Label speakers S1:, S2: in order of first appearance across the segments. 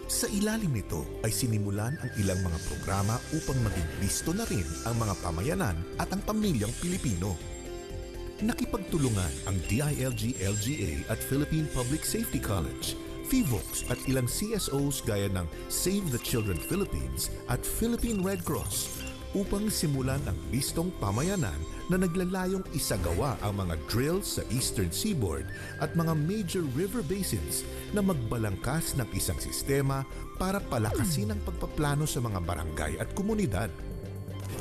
S1: Sa ilalim nito ay sinimulan ang ilang mga programa upang maging listo na rin ang mga pamayanan at ang pamilyang Pilipino. Nakipagtulungan ang DILG-LGA at Philippine Public Safety College, FIVOX at ilang CSOs gaya ng Save the Children Philippines at Philippine Red Cross upang simulan ang listong pamayanan na naglalayong isagawa ang mga drills sa Eastern Seaboard at mga major river basins na magbalangkas ng isang sistema para palakasin ang pagpaplano sa mga barangay at komunidad.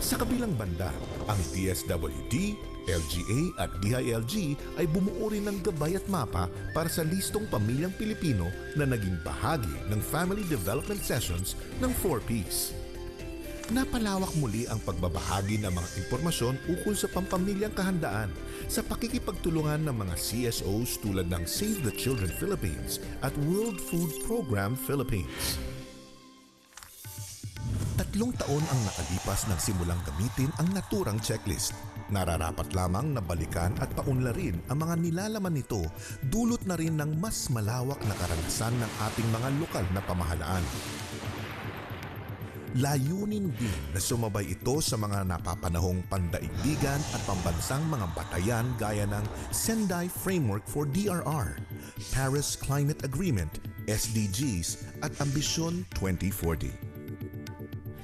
S1: Sa kabilang banda, ang DSWD, LGA at DILG ay bumuo rin ng gabay at mapa para sa listong pamilyang Pilipino na naging bahagi ng Family Development Sessions ng 4Ps. Napalawak muli ang pagbabahagi ng mga impormasyon ukol sa pampamilyang kahandaan sa pakikipagtulungan ng mga CSOs tulad ng Save the Children Philippines at World Food Program Philippines. 3 taon ang nakalipas nang simulang gamitin ang naturang checklist. Nararapat lamang na balikan at paunlarin ang mga nilalaman nito dulot na rin ng mas malawak na karanasan ng ating mga lokal na pamahalaan. Layunin din na sumabay ito sa mga napapanahong pandaigdigan at pambansang mga batayan gaya ng Sendai Framework for DRR, Paris Climate Agreement, SDGs at Ambisyon 2040.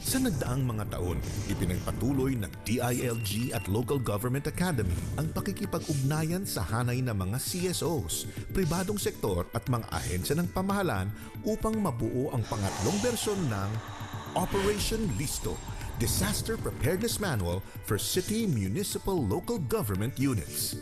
S1: Sa nagdaang mga taon, ipinagpatuloy ng DILG at Local Government Academy ang pakikipag-ugnayan sa hanay ng mga CSOs, pribadong sektor at mga ahensya ng pamahalaan upang mabuo ang pangatlong bersyon ng Operation Listo, Disaster Preparedness Manual for City, Municipal, Local Government Units.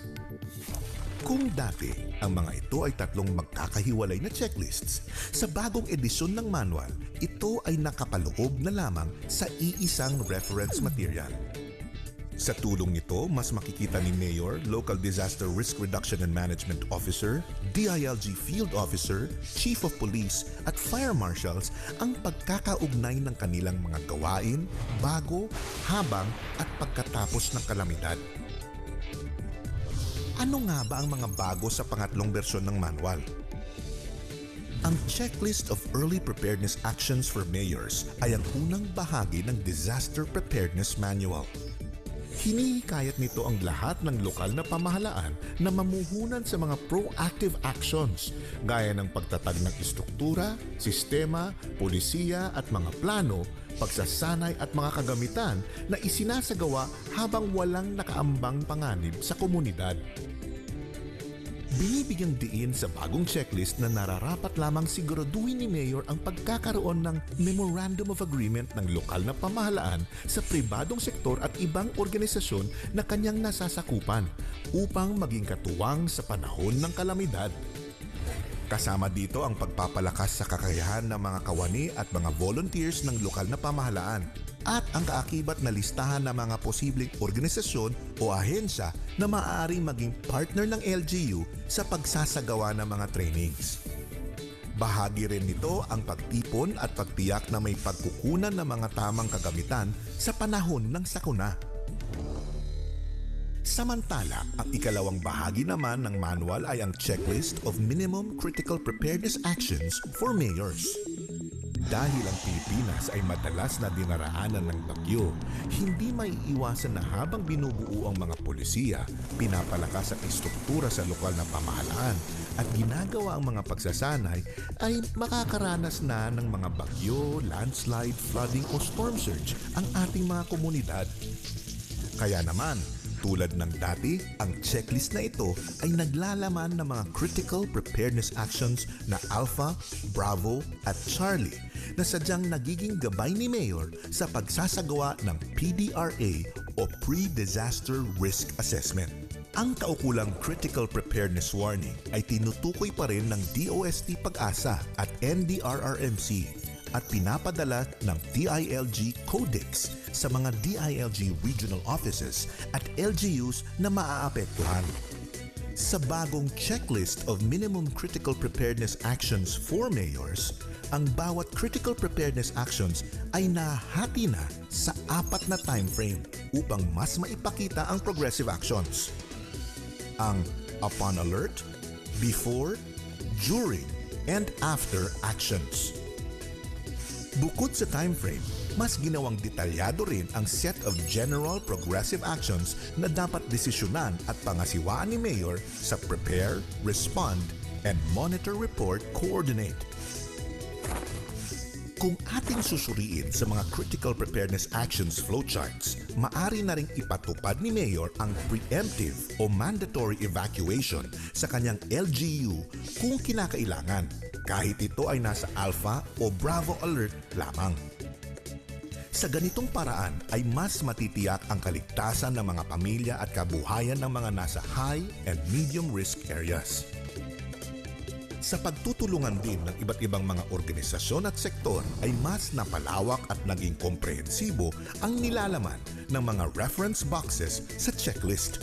S1: Kung dati, ang mga ito ay 3 magkakahiwalay na checklists, sa bagong edisyon ng manual, ito ay nakapaloob na lamang sa iisang reference material. Sa tulong nito, mas makikita ni Mayor, Local Disaster Risk Reduction and Management Officer, DILG Field Officer, Chief of Police at Fire Marshals ang pagkakaugnay ng kanilang mga gawain, bago, habang at pagkatapos ng kalamidad. Ano nga ba ang mga bago sa pangatlong bersyon ng manual? Ang Checklist of Early Preparedness Actions for Mayors ay ang unang bahagi ng Disaster Preparedness Manual. Hinihikayat nito ang lahat ng lokal na pamahalaan na mamuhunan sa mga proactive actions gaya ng pagtatag ng istruktura, sistema, polisiya at mga plano, pagsasanay at mga kagamitan na isinasagawa habang walang nakaambang panganib sa komunidad. Binibigyang diin sa bagong checklist na nararapat lamang siguraduhin ni Mayor ang pagkakaroon ng Memorandum of Agreement ng lokal na pamahalaan sa pribadong sektor at ibang organisasyon na kanyang nasasakupan upang maging katuwang sa panahon ng kalamidad. Kasama dito ang pagpapalakas sa kakayahan ng mga kawani at mga volunteers ng lokal na pamahalaan at ang kaakibat na listahan ng mga posibleng organisasyon o ahensya na maaaring maging partner ng LGU sa pagsasagawa ng mga trainings. Bahagi rin nito ang pagtipon at pagtiyak na may pagkukunan ng mga tamang kagamitan sa panahon ng sakuna. Samantala, ang ikalawang bahagi naman ng manual ay ang Checklist of Minimum Critical Preparedness Actions for Mayors. Dahil ang Pilipinas ay madalas na dinaraanan ng bagyo, hindi maiiwasan na habang binubuo ang mga polisiya, pinapalakas ang istruktura sa lokal na pamahalaan at ginagawa ang mga pagsasanay, ay makakaranas na ng mga bagyo, landslide, flooding o storm surge ang ating mga komunidad. Kaya naman, tulad ng dati, ang checklist na ito ay naglalaman ng mga critical preparedness actions na Alpha, Bravo at Charlie na sadyang nagiging gabay ni Mayor sa pagsasagawa ng PDRA o Pre-Disaster Risk Assessment. Ang kaukulang Critical Preparedness Warning ay tinutukoy pa rin ng DOST Pag-asa at NDRRMC at pinapadala ng DILG Codex sa mga DILG Regional Offices at LGUs na maaapektuhan. Sa bagong Checklist of Minimum Critical Preparedness Actions for Mayors, ang bawat critical preparedness actions ay nahati na sa 4 na time frame upang mas maipakita ang progressive actions. Ang upon alert, before, during, and after actions. Bukod sa time frame, mas ginawang detalyado rin ang set of general progressive actions na dapat desisyonan at pangasiwaan ni Mayor sa Prepare, Respond, and Monitor Report Coordinate. Kung ating susuriin sa mga Critical Preparedness Actions flowcharts, maari na ring ipatupad ni Mayor ang preemptive o mandatory evacuation sa kanyang LGU kung kinakailangan, kahit ito ay nasa Alpha o Bravo Alert lamang. Sa ganitong paraan ay mas matitiyak ang kaligtasan ng mga pamilya at kabuhayan ng mga nasa high and medium risk areas. Sa pagtutulungan din ng iba't ibang mga organisasyon at sektor ay mas napalawak at naging komprehensibo ang nilalaman ng mga reference boxes sa checklist.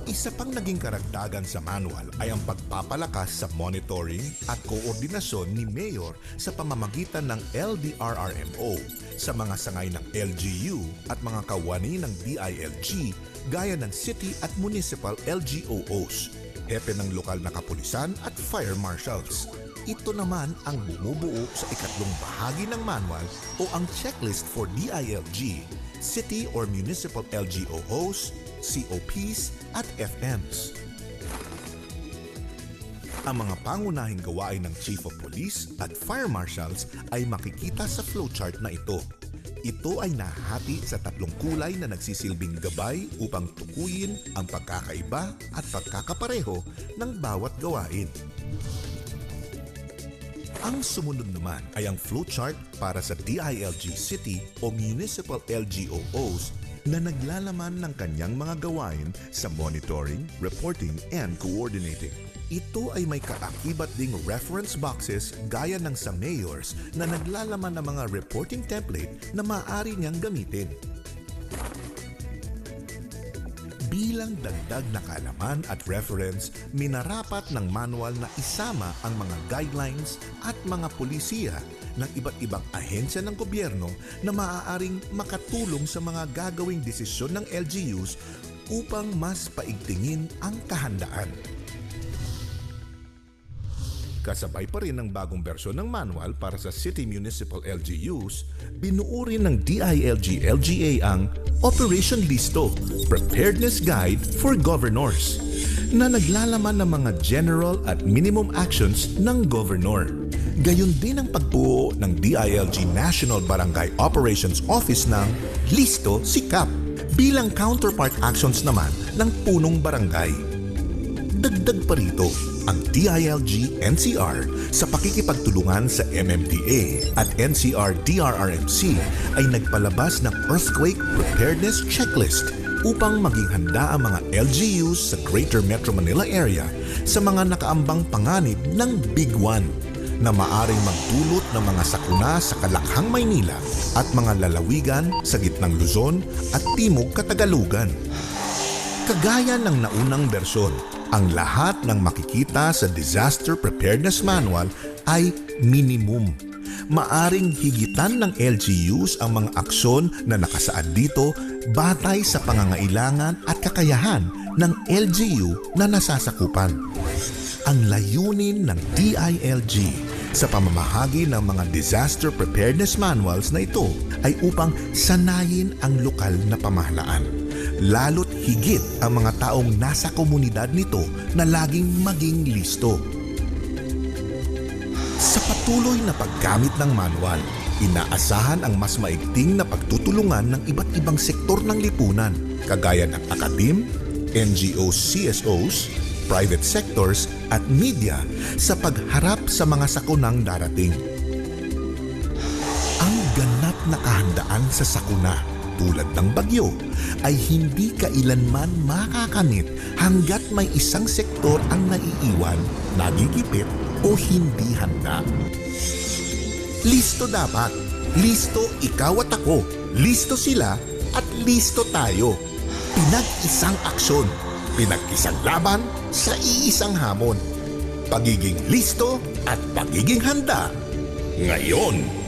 S1: Isa pang naging karagdagan sa manual ay ang pagpapalakas sa monitoring at koordinasyon ni Mayor sa pamamagitan ng LDRRMO sa mga sangay ng LGU at mga kawani ng DILG gaya ng city at municipal LGOOs, hepe ng lokal na kapulisan at fire marshals. Ito naman ang bumubuo sa ikatlong bahagi ng manual o ang checklist for DILG, city or municipal LGOOs, COPs at FMs. Ang mga pangunahing gawain ng Chief of Police at Fire Marshals ay makikita sa flowchart na ito. Ito ay nahati sa tatlong kulay na nagsisilbing gabay upang tukuyin ang pagkakaiba at pagkakapareho ng bawat gawain. Ang sumunod naman ay ang flowchart para sa DILG City o Municipal LGOOs na naglalaman ng kanyang mga gawain sa monitoring, reporting, and coordinating. Ito ay may kaakibat ding reference boxes gaya ng sa mayors na naglalaman ng mga reporting template na maaari niyang gamitin. Bilang dagdag na kaalaman at reference, minarapat ng manual na isama ang mga guidelines at mga pulisiya ng iba't ibang ahensya ng gobyerno na maaaring makatulong sa mga gagawing desisyon ng LGUs upang mas paigtingin ang kahandaan. Kasabay pa rin ng bagong bersyon ng manual para sa City Municipal LGUs, binuo rin ng DILG-LGA ang Operation Listo, Preparedness Guide for Governors, na naglalaman ng mga general at minimum actions ng governor. Gayon din ang pagbuo ng DILG National Barangay Operations Office ng Listo Sikap bilang counterpart actions naman ng punong barangay. Dagdag pa rito, ang DILG-NCR sa pakikipagtulungan sa MMDA at NCR-DRRMC ay nagpalabas ng Earthquake Preparedness Checklist upang maging handa ang mga LGUs sa Greater Metro Manila area sa mga nakaambang panganib ng Big One na maaring magdulot ng mga sakuna sa Kalakhang, Maynila at mga lalawigan sa gitnang Luzon at Timog Katagalugan. Kagaya ng naunang bersyon, ang lahat ng makikita sa Disaster Preparedness Manual ay minimum. Maaring higitan ng LGUs ang mga aksyon na nakasaad dito batay sa pangangailangan at kakayahan ng LGU na nasasakupan. Ang layunin ng DILG sa pamamahagi ng mga Disaster Preparedness Manuals na ito ay upang sanayin ang lokal na pamahalaan. Lalo't higit ang mga taong nasa komunidad nito na laging maging listo. Sa patuloy na paggamit ng manual, inaasahan ang mas maigting na pagtutulungan ng iba't ibang sektor ng lipunan, kagaya ng akadim, NGOs, CSOs, private sectors at media sa pagharap sa mga sakunang darating. Ang ganap na kahandaan sa sakuna tulad ng bagyo ay hindi kailanman makakamit hanggat may isang sektor ang naiiwan, nagigipit o hindi handa. Listo dapat. Listo ikaw at ako. Listo sila at listo tayo. Pinag-isang aksyon. Pinag-isang laban sa iisang hamon. Pagiging listo at pagiging handa. Ngayon!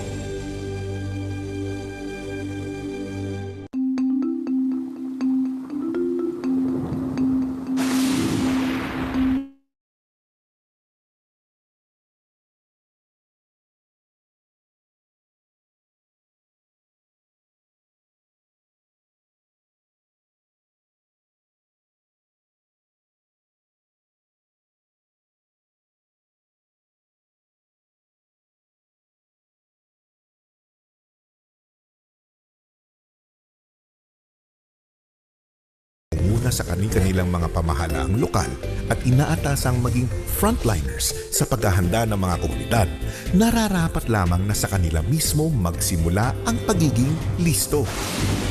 S1: namumuna sa kanilang mga pamahalaang lokal at inaatasang maging frontliners sa paghahanda ng mga komunidad, nararapat lamang na sa kanila mismo magsimula ang pagiging listo.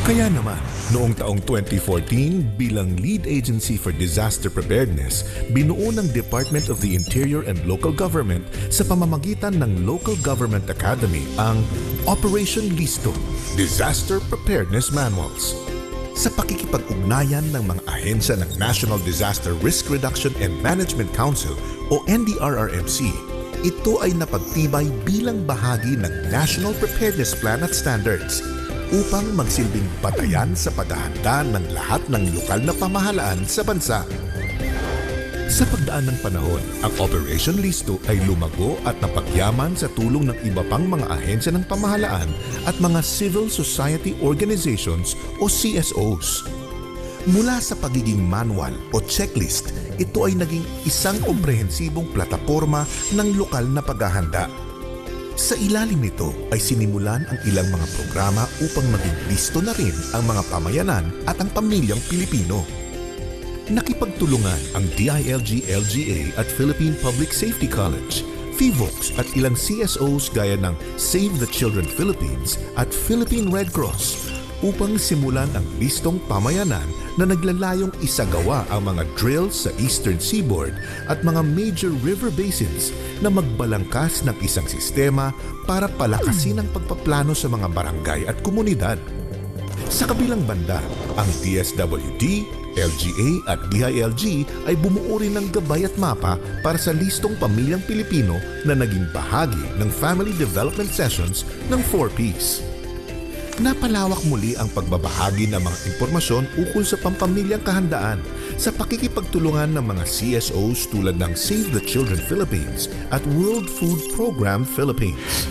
S1: Kaya naman, noong taong 2014 bilang Lead Agency for Disaster Preparedness, binuo ng Department of the Interior and Local Government sa pamamagitan ng Local Government Academy ang Operation Listo, Disaster Preparedness Manuals. Sa pakikipag-ugnayan ng mga ahensya ng National Disaster Risk Reduction and Management Council o NDRRMC, ito ay napagtibay bilang bahagi ng National Preparedness Plan at Standards upang magsilbing batayan sa paghahanda ng lahat ng lokal na pamahalaan sa bansa. Sa pagdaan ng panahon, ang Operation Listo ay lumago at napagyaman sa tulong ng iba pang mga ahensya ng pamahalaan at mga civil society organizations o CSOs. Mula sa pagiging manual o checklist, ito ay naging isang komprehensibong plataporma ng lokal na paghahanda. Sa ilalim nito ay sinimulan ang ilang mga programa upang maging listo na rin ang mga pamayanan at ang pamilyang Pilipino. Nakipagtulungan ang DILG-LGA at Philippine Public Safety College, PHIVOLCS at ilang CSOs gaya ng Save the Children Philippines at Philippine Red Cross upang simulan ang listong pamayanan na naglalayong isagawa ang mga drills sa Eastern Seaboard at mga major river basins na magbalangkas ng isang sistema para palakasin ang pagpaplano sa mga barangay at komunidad. Sa kabilang banda, ang DSWD, LGA at DILG ay bumuo rin ng gabay at mapa para sa listong pamilyang Pilipino na naging bahagi ng Family Development Sessions ng 4Ps. Napalawak muli ang pagbabahagi ng mga impormasyon ukol sa pampamilyang kahandaan sa pakikipagtulungan ng mga CSOs tulad ng Save the Children Philippines at World Food Program Philippines.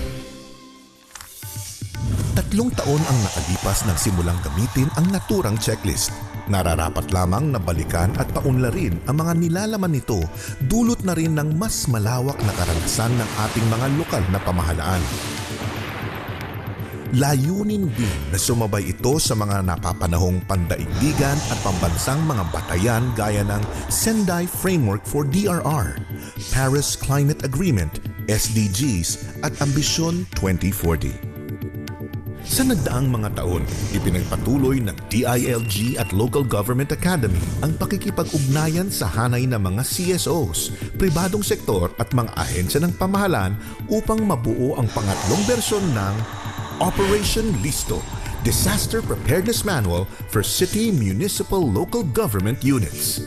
S1: 3 taon ang nakalipas nang simulang gamitin ang naturang checklist. Nararapat lamang na balikan at paunlarin ang mga nilalaman nito dulot na rin ng mas malawak na karanasan ng ating mga lokal na pamahalaan. Layunin din na sumabay ito sa mga napapanahong pandaigdigan at pambansang mga batayan gaya ng Sendai Framework for DRR, Paris Climate Agreement, SDGs at Ambisyon 2040. Sa nagdaang mga taon, ipinagpatuloy ng DILG at Local Government Academy ang pakikipag-ugnayan sa hanay ng mga CSOs, pribadong sektor at mga ahensya ng pamahalaan upang mabuo ang pangatlong bersyon ng Operation Listo, Disaster Preparedness Manual for City, Municipal, Local Government Units.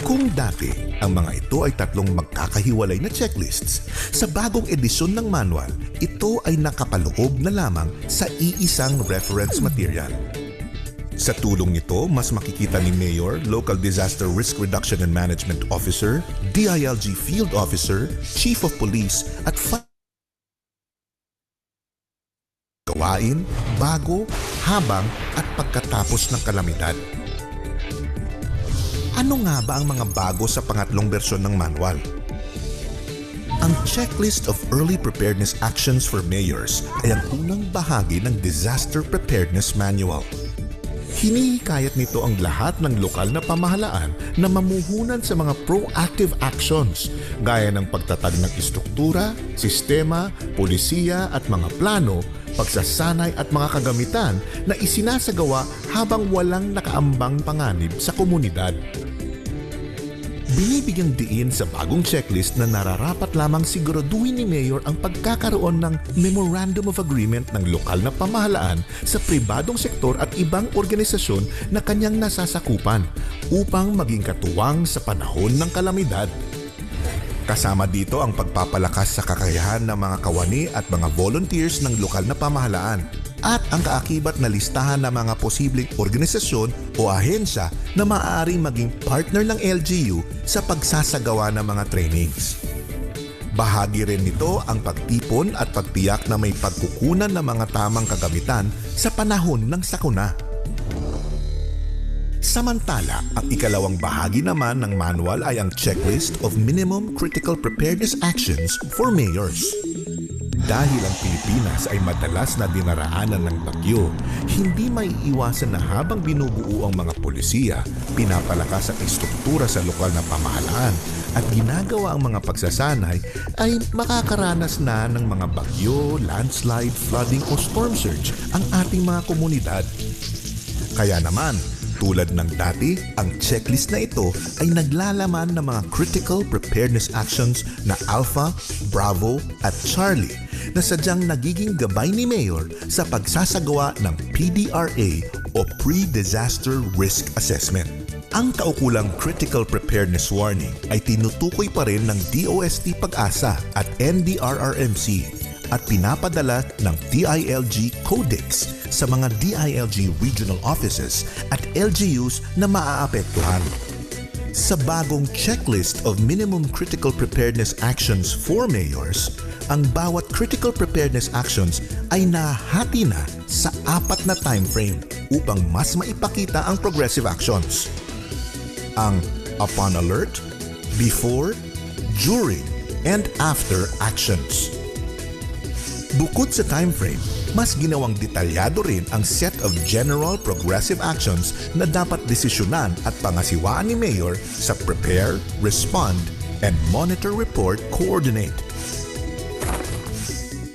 S1: Kung dati, ang mga ito ay 3 magkakahiwalay na checklists, sa bagong edisyon ng manual, ito ay nakapaloob na lamang sa iisang reference material. Sa tulong nito, mas makikita ni Mayor, Local Disaster Risk Reduction and Management Officer, DILG Field Officer, Chief of Police at gawain, bago, habang at pagkatapos ng kalamidad. Ano nga ba ang mga bago sa pangatlong bersyon ng manual? Ang Checklist of Early Preparedness Actions for Mayors ay ang unang bahagi ng Disaster Preparedness Manual. Hinihikayat nito ang lahat ng lokal na pamahalaan na mamuhunan sa mga proactive actions gaya ng pagtatag ng istruktura, sistema, polisiya at mga plano, pagsasanay at mga kagamitan na isinasagawa habang walang nakaambang panganib sa komunidad. Binibigyang diin sa bagong checklist na nararapat lamang siguraduhin ni Mayor ang pagkakaroon ng Memorandum of Agreement ng lokal na pamahalaan sa pribadong sektor at ibang organisasyon na kanyang nasasakupan upang maging katuwang sa panahon ng kalamidad. Kasama dito ang pagpapalakas sa kakayahan ng mga kawani at mga volunteers ng lokal na pamahalaan at ang kaakibat na listahan ng mga posibleng organisasyon o ahensya na maaaring maging partner ng LGU sa pagsasagawa ng mga trainings. Bahagi rin nito ang pagtipon at pagtiyak na may pagkukunan ng mga tamang kagamitan sa panahon ng sakuna. Samantala, ang ikalawang bahagi naman ng manual ay ang Checklist of Minimum Critical Preparedness Actions for Mayors. Dahil ang Pilipinas ay madalas na dinaraanan ng bagyo, hindi maiiwasan na habang binubuo ang mga polisiya, pinapalakas ang istruktura sa lokal na pamahalaan at ginagawa ang mga pagsasanay ay makakaranas na ng mga bagyo, landslide, flooding o storm surge ang ating mga komunidad. Kaya naman, tulad ng dati, ang checklist na ito ay naglalaman ng mga critical preparedness actions na Alpha, Bravo at Charlie na sadyang nagiging gabay ni Mayor sa pagsasagawa ng PDRA o Pre-Disaster Risk Assessment. Ang kaukulang Critical Preparedness Warning ay tinutukoy pa rin ng DOST Pag-asa at NDRRMC at pinapadala ng DILG Codex sa mga DILG regional offices at LGUs na maaapektuhan. Sa bagong Checklist of Minimum Critical Preparedness Actions for Mayors, ang bawat critical preparedness actions ay nahati na sa 4 na time frame upang mas maipakita ang progressive actions. Ang upon alert, before, during, and after actions. Bukod sa time frame, mas ginawang detalyado rin ang set of general progressive actions na dapat desisyonan at pangasiwaan ni Mayor sa Prepare, Respond, and Monitor Report Coordinate.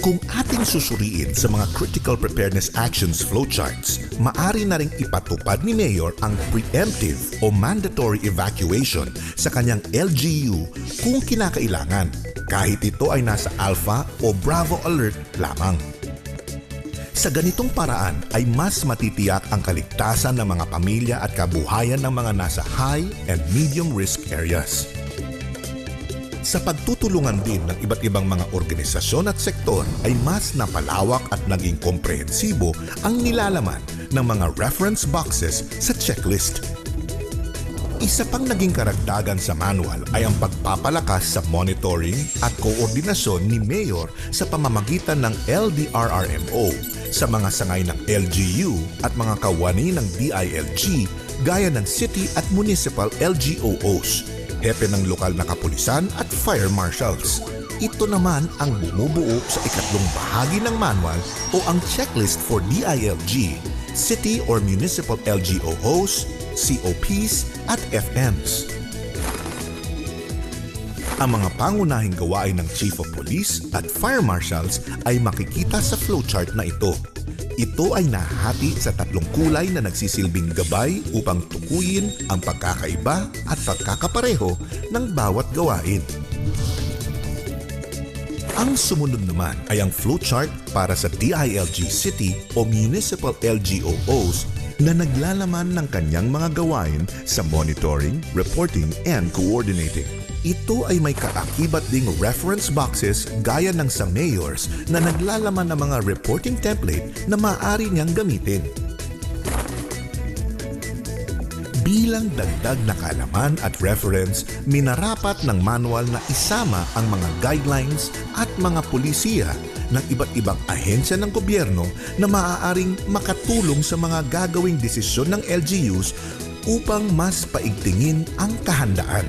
S1: Kung ating susuriin sa mga Critical Preparedness Actions flowcharts, maari na ring ipatupad ni Mayor ang preemptive o mandatory evacuation sa kanyang LGU kung kinakailangan, kahit ito ay nasa Alpha o Bravo alert lamang. Sa ganitong paraan ay mas matitiyak ang kaligtasan ng mga pamilya at kabuhayan ng mga nasa high and medium risk areas. Sa pagtutulungan din ng iba't ibang mga organisasyon at sektor ay mas napalawak at naging komprehensibo ang nilalaman ng mga reference boxes sa checklist. Isa pang naging karagdagan sa manual ay ang pagpapalakas sa monitoring at koordinasyon ni Mayor sa pamamagitan ng LDRRMO sa mga sangay ng LGU at mga kawani ng DILG gaya ng city at municipal LGOOs, hepe ng lokal na kapulisan at fire marshals. Ito naman ang bumubuo sa ikatlong bahagi ng manual o ang checklist for DILG, city or municipal LGOOs, COPs at FMs. Ang mga pangunahing gawain ng Chief of Police at Fire Marshals ay makikita sa flowchart na ito. Ito ay nahati sa 3 kulay na nagsisilbing gabay upang tukuyin ang pagkakaiba at pagkakapareho ng bawat gawain. Ang sumunod naman ay ang flowchart para sa DILG City o Municipal LGOOs na naglalaman ng kanyang mga gawain sa monitoring, reporting, and coordinating. Ito ay may kaakibat ding reference boxes gaya ng sa mayors na naglalaman ng mga reporting template na maaari niyang gamitin. Bilang dagdag na kaalaman at reference, minarapat ng manual na isama ang mga guidelines at mga pulisiya ng iba't ibang ahensya ng gobyerno na maaaring makatulong sa mga gagawing desisyon ng LGUs upang mas paigtingin ang kahandaan.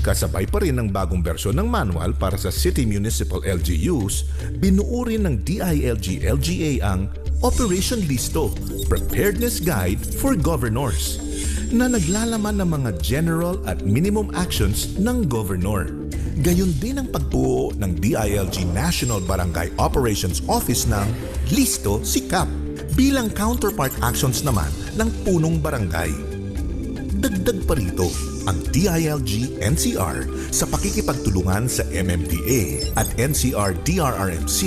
S1: Kasabay pa rin ng bagong bersyon ng manual para sa City Municipal LGUs, binuo rin ng DILG-LGA ang Operation Listo, Preparedness Guide for Governors, na naglalaman ng mga general at minimum actions ng governor. Gayon din ang pagbuo ng DILG National Barangay Operations Office ng Listo Sikap bilang counterpart actions naman ng punong barangay. Dagdag pa rito, ang DILG-NCR sa pakikipagtulungan sa MMDA at NCR-DRRMC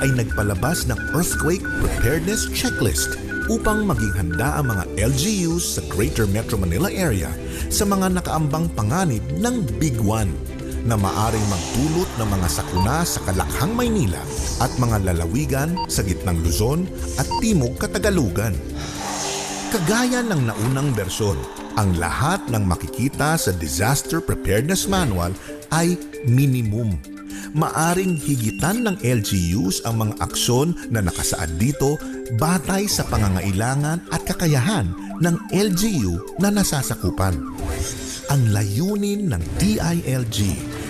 S1: ay nagpalabas ng Earthquake Preparedness Checklist upang maging handa ang mga LGUs sa Greater Metro Manila area sa mga nakaambang panganib ng Big One na maaring magdulot ng mga sakuna sa Kalakhang, Maynila at mga lalawigan sa gitnang Luzon at Timog Katagalugan. Kagaya ng naunang bersyon, ang lahat ng makikita sa Disaster Preparedness Manual ay minimum. Maaring higitan ng LGUs ang mga aksyon na nakasaad dito batay sa pangangailangan at kakayahan ng LGU na nasasakupan. Ang layunin ng DILG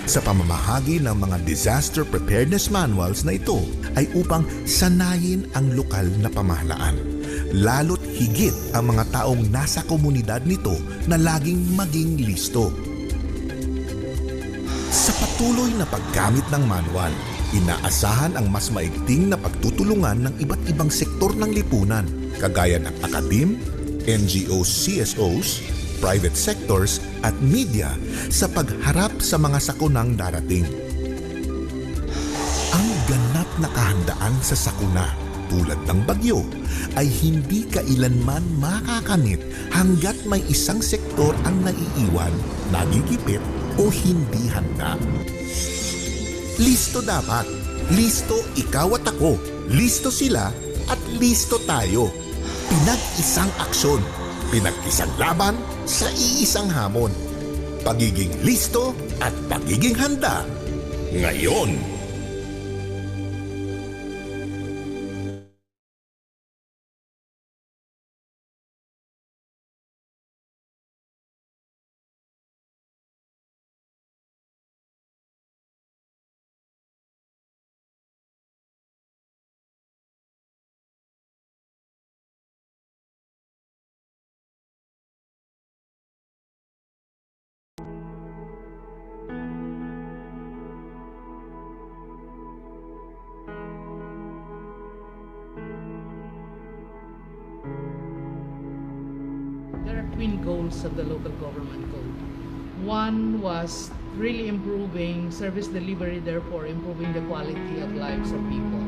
S1: Sa pamamahagi ng mga disaster preparedness manuals na ito ay upang sanayin ang lokal na pamahalaan. Lalo't higit ang mga taong nasa komunidad nito na laging maging listo. Sa patuloy na paggamit ng manual, inaasahan ang mas maigting na pagtutulungan ng iba't ibang sektor ng lipunan, kagaya ng akadem, NGOs, CSOs, private sectors at media sa pagharap sa mga sakunang darating. Ang ganap na kahandaan sa sakuna tulad ng bagyo ay hindi kailanman makakamit hanggat may isang sektor ang naiiwan, nagigipit o hindi handa. Listo dapat. Listo ikaw at ako. Listo sila at listo tayo. Pinag-isang aksyon. Pinag-isang laban sa iisang hamon. Pagiging listo at pagiging handa. Ngayon.
S2: There are twin goals of the local government code. One was really improving service delivery, therefore improving the quality of lives of people.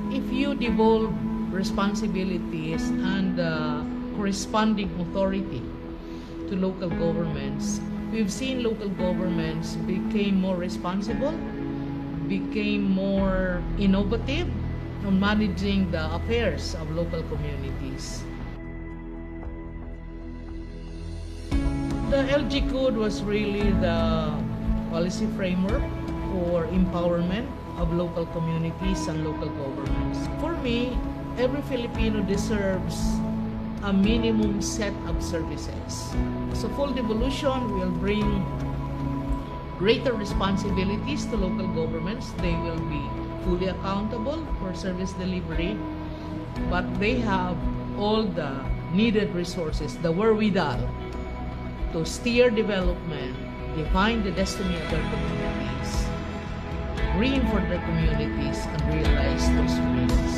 S2: If you devolve responsibilities and corresponding authority to local governments, we've seen local governments became more responsible, became more innovative on managing the affairs of local communities. The LG Code was really the policy framework for empowerment of local communities and local governments. For me, every Filipino deserves a minimum set of services. So full devolution will bring greater responsibilities to local governments. They will be fully accountable for service delivery, but they have all the needed resources, the wherewithal to steer development, define the destiny of their communities, reinforce their communities, and realize those dreams.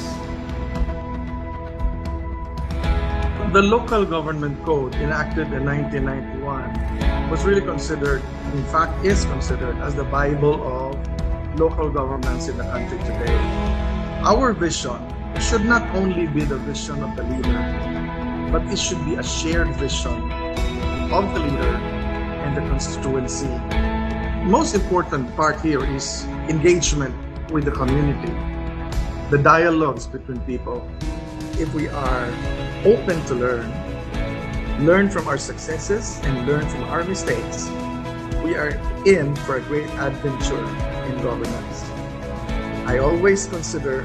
S3: The local government code enacted in 1991 was really considered, in fact is considered, as the Bible of local governments in the country today. Our vision should not only be the vision of the leader, but it should be a shared vision of the leader and the constituency. Most important part here is engagement with the community, the dialogues between people. If we are open to learn from our successes and learn from our mistakes, we are in for a great adventure in governance. I always consider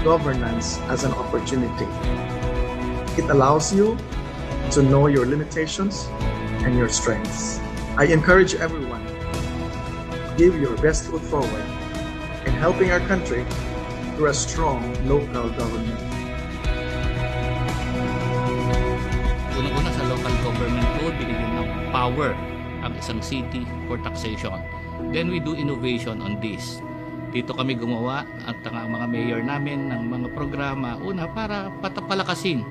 S3: governance as an opportunity. It allows you to know your limitations and your strengths. I encourage everyone, give your best foot forward in helping our country through a strong local government.
S4: Una-una sa local government code, binigyan ng power ang isang city for taxation. Then we do innovation on this. Dito kami gumawa at ang mga mayor namin ng mga programa, una para patapalakasin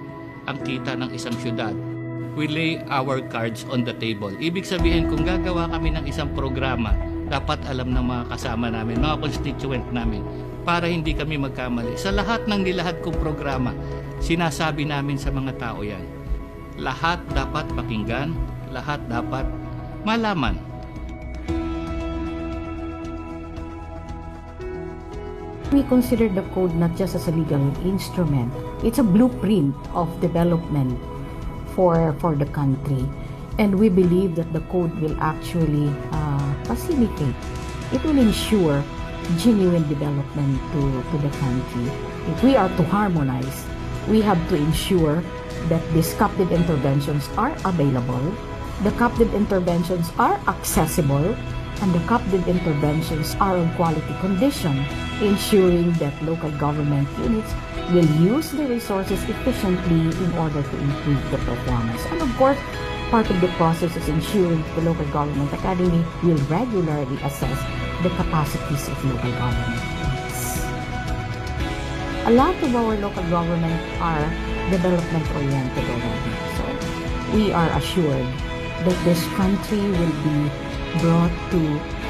S4: ang kita ng isang syudad. We lay our cards on the table. Ibig sabihin, kung gagawa kami ng isang programa, dapat alam ng mga kasama namin, mga constituent namin, para hindi kami magkamali. Sa lahat ng nilahad kong programa, sinasabi namin sa mga tao yan. Lahat dapat pakinggan, lahat dapat malaman.
S5: We consider the code not just as a legal instrument, it's a blueprint of development for the country, and we believe that the code will actually facilitate. It will ensure genuine development to the country. If we are to harmonize, we have to ensure that these captive interventions are available, the captive interventions are accessible, And the captive interventions are of quality condition, ensuring that local government units will use the resources efficiently in order to improve the performance. And of course, part of the process is ensuring that the local government academy will regularly assess the capacities of local government units. A lot of our local government are development-oriented already. So we are assured that this country will be brought to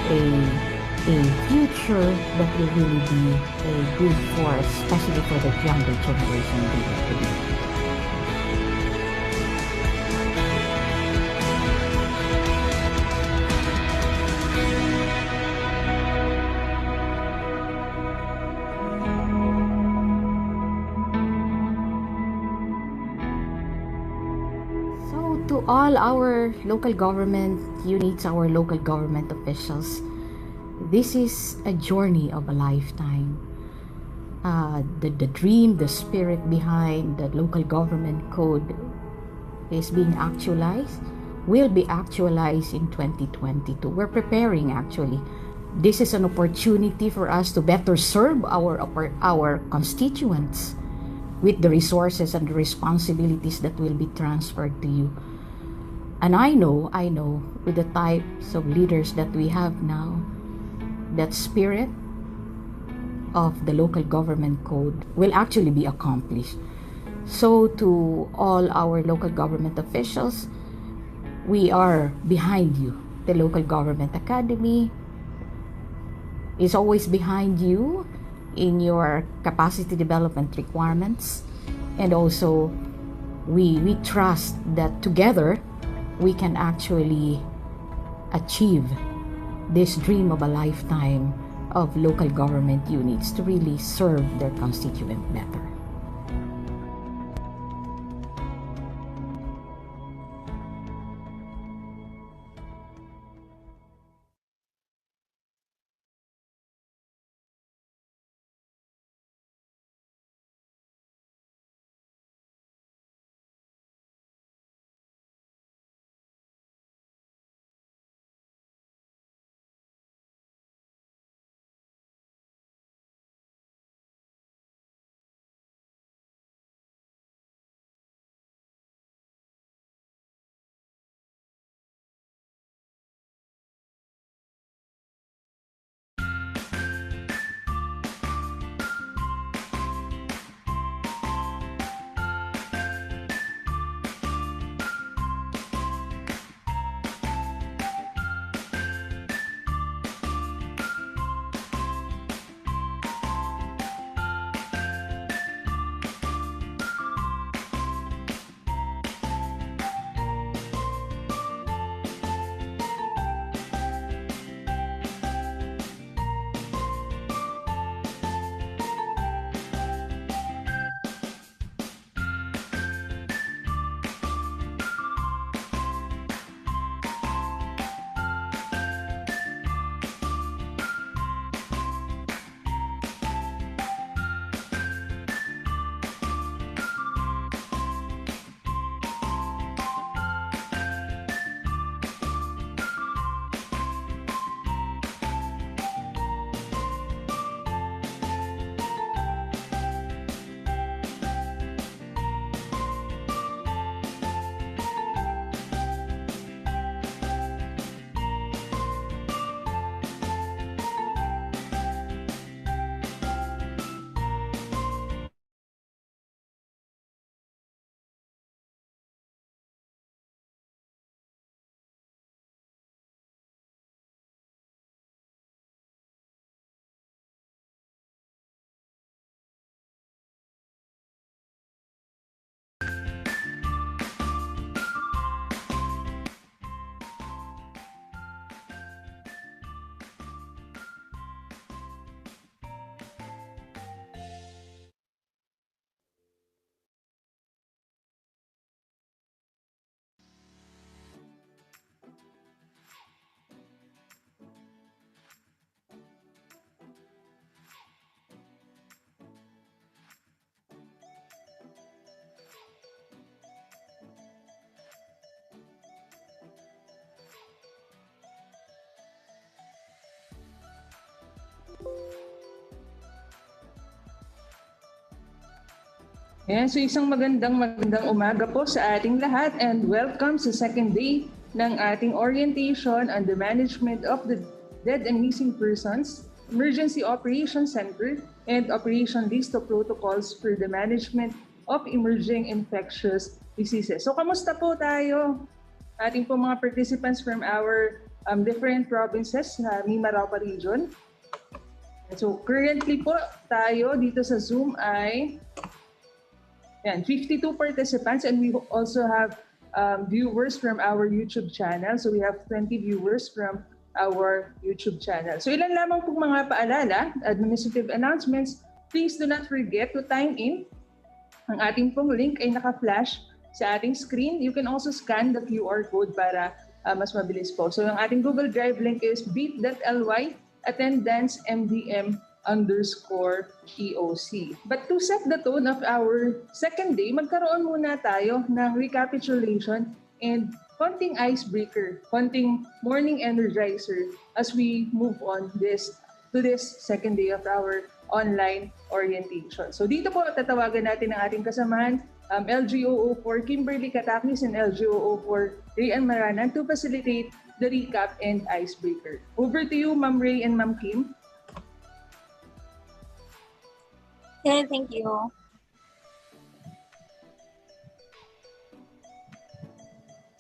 S5: a future that will really be a good for, especially for the younger generation leaders to be. So to all our local government units, our local government officials, this is a journey of a lifetime. The dream, the spirit behind the local government code is being actualized, will be actualized in 2022. We're preparing actually. This is an opportunity for us to better serve our constituents with the resources and the responsibilities that will be transferred to you. And I know, with the types of leaders that we have now, that spirit of the local government code will actually be accomplished. So to all our local government officials, we are behind you. The local government academy is always behind you in your capacity development requirements. And also, we trust that together we can actually achieve this dream of a lifetime of local government units to really serve their constituent better.
S6: Ayan, so isang magandang umaga po sa ating lahat and welcome sa second day ng ating orientation on the management of the dead and missing persons, Emergency Operations Center, and Operation Listo protocols for the management of emerging infectious diseases. So kamusta po tayo? Ating po mga participants from our different provinces sa Mimaropa region. So currently po tayo dito sa Zoom ay 52 participants, and we also have viewers from our YouTube channel. So we have 20 viewers from our YouTube channel. So ilan lamang pong mga paalala, administrative announcements. Please do not forget to time in. Ang ating pong link ay naka-flash sa ating screen. You can also scan the QR code para mas mabilis po. So ang ating Google Drive link is bit.ly attendance_MDM_EOC. But to set the tone of our second day, magkaroon muna tayo ng recapitulation and konting icebreaker, konting morning energizer as we move on to this second day of our online orientation. So dito po tatawagan natin ang ating kasamahan, LGOO4 Kimberly Katakis and LGOO4 Rayan Maranan to facilitate the recap and icebreaker. Over to you, Ma'am Ray and Ma'am Kim.
S7: Okay, thank you.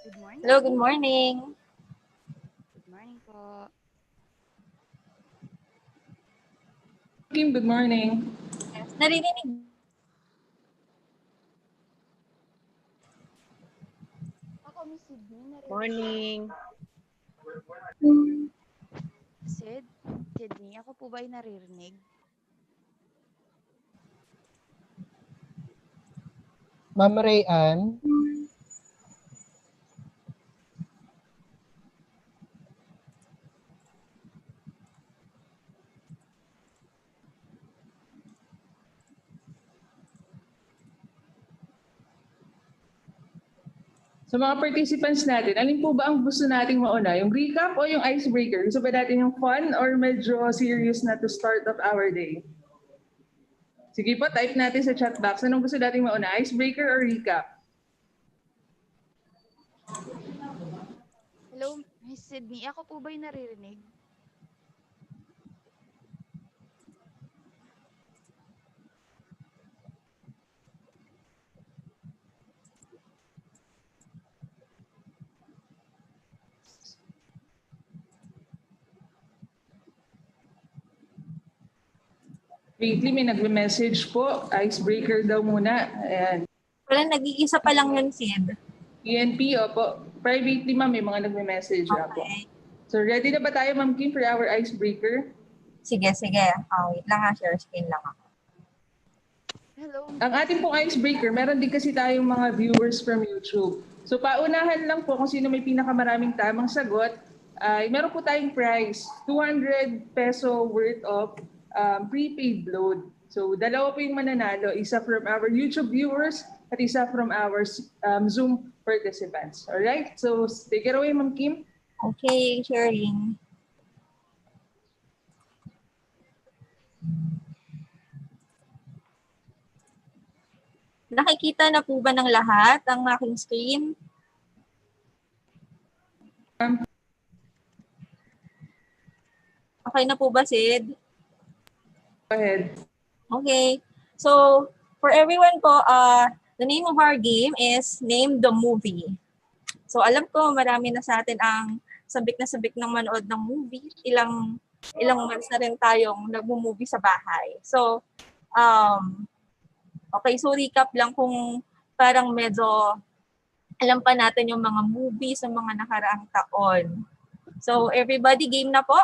S8: Good morning.
S7: Hello, good morning.
S8: Good morning po.
S6: Kim, good morning.
S7: Yes, naririnig.
S8: Ako, Miss Sydney.
S9: Morning.
S8: Sydney, ako po ba ay naririnig?
S9: Ma'am Rayan.
S6: Sa mga participants natin, alin po ba ang gusto nating mauna? Yung recap o yung icebreaker? Gusto ba natin yung fun or medyo serious na to start of our day? Sige po, type natin sa chat box. Anong gusto nating mauna? Icebreaker or recap?
S8: Hello, Miss Sydney. Ako po ba ay naririnig?
S6: Lately, may nagme-message po. Icebreaker daw muna. Ayan.
S7: Wala, nag-iisa pa lang yun, Sid.
S6: ENP, opo. Privately, ma'am, may mga nagme-message. Opo.
S7: Okay.
S6: So, ready na ba tayo, Ma'am Kim, for our icebreaker?
S7: Sige. Wait lang ha, share screen lang ako.
S8: Hello.
S6: Ang ating pong icebreaker, meron din kasi tayong mga viewers from YouTube. So, paunahan lang po kung sino may pinakamaraming tamang sagot. Meron po tayong prize, 200 peso worth of prepaid load. So, dalawa po yung mananalo. Isa from our YouTube viewers at isa from our Zoom participants. Alright? So, take it away, Ma'am Kim.
S7: Okay, sharing. Nakikita na po ba ng lahat ang aking screen? Okay na po ba, Sid?
S6: Go ahead.
S7: Okay. So, for everyone po, the name of our game is Name the Movie. So, alam ko marami na sa atin ang sabik ng manood ng movie. Ilang months na rin tayong nagmo-movie sa bahay. So, okay, so recap lang kung parang medyo alam pa natin yung mga movies sa mga nakaraang taon. So, everybody game na po.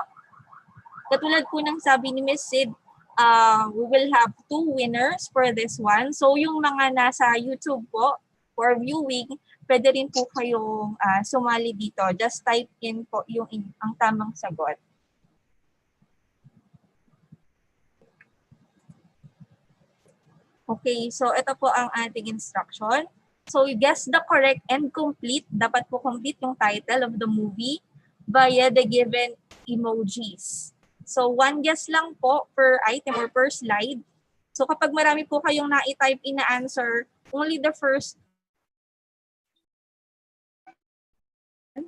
S7: Katulad po ng sabi ni Miss Sid, we will have 2 winners for this one. So, yung mga nasa YouTube po for viewing, pwede rin po kayong sumali dito. Just type in po ang tamang sagot. Okay, so ito po ang ating instruction. So you guess the correct and complete. Dapat po complete yung title of the movie via the given emojis. So one guess lang po per item or per slide. So kapag marami po kayong na-type in na answer, only the first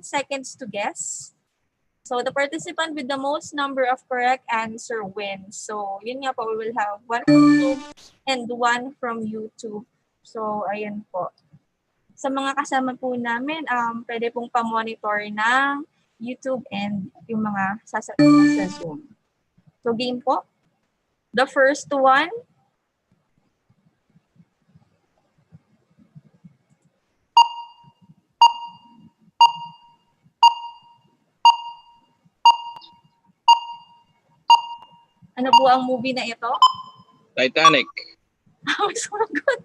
S7: seconds to guess. So the participant with the most number of correct answer wins. So yun nga po, we will have 1 from Zoom and 1 from YouTube. So ayan po. Sa mga kasama po namin, pwede pong pa-monitor ng YouTube and yung mga sasagot sa Zoom. So game po. The first one, ano po ang movie na ito?
S10: Titanic.
S7: May sumagot.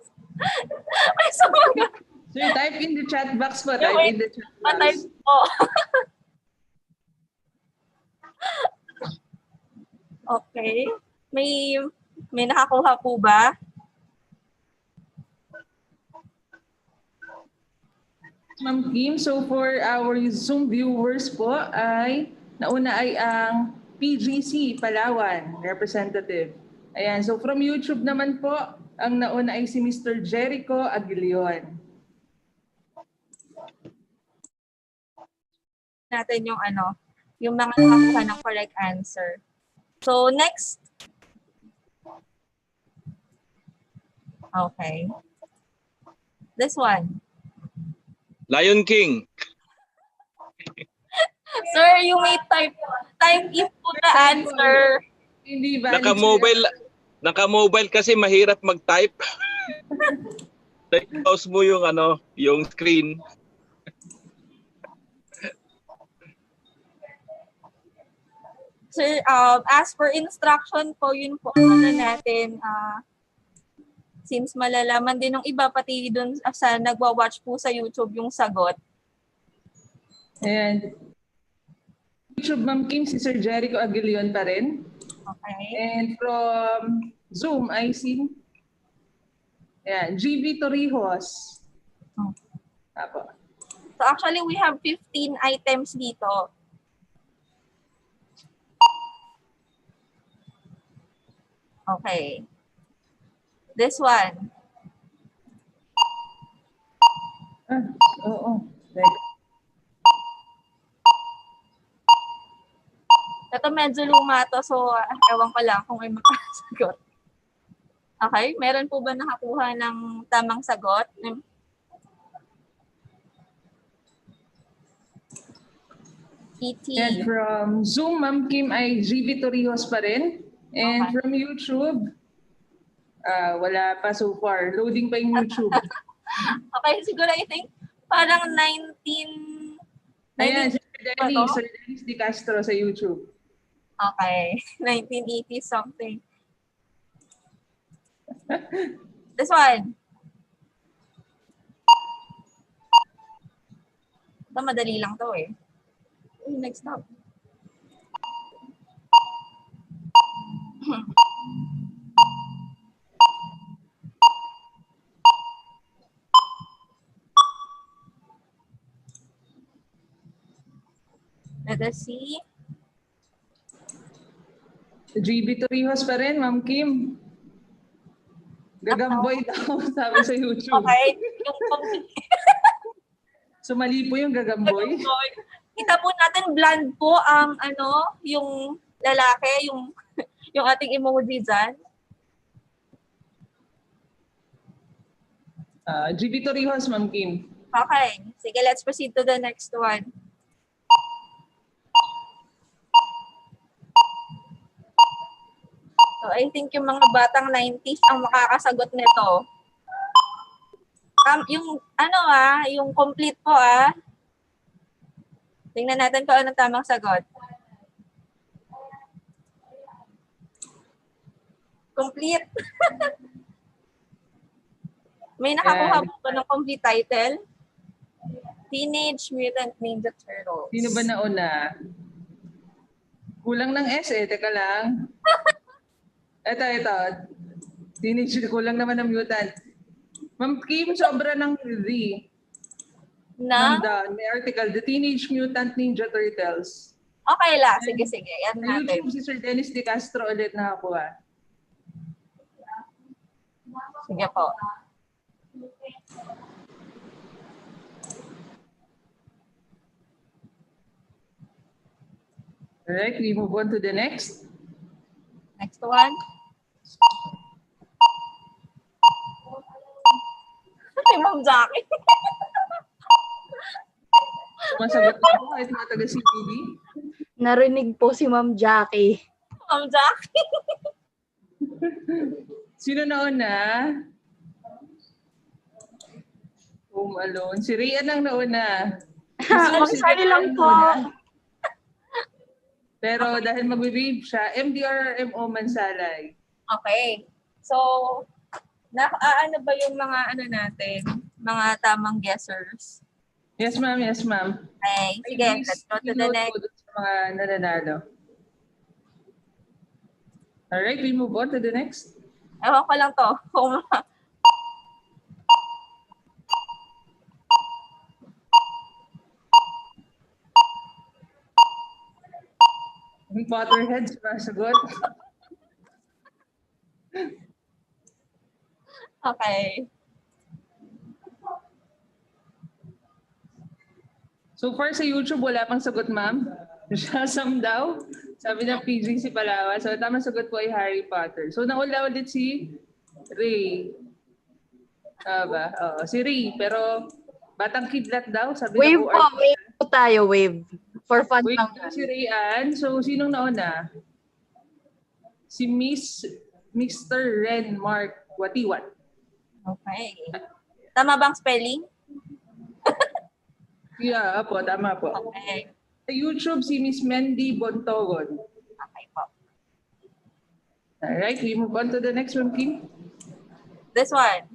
S7: May sumagot.
S6: Sir, type in the chat box po.
S7: Yeah,
S6: Type
S7: wait.
S6: in the chat
S7: Patay
S6: box.
S7: po. Okay. May nakakuha po ba?
S6: Ma'am Kim, so for our Zoom viewers po ay nauna ay ang PGC Palawan representative. Ayan, so from YouTube naman po, ang nauna ay si Mr. Jericho Aguilion.
S7: Natin yung mga nakakuha ng correct answer. So next. Okay. This one.
S10: Lion King.
S7: Sir, you may type in po the answer.
S6: Hindi ba?
S10: Naka-mobile kasi mahirap mag-type. Pause mo yung yung screen.
S7: Sir, as per instruction po, yun po natin, since malalaman din ng iba, pati dun sa nagwa-watch po sa YouTube yung sagot.
S6: And YouTube, Ma'am Kim, si Sir Jericho Aguilion pa rin.
S7: Okay.
S6: And from Zoom, I see. Ayan, GB Torrijos. Apo.
S7: So actually, we have 15 items dito. Okay. This one.
S6: Oo.
S7: Ito medyo luma to, so ewan ko lang kung may makasagot. Okay, meron po ba nakakuha ng tamang sagot? E.T.
S6: And from Zoom, Ma'am Kim, ay GB Torrijos pa rin. And
S7: Okay.
S6: from YouTube, wala pa so far. Loading pa yung YouTube.
S7: Okay, siguro I think parang 19...
S6: Ayan, Sir
S7: ba to?
S6: Dennis Di Castro sa YouTube.
S7: Okay, 1980 something. This one. Ito, madali lang to eh. Uy, next up. Let us see.
S6: GB Torrijos pa rin, Ma'am Kim. Gagamboy daw, sabi sa YouTube.
S7: Okay.
S6: So mali po yung gagamboy.
S7: Kita po natin blonde po ang yung lalaki, yung ating emoji dyan.
S6: GB Torrijos, Ma'am Kim.
S7: Okay. Sige, let's proceed to the next one. So, I think yung mga batang 90s ang makakasagot nito. Yung yung complete po Tingnan natin kung anong tamang sagot. Complete. May nakakuha po ba ng complete title? Teenage Mutant Ninja Turtles.
S6: Sino ba nauna? Kulang ng S eh. Teka lang. Ito. Teenage, kulang naman ng mutant. Ma'am Kim, sobra ng Z. May article, The Teenage Mutant Ninja Turtles.
S7: Okay la. Sige. Yan
S6: Sa
S7: natin.
S6: YouTube, si Sir Dennis Di Castro ulit nakakuha.
S7: Sige po.
S6: Alright, we move on to the next.
S7: Next one. Si Ma'am Jackie.
S6: Sumasagot na po kahit mga taga-CPD.
S8: Narinig po si Ma'am Jackie.
S7: Ma'am Jackie.
S6: Sino nauna? Home Alone. Si Rian ang nauna.
S8: Magsali lang po.
S6: Pero dahil mag-wave siya, MDRRMO Mansalay.
S7: Okay. So, ano ba yung mga ano natin? Mga tamang guessers?
S6: Yes, ma'am. Yes, ma'am.
S7: Okay. Sige, let's go to the next.
S6: Sa mga nananalo. Alright, we move on to the next.
S7: Ewan ko lang to.
S6: Yung Potterhead, sumasagot.
S7: Okay.
S6: So far sa YouTube, wala pang sagot, ma'am. Shazam daw. Sabi ng PG si Palawa. So, tamang sagot po ay Harry Potter. So, naula ulit si Ray. Ba? Oo, si Ray. Pero, batang kidlat daw. Sabi
S8: Wave
S6: ng
S8: po. Wave po tayo. Wave. For fun
S6: Wait,
S8: lang.
S6: si Rayan. So, sinong nauna? Si Mr. Ren Mark Watiwat.
S7: Okay. Tama bang spelling?
S6: Yeah, po, tama po.
S7: Okay.
S6: Sa YouTube, si Miss Mendy Bontogon.
S7: Okay po.
S6: Alright, we move on to the next one, Kim.
S7: This one.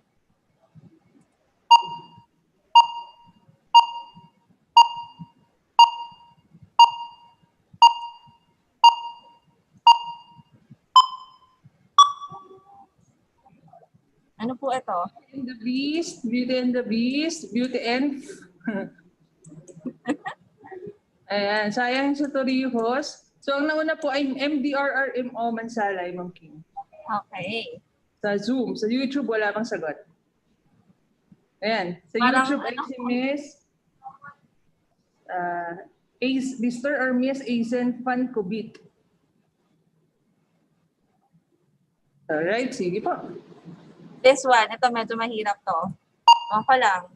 S7: Ano po ito?
S6: And the Beast, Beauty and the Beast, Beauty and... Ayan, sayang sa Torrijos. So, ang nauna po ay MDRRMO Mansalay, Ma'am Kim.
S7: Okay.
S6: Sa Zoom. Sa YouTube, wala pang sagot. Ayan. Sa
S7: Parang
S6: YouTube ay si Miss Mr. or Miss Aizen Fan Kubit. Alright, sige po.
S7: This one. Ito medyo mahirap to. Ako lang.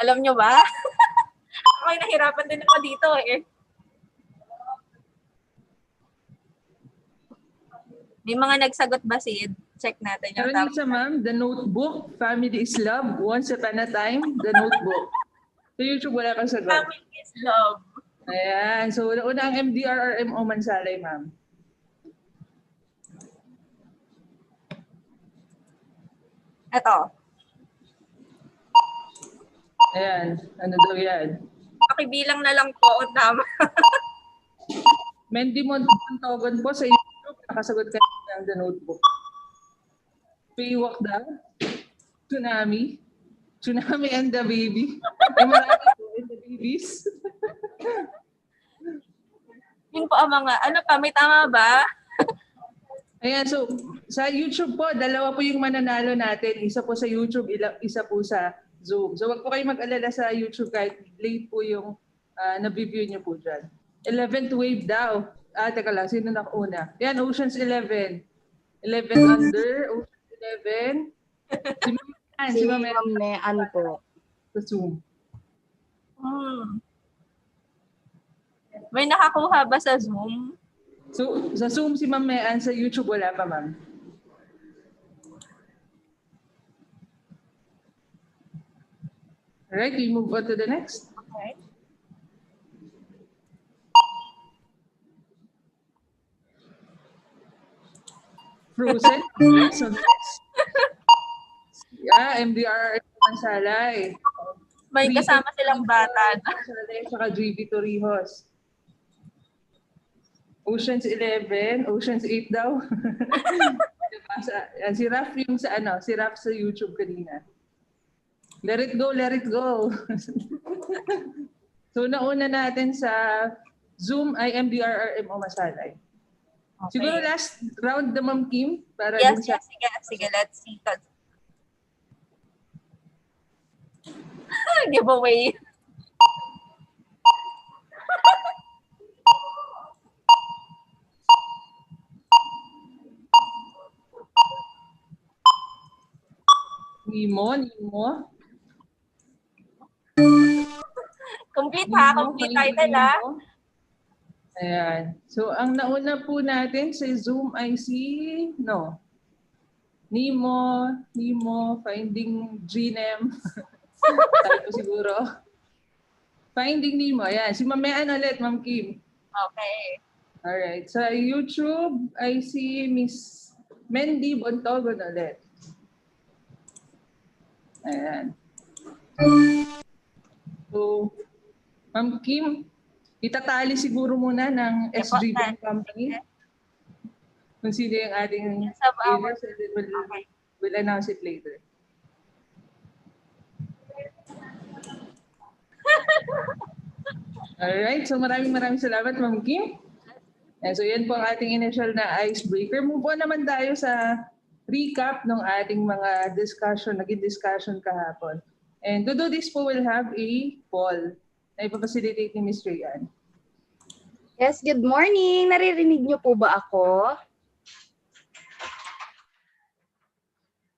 S7: Alam nyo ba? May nahirapan din ako dito eh. May mga nagsagot ba, Sid? Check natin yung
S6: Meron isa, ma'am, The Notebook, Family is Love, Once Upon a Time, The Notebook. Sa YouTube, wala kang sagot.
S7: Family is love.
S6: Ayan. So, una ang MDRRMO Mansalay, ma'am.
S7: Ito.
S6: Ayan. Ano daw yan?
S7: Pakibilang na lang po o tama.
S6: Mendy Montogon po sa YouTube. Nakasagot ka ng The Notebook. Paywalk daw. Tsunami. Tsunami and the Baby. Ay, marami po. And the Babies.
S7: Yun po ang mga, ano pa, may tama ba?
S6: Ayan, so sa YouTube po, dalawa po yung mananalo natin. Isa po sa YouTube, isa po sa Zoom. So wag po kayo mag-alala sa YouTube kahit late po yung na-review nyo po dyan. 11th wave daw. Teka lang, sino nakauna? Yan, Ocean's 11. 11 under, Ocean's 11. Si Ma'am
S8: Mean po.
S6: Sa Zoom.
S7: May nakakuha ba sa Zoom?
S6: So sa Zoom si Ma'am Mean, sa YouTube wala pa, ma'am. Alright, we move on to the next.
S7: Okay.
S6: Frozen. So next. Yeah, MDR Mansalay.
S7: May kasama silang bata.
S6: Mansalay saka JB Torrijos. Ocean's 11, Ocean's 8 daw. Si Raf yung sa si Raf sa YouTube kanina. Let it go, let it go. So nauna natin sa Zoom ay MDRRM o Masalay. Siguro last round na Ma'am Kim para
S7: Yes,
S6: dun sa
S7: sige, let's see. Giveaway.
S6: Nimo.
S7: Complete ha, complete title ha.
S6: Ayan. So, ang nauna po natin sa Zoom ay si, Nemo, Finding Gnem. Sabi ko siguro. Finding Nemo. Ayan. Si Mamean ulit, Ma'am Kim.
S7: Okay.
S6: Alright. Sa YouTube ay si Miss Mendy Bontogon ulit. Ayan. So, Ma'am Kim, itatali siguro muna ng SG Bank Company kung sino yung ating winners, and then we'll announce it later. Alright, so maraming salamat, Ma'am Kim. And so yan po ang ating initial na icebreaker. Move on naman tayo sa recap ng ating mga naging discussion kahapon. And to do this po, we'll have a poll na ipapacilitate ni Ms. Rayan.
S8: Yes, good morning. Naririnig niyo po ba ako?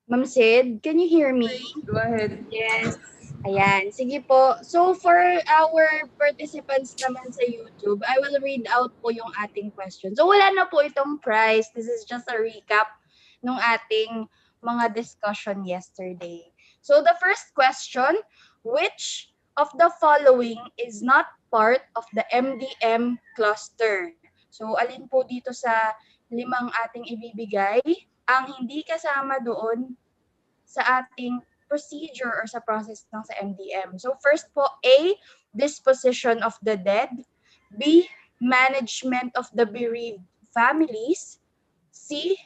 S8: Ma'am Sid, can you hear me?
S6: Go ahead.
S8: Yes. Ayan, sige po. So for our participants naman sa YouTube, I will read out po yung ating question. So wala na po itong prize. This is just a recap ng ating mga discussion yesterday. So the first question, which of the following is not part of the MDM cluster? So alin po dito sa limang ating ibibigay ang hindi kasama doon sa ating procedure or sa process ng sa MDM. So first po, A, disposition of the dead. B, management of the bereaved families. C,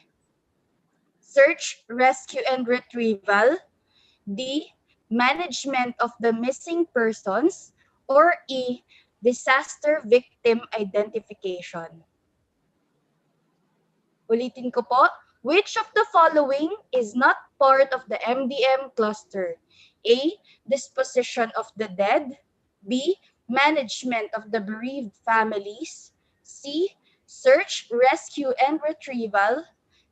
S8: search, rescue, and retrieval. D, management of the missing persons. Or E, disaster victim identification. Ulitin ko po, which of the following is not part of the MDM cluster? A, disposition of the dead. B, management of the bereaved families. C, search, rescue, and retrieval.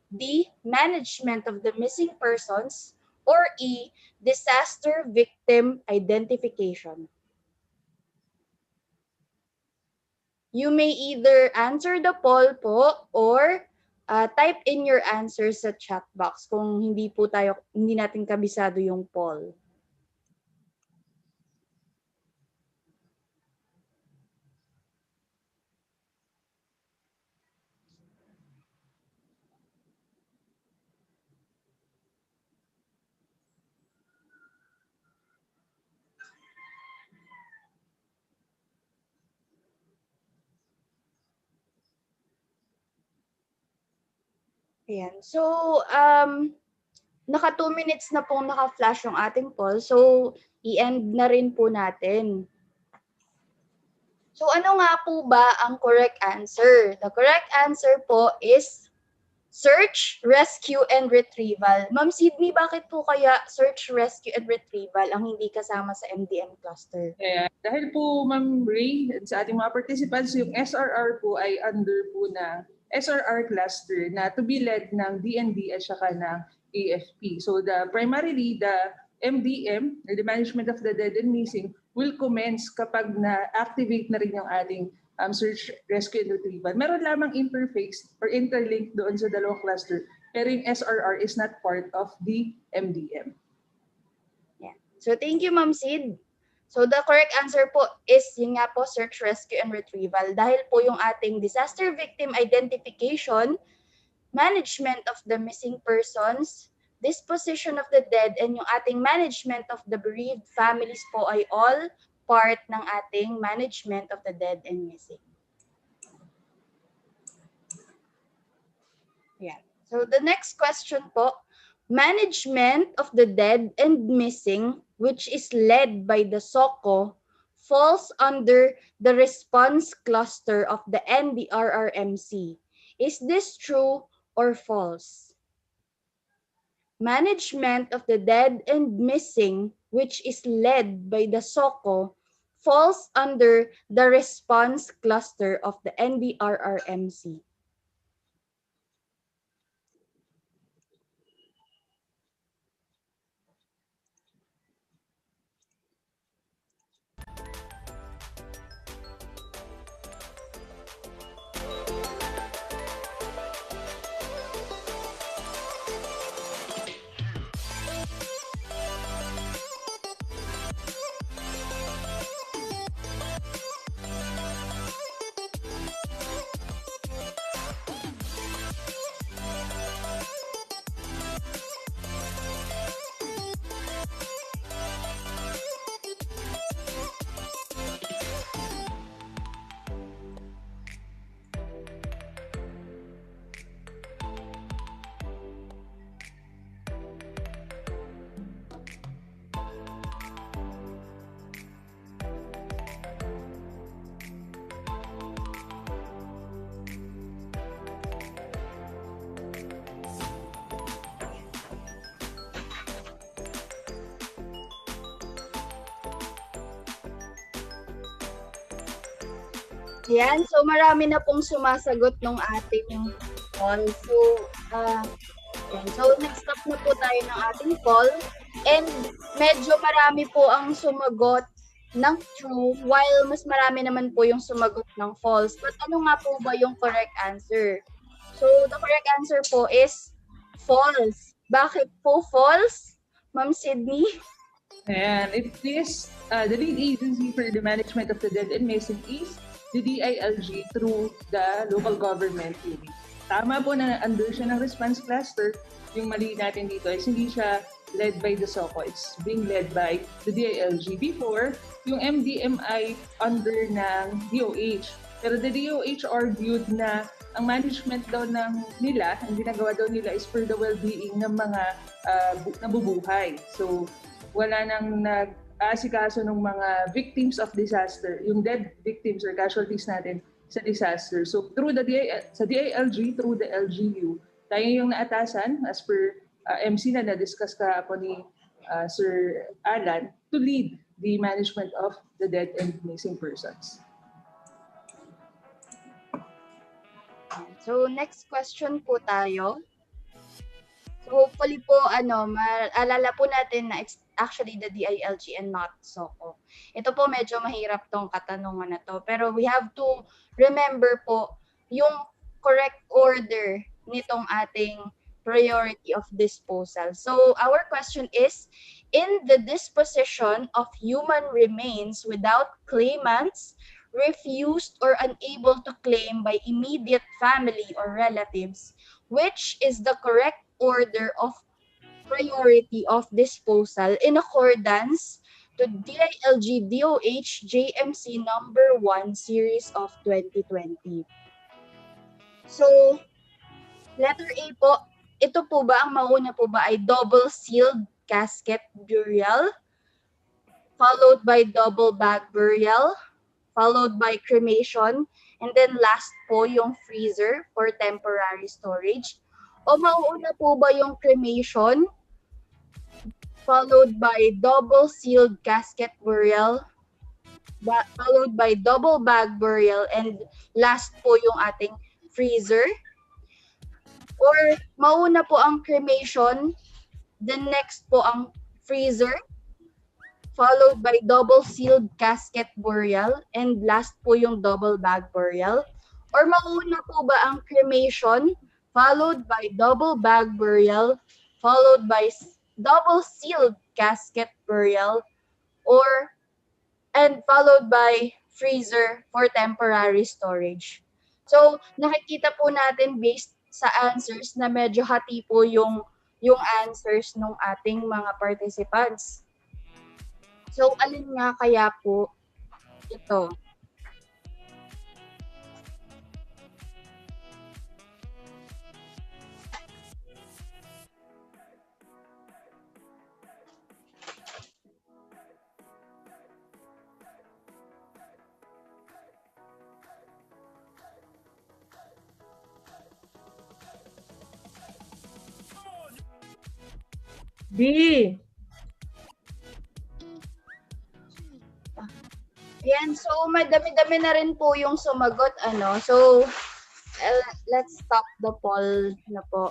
S8: D, management of the missing persons. Or E, disaster victim identification. You may either answer the poll po or type in your answers sa chat box kung hindi natin kabisado yung poll. Ayan. So, naka 2 minutes na pong naka-flash yung ating poll. So, i-end na rin po natin. So, ano nga po ba ang correct answer? The correct answer po is search, rescue, and retrieval. Ma'am Sydney, bakit po kaya search, rescue, and retrieval ang hindi kasama sa MDM cluster?
S6: Dahil po, Ma'am Ray, sa ating mga participants, yung SRR po ay under po na SRR cluster na to be led ng DND at saka ng AFP. So primarily, the MDM, the Management of the Dead and Missing, will commence kapag na-activate na rin yung ating search, rescue, and retrieval. Meron lamang interface or interlink doon sa dalawang cluster, pero yung SRR is not part of the MDM.
S8: Yeah. So thank you, Ma'am Sid. So the correct answer po is yun nga po, search, rescue, and retrieval. Dahil po yung ating disaster victim identification, management of the missing persons, disposition of the dead, and yung ating management of the bereaved families po ay all part ng ating management of the dead and missing. Yeah. So the next question po, management of the dead and missing, which is led by the SOCO, falls under the response cluster of the NDRRMC. Is this true or false? Management of the dead and missing, which is led by the SOCO, falls under the response cluster of the NDRRMC. Yan, so marami na pong sumasagot ng ating poll. So, next up na po tayo ng ating poll. And medyo marami po ang sumagot ng true while mas marami naman po yung sumagot ng false. But ano nga po ba yung correct answer? So, the correct answer po is false. Bakit po false, Ma'am Sydney?
S6: And it is the lead agency for the management of the dead and missing is the DILG through the local government unit. Tama po na under siya ng response cluster. Yung mali natin dito is hindi siya led by the SOCO. It's being led by the DILG. Before, yung MDMI under ng DOH. Pero the DOH argued na ang management daw ng nila, ang ginagawa daw nila is for the well-being ng mga nabubuhay. So, wala nang nag-aasikaso ng mga victims of disaster, yung dead victims or casualties natin sa disaster. So through the DILG, through the LGU, tayo yung naatasan as per MC na na-discuss ka po ni Sir Alan to lead the management of the dead and missing persons.
S8: So next question po tayo. So hopefully po maalala po natin na it's actually the DILG and not SOCO. Ito po medyo mahirap tong katanungan na to, pero we have to remember po yung correct order nitong ating priority of disposal. So our question is, in the disposition of human remains without claimants, refused or unable to claim by immediate family or relatives, which is the correct order of priority of disposal in accordance to DILG DOH JMC number 1 series of 2020. So, letter A po, ito po ba, ang mauna po ba ay double sealed casket burial, followed by double bag burial, followed by cremation, and then last po yung freezer for temporary storage? O mauna po ba yung cremation, followed by double sealed casket burial, followed by double bag burial, and last po yung ating freezer? Or mauna po ang cremation, then next po ang freezer, followed by double sealed casket burial, and last po yung double bag burial? Or mauna po ba ang cremation, followed by double bag burial, followed by double sealed casket burial, and followed by freezer for temporary storage? So, nakikita po natin based sa answers na medyo hati po yung answers ng ating mga participants. So, alin nga kaya po ito?
S2: B.
S8: Yan, so madami-dami na rin po yung sumagot, ano. So, let's stop the poll na po.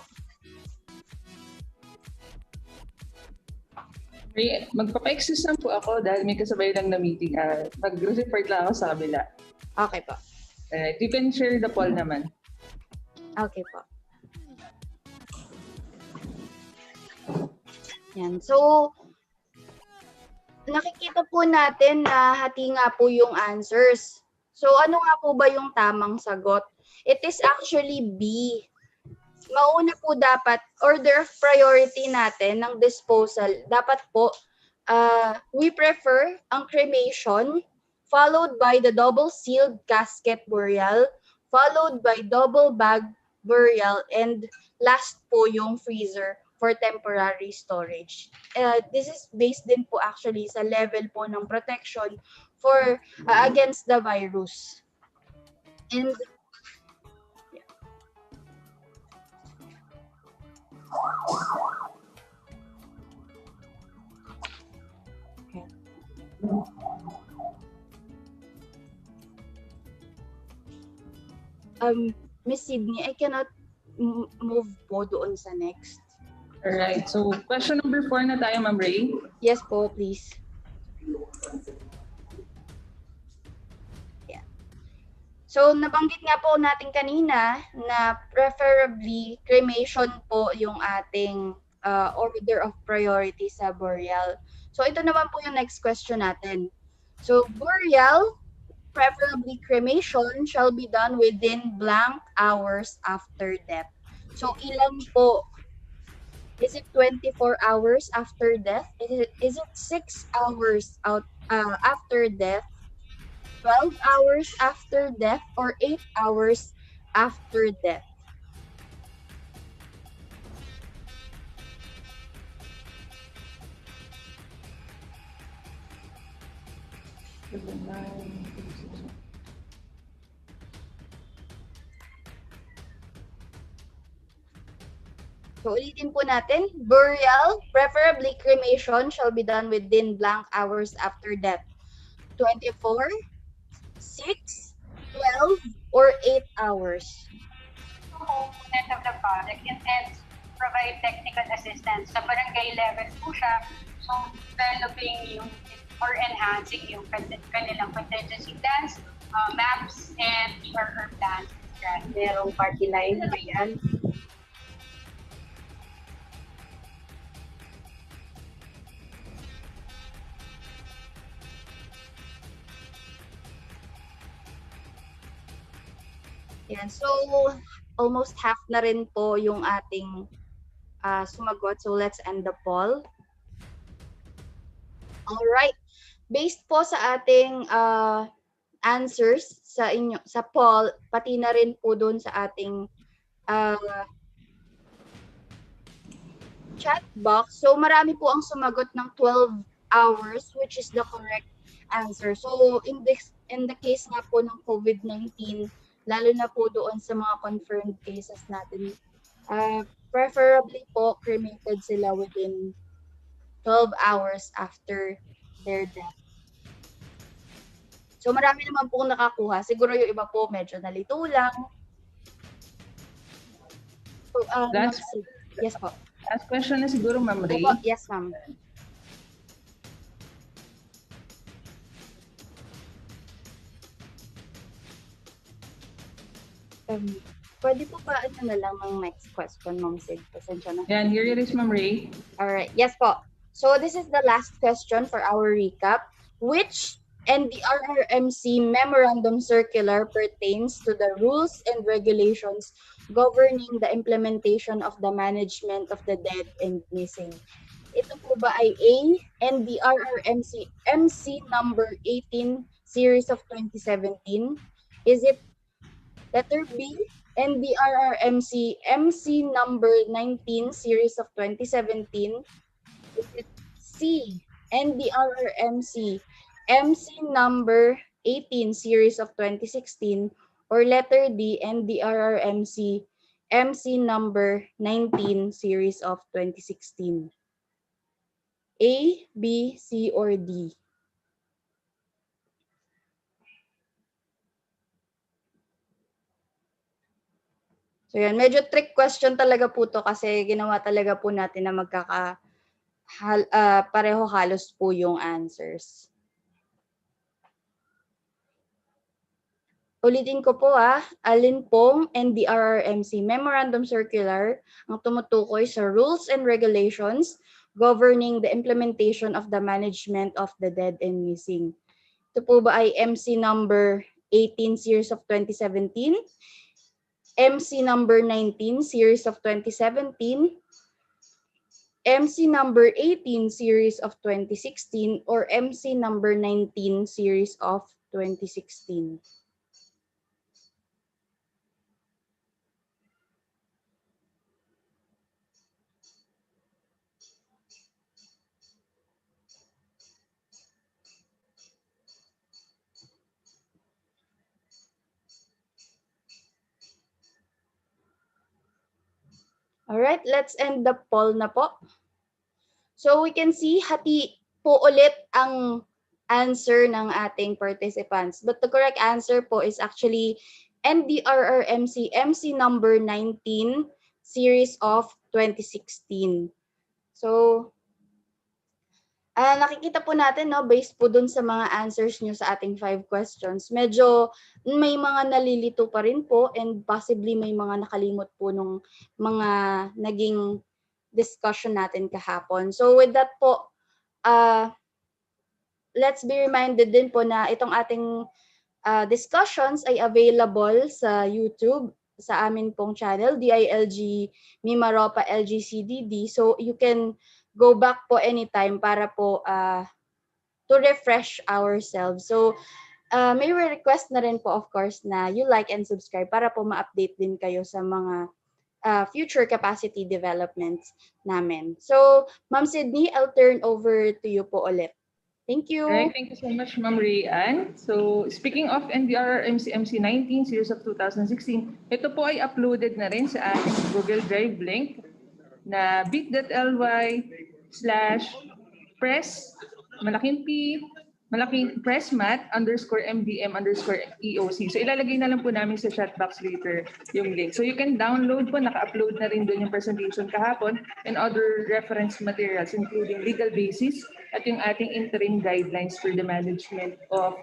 S6: Magpapa-excuse lang po ako dahil may kasabay lang na meeting. Mag-report lang ako sa kabila.
S8: Okay po.
S6: Alright, you can share the poll naman.
S8: Okay po. Yan. So, nakikita po natin na hati nga po yung answers. So, ano nga po ba yung tamang sagot? It is actually B. Mauna po dapat, order of priority natin ng disposal, dapat po, we prefer ang cremation, followed by the double-sealed casket burial, followed by double bag burial, and last po yung freezer for temporary storage. This is based din po actually sa level po ng protection for against the virus. And Miss Sydney, I cannot move po doon sa next.
S6: Alright, so question number 4 na tayo, Ma'am Ray.
S8: Yes po, please. Yeah. So, nabanggit nga po natin kanina na preferably cremation po yung ating order of priority sa burial. So, ito naman po yung next question natin. So, burial, preferably cremation, shall be done within blank hours after death. So, ilan po? Is it 24 hours after death? Is it 6 hours after death? 12 hours after death? Or 8 hours after death? So, ulitin po natin. Burial, preferably cremation, shall be done within blank hours after death. 24, 6, 12, or 8 hours?
S11: Component of the project intends to provide technical assistance. Sa barangay level po siya, so developing yung or enhancing yung kanilang contingency plans, maps, and ERR plans.
S8: Merong party line ba yan? Yan. So, almost half na rin po yung ating sumagot. So, let's end the poll. Alright. Based po sa ating answers sa poll, pati na rin po doon sa ating chat box. So, marami po ang sumagot ng 12 hours, which is the correct answer. So, in the case nga po ng COVID-19, lalo na po doon sa mga confirmed cases natin, preferably po cremated sila within 12 hours after their death. So, marami naman pong nakakuha. Siguro yung iba po medyo nalito lang. So, yes po.
S6: Last question na siguro, Ma'am Ray.
S8: Opo, yes, ma'am. Pwede po pa na lang ng next question, Ma'am Sid. Pasensya na.
S6: Yan, here it is, Ma'am Ray.
S8: Alright, yes po. So this is the last question for our recap. Which NDRRMC Memorandum Circular pertains to the rules and regulations governing the implementation of the management of the dead and missing? Ito po ba ay A, NDRRMC MC number 18 series of 2017? Is it letter B, NDRRMC MC number 19 series of 2017? Is it C, NDRRMC MC number 18 series of 2016? Or letter D, NDRRMC MC number 19 series of 2016? A, B, C, or D? So yan, medyo trick question talaga po to kasi ginawa talaga po natin na pareho halos po yung answers. Ulitin ko po alin pong NDRRMC Memorandum Circular ang tumutukoy sa rules and regulations governing the implementation of the management of the dead and missing. Ito po ba ay MC number 18 series of 2017, MC number 19 series of 2017, MC number 18 series of 2016, or MC number 19 series of 2016? Alright, let's end the poll na po. So we can see, hati po ulit ang answer ng ating participants. But the correct answer po is actually NDRRMC MC number 19 series of 2016. So, nakikita po natin, no, based po dun sa mga answers nyo sa ating 5 questions, medyo may mga nalilito pa rin po and possibly may mga nakalimot po nung mga naging discussion natin kahapon. So with that po, let's be reminded din po na itong ating discussions ay available sa YouTube, sa amin pong channel, DILG Mimaropa LGCDD. So you can go back po anytime para po to refresh ourselves. So may request na rin po of course na you like and subscribe para po ma-update din kayo sa mga future capacity developments namin. So Ma'am Sydney, I'll turn over to you po ulit. Thank you.
S6: Alright, thank you so much, Ma'am Rayan. So, speaking of NDR MC 19 series of 2016, ito po ay uploaded na rin sa ating Google Drive link na bit.ly/press, malaking P, malaking pressmat_MDM_EOC. So ilalagay na lang po namin sa chat box later yung link. So you can download po, naka-upload na rin doon yung presentation kahapon and other reference materials including legal basis at yung ating interim guidelines for the management of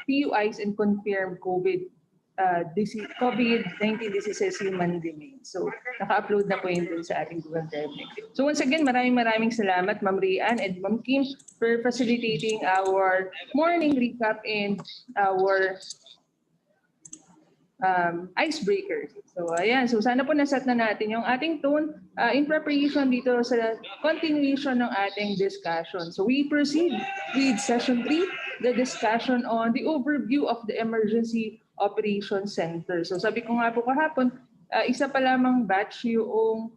S6: PUIs and confirmed COVID-19 diseases human domain. So, naka-upload na po yun dun sa ating Google Drive link. So once again, maraming salamat Ma'am Rian and Ma'am Kim for facilitating our morning recap and our icebreakers. So ayan, so sana po naset na natin yung ating tone in preparation dito sa continuation ng ating discussion. So we proceed with session 3, the discussion on the overview of the Emergency Operations Center. So sabi ko nga po kahapon, isa pa lamang batch yung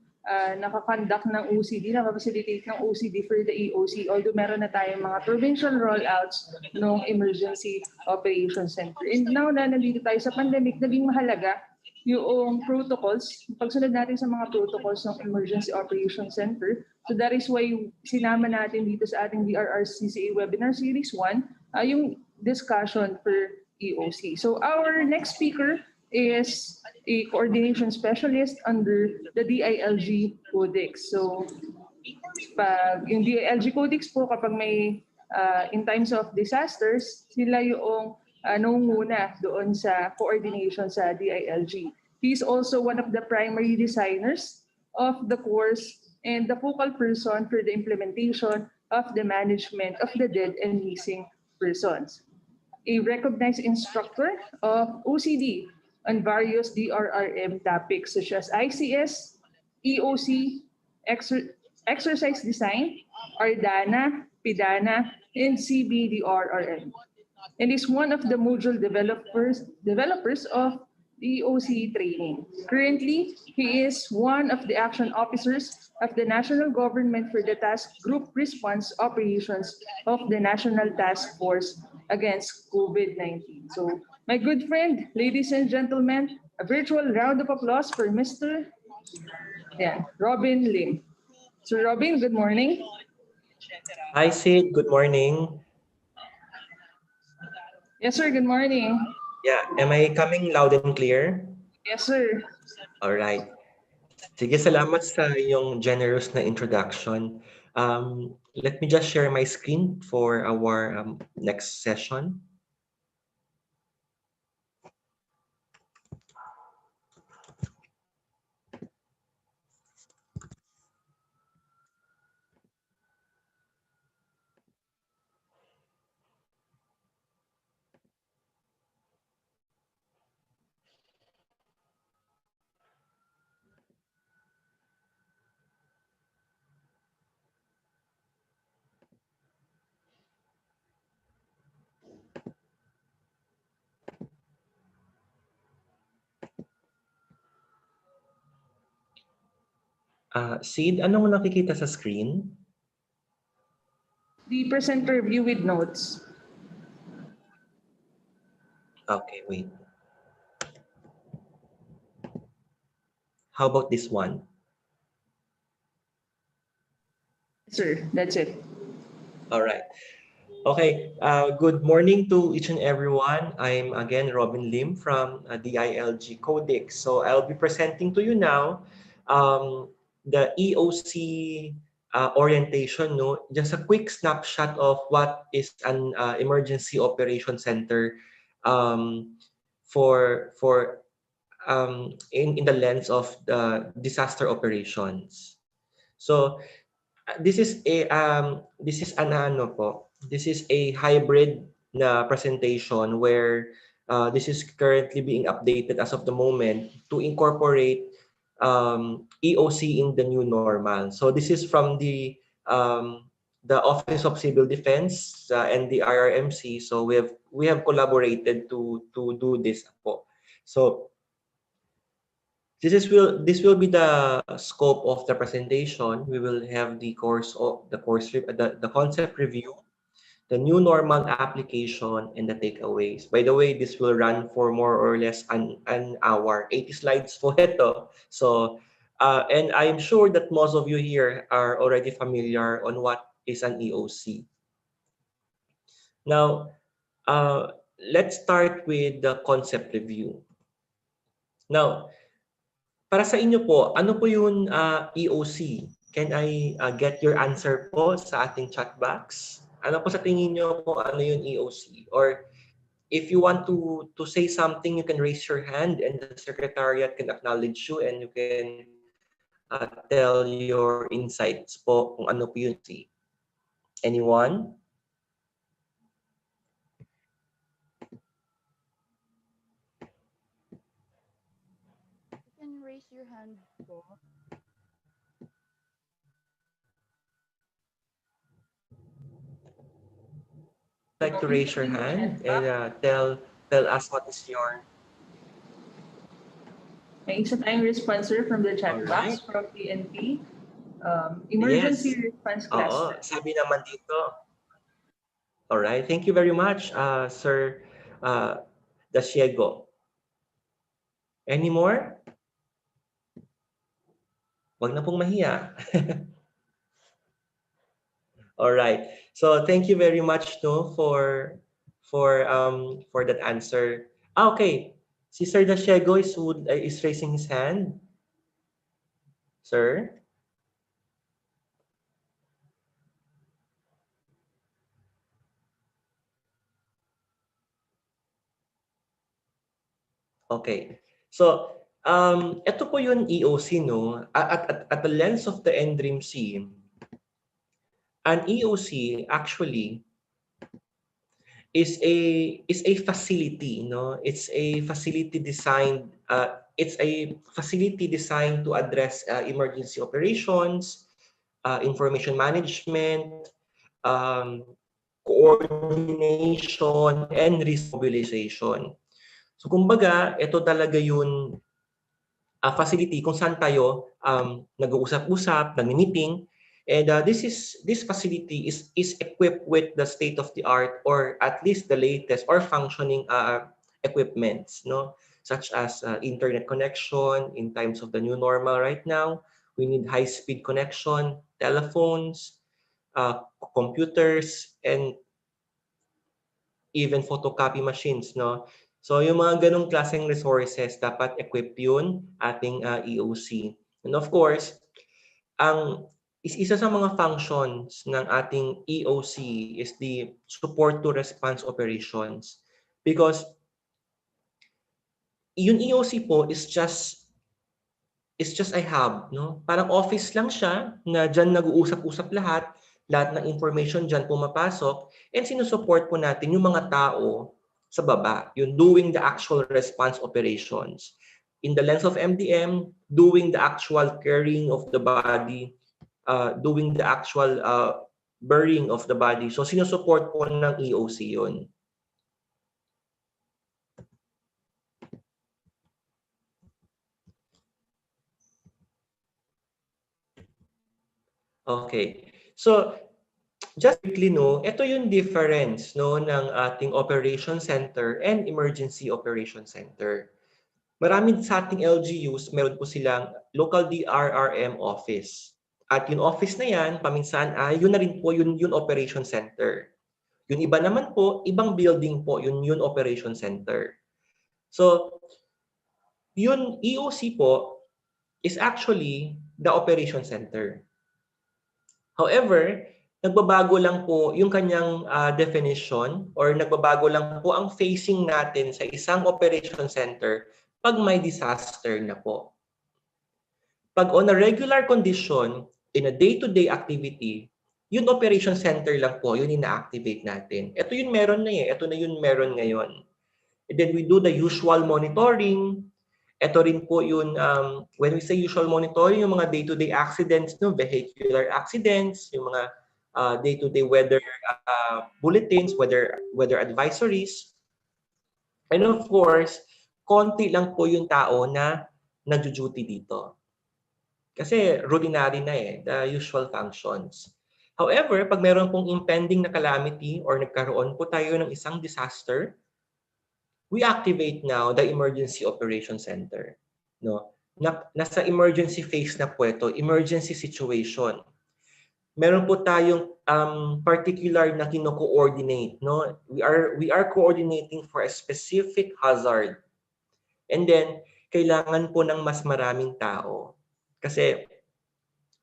S6: nakakonduct ng OCD, nakafacilitate ng OCD for the EOC, although meron na tayong mga provincial rollouts ng Emergency Operations Center. And now na nandito tayo sa pandemic, naging mahalaga yung protocols, pagsunod natin sa mga protocols ng Emergency Operations Center. So that is why sinama natin dito sa ating DRRCCA Webinar Series 1, yung discussion for EOC. So our next speaker is a coordination specialist under the DILG Codex. So, yung DILG Codex po, kapag may, in times of disasters, sila yung nangunguna doon sa coordination sa DILG. He is also one of the primary designers of the course and the focal person for the implementation of the management of the dead and missing persons. A recognized instructor of OCD on various DRRM topics such as ICS, EOC, exercise design, Ardana, PIDANA, and CBDRRM. And is one of the module developers of the EOC training. Currently, he is one of the action officers of the national government for the task group response operations of the National Task Force against COVID-19. So, my good friend, ladies and gentlemen, a virtual round of applause for Mr. Robin Lim. Sir Robin, good morning.
S12: Hi, Sid. Good morning.
S6: Yes, sir. Good morning.
S12: Yeah, am I coming loud and clear?
S6: Yes, sir.
S12: All right. Sige, salamat sa iyong generous na introduction. Let me just share my screen for our next session. Sid, anong nakikita sa screen?
S6: The presenter view with notes.
S12: Okay, wait. How about this one?
S6: Sir, that's it.
S12: All right. Okay, good morning to each and everyone. I'm again Robin Lim from DILG Codex. So I'll be presenting to you now the EOC orientation. No, just a quick snapshot of what is an emergency operation center um, in the lens of the disaster operations. So this is an ano po, this is a hybrid na presentation where this is currently being updated as of the moment to incorporate EOC in the new normal. So this is from the Office of Civil Defense and the RRMC. So we have collaborated to do this po. So this will be the scope of the presentation. We will have the the concept review, the new normal application, and the takeaways. By the way, this will run for more or less an hour. 80 slides for ito. So and I'm sure that most of you here are already familiar on what is an EOC. Now, let's start with the concept review. Now, para sa inyo po, ano po yung EOC? Can I get your answer po sa ating chat box? Ano po sa tingin nyo kung ano yung EOC? Or if you want to say something, you can raise your hand and the secretariat can acknowledge you and you can tell your insights po kung ano po yun. Anyone?
S8: You can raise your hand po.
S12: Like to raise your hand and tell us what is your...
S6: May isa tayong responser from the chat box from PNP. Emergency response cluster.
S12: Oo, sabi naman dito. Alright, thank you very much, Sir Dasiego. Any more? Wag na pong mahiya. Alright, so thank you very much for that answer. Okay, si Sir Dasiego is raising his hand. Sir? Okay. So, ito po yung EOC, no? At the lens of the NDRIMC, an EOC actually is a facility, no? It's a facility designed to address emergency operations, information management, coordination, and risk mobilization. So kumbaga, ito talaga yung facility kung saan tayo nag-uusap-usap, nag-meeting. And this facility is equipped with the state of the art or at least the latest or functioning equipments, no? Such as internet connection in times of the new normal right now. We need high-speed connection, telephones, computers, and even photocopy machines, no? So yung mga ganong klaseng resources, dapat equip yun ating EOC. And of course, ang isa sa mga functions ng ating EOC is the support to response operations. Because yung EOC po is just a hub, no? Parang office lang siya na diyan nag-uusap-usap lahat ng information diyan pumapasok, and sinusupport po natin yung mga tao sa baba, yung doing the actual response operations. In the lens of MDM, doing the actual carrying of the body, doing the actual burying of the body. So sinusupport po ng EOC yun. Okay. So, just quickly, no, ito yung difference, no, ng ating operation center and emergency operation center. Marami sa ating LGUs, meron po silang local DRRM office. At yung office na yan, paminsan, yun na rin po yung operation center. Yung iba naman po, ibang building po, yun operation center. So, yun EOC po is actually the operation center. However, nagbabago lang po yung kanyang definition, or nagbabago lang po ang facing natin sa isang operation center pag may disaster na po. Pag on a regular condition, in a day-to-day activity, yung operation center lang po, yun ina-activate natin. Ito yung meron na ito na yung meron ngayon. And then we do the usual monitoring. Ito rin po yung, when we say usual monitoring, yung mga day-to-day accidents, no, vehicular accidents, yung mga day-to-day weather bulletins, weather advisories. And of course, konti lang po yung tao na nagjo-duty dito. Kasi routinary na the usual functions. However, pag meron pong impending na calamity or nagkaroon po tayo ng isang disaster, we activate now the emergency operation center. No? Nasa emergency phase na po ito, emergency situation. Meron po tayong particular na kino-coordinate, no? We are coordinating for a specific hazard. And then kailangan po ng mas maraming tao. Kasi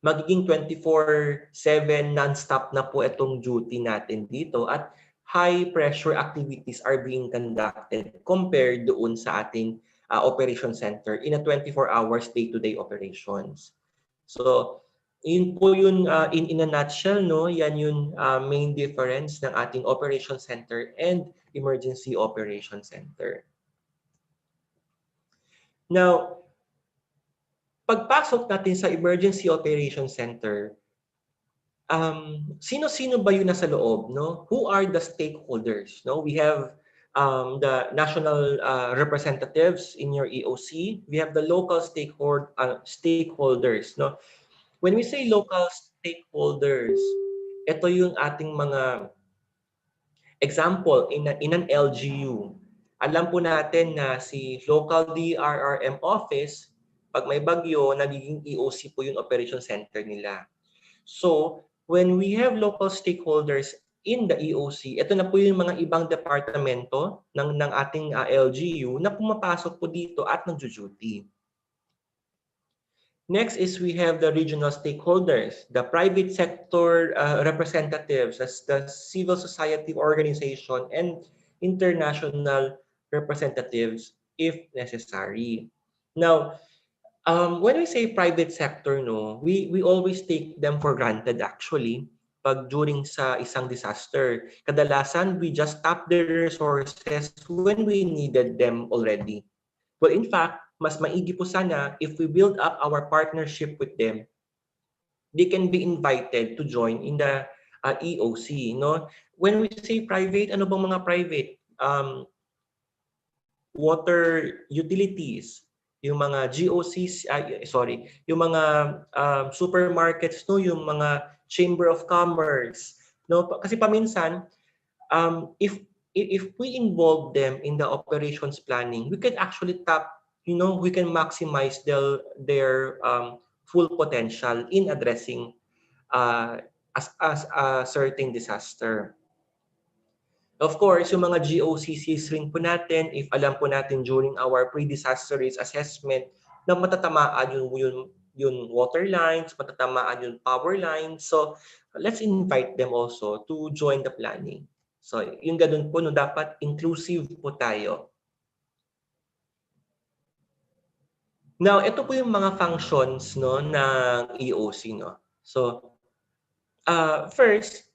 S12: magiging 24/7 non-stop na po itong duty natin dito, at high pressure activities are being conducted compared doon sa ating operation center in a 24 hours day-to-day operations. So, yun po yun in a nutshell, no? Yan yung main difference ng ating operation center and emergency operation center. Now, pagpasok natin sa emergency operation center, sino-sino ba yun nasa loob, no? Who are the stakeholders, no? We have the national representatives in your EOC. We have the local stakeholders, no? When we say local stakeholders, ito yung ating mga example in an LGU. Alam po natin na si local DRRM office, pag may bagyo, nagiging EOC po yung operation center nila. So, when we have local stakeholders in the EOC, ito na po yung mga ibang departamento ng ating LGU na pumapasok po dito at nagjo-duty. Next is we have the regional stakeholders, the private sector representatives, as the civil society organization, and international representatives if necessary. Now, when we say private sector, no, we always take them for granted actually pag during sa isang disaster. Kadalasan, we just tap their resources when we needed them already. Well, in fact, mas maigi po sana if we build up our partnership with them, they can be invited to join in the EOC. No? When we say private, ano bang mga private? Water utilities, yung mga GOCs, yung mga supermarkets, no, yung mga chamber of commerce, no, kasi paminsan if we involve them in the operations planning, we can actually tap, we can maximize their full potential in addressing as a certain disaster. Of course, yung mga GOCCs rin po natin, if alam po natin during our pre-disaster risk assessment na matatamaan yung water lines, matatamaan yung power lines. So, let's invite them also to join the planning. So, yung ganun po, no, dapat inclusive po tayo. Now, ito po yung mga functions, no, ng EOC, no. So, first,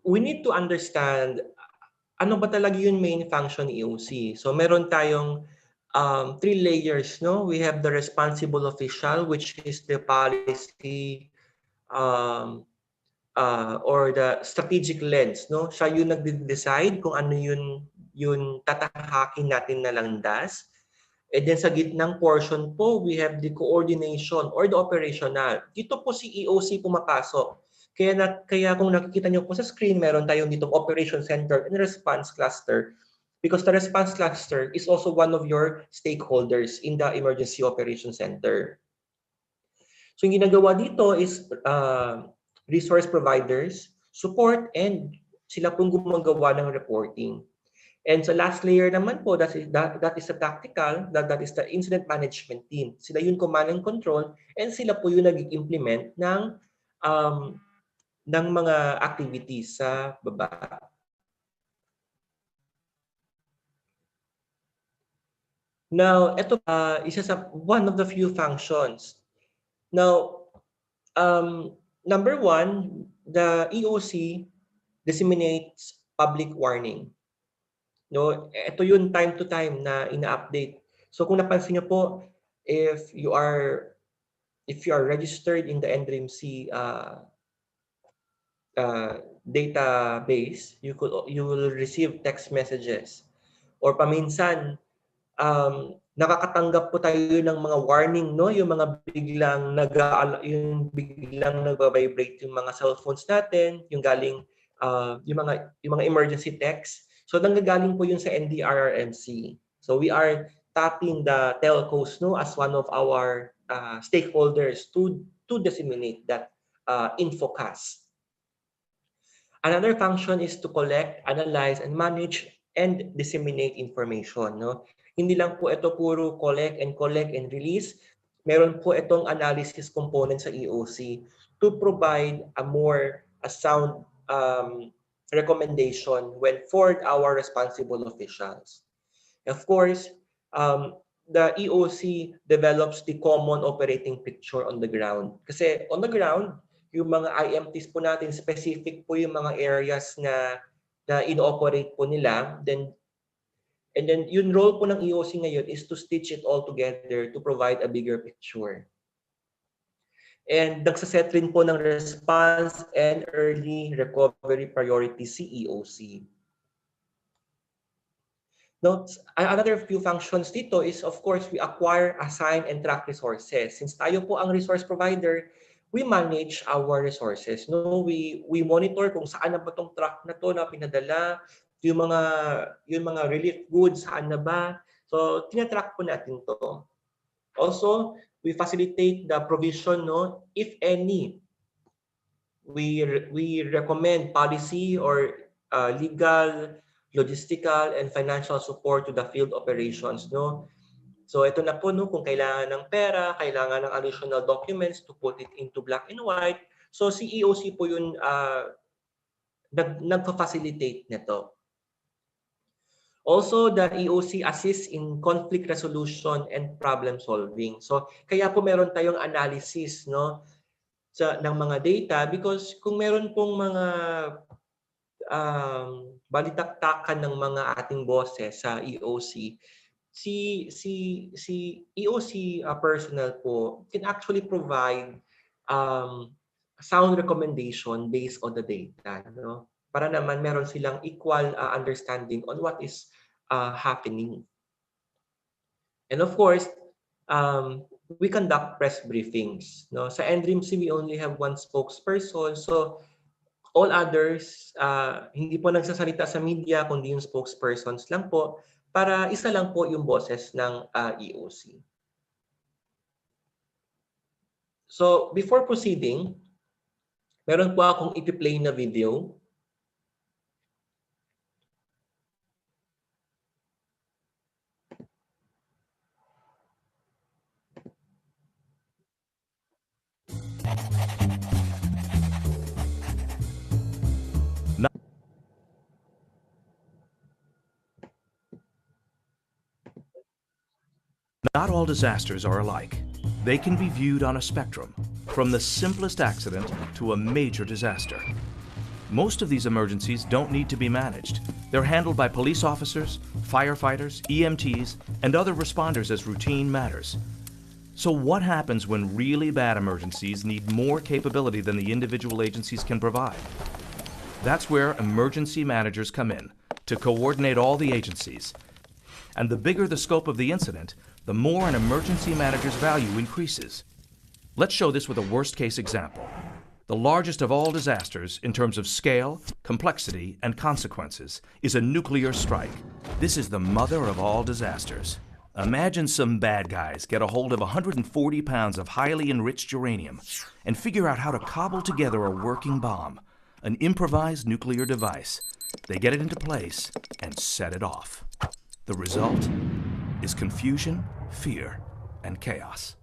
S12: we need to understand ano ba talaga yung main function ng EOC. So, meron tayong 3 layers, no? We have the responsible official, which is the policy or the strategic lens, no? Siya yung nagde-decide kung ano yung tatahakin natin na landas. And then sa gitnang portion po, we have the coordination or the operational. Dito po si EOC pumapasok. Kaya kung nakikita nyo po sa screen, meron tayong ditong operation center and response cluster, because the response cluster is also one of your stakeholders in the emergency operation center. So yung ginagawa dito is resource providers, support, and sila pong gumagawa ng reporting. And sa last layer naman po, that is the tactical, that is the incident management team. Sila yung command and control, and sila po yung nag-implement ng mga activities sa baba. Now, ito isa sa one of the few functions. Now, number one, the EOC disseminates public warning. No, ito yung time to time na ina-update. So kung napansin niyo po, if you are registered in the NDRIMC database, you will receive text messages. Or paminsan, nakakatanggap po tayo ng mga warning, no? Yung mga biglang nagba-vibrate yung mga cellphones natin, yung galing yung mga emergency text. So nanggagaling po yun sa NDRRMC. So we are tapping the telcos, no, as one of our stakeholders to disseminate that infocast. Another function is to collect, analyze, and manage and disseminate information. No? Hindi lang po ito puro collect and release. Meron po itong analysis component sa EOC to provide a sound recommendation for our responsible officials. Of course, the EOC develops the common operating picture on the ground. Kasi on the ground, yung mga IMTs po natin, specific po yung mga areas na ino-operate po nila. And then yung role po ng EOC ngayon is to stitch it all together to provide a bigger picture. And nagsaset rin po ng response and early recovery priority si EOC. No, another few functions dito is, of course, we acquire, assign, and track resources. Since tayo po ang resource provider, we manage our resources. No, we monitor kung saan na ba tong truck na to na pinadala, yung mga relief goods saan na ba. So tina-track po natin to. Also, we facilitate the provision, no, if any. We recommend policy or legal, logistical, and financial support to the field operations, no. So ito na po, no, kung kailangan ng pera, kailangan ng additional documents to put it into black and white. So si EOC po yun nagpa-facilitate nito. Also, the EOC assists in conflict resolution and problem solving. So kaya po meron tayong analysis, no, ng mga data, because kung meron pong mga balitaktakan ng mga ating bosses sa EOC, si EOC personnel po can actually provide sound recommendation based on the data, no? Para naman meron silang equal understanding on what is happening. And of course, we conduct press briefings, no? Sa NDRIMC, we only have one spokesperson, so all others hindi po nagsasalita sa media kundi yung spokespersons lang po, para isa lang po yung boses ng EOC. So, before proceeding, meron po akong ipi-play na video.
S13: Not all disasters are alike. They can be viewed on a spectrum, from the simplest accident to a major disaster. Most of these emergencies don't need to be managed. They're handled by police officers, firefighters, EMTs, and other responders as routine matters. So what happens when really bad emergencies need more capability than the individual agencies can provide? That's where emergency managers come in, to coordinate all the agencies. And the bigger the scope of the incident, the more an emergency manager's value increases. Let's show this with a worst-case example. The largest of all disasters in terms of scale, complexity, and consequences is a nuclear strike. This is the mother of all disasters. Imagine some bad guys get a hold of 140 pounds of highly enriched uranium and figure out how to cobble together a working bomb, an improvised nuclear device. They get it into place and set it off. The result is confusion, fear, and chaos.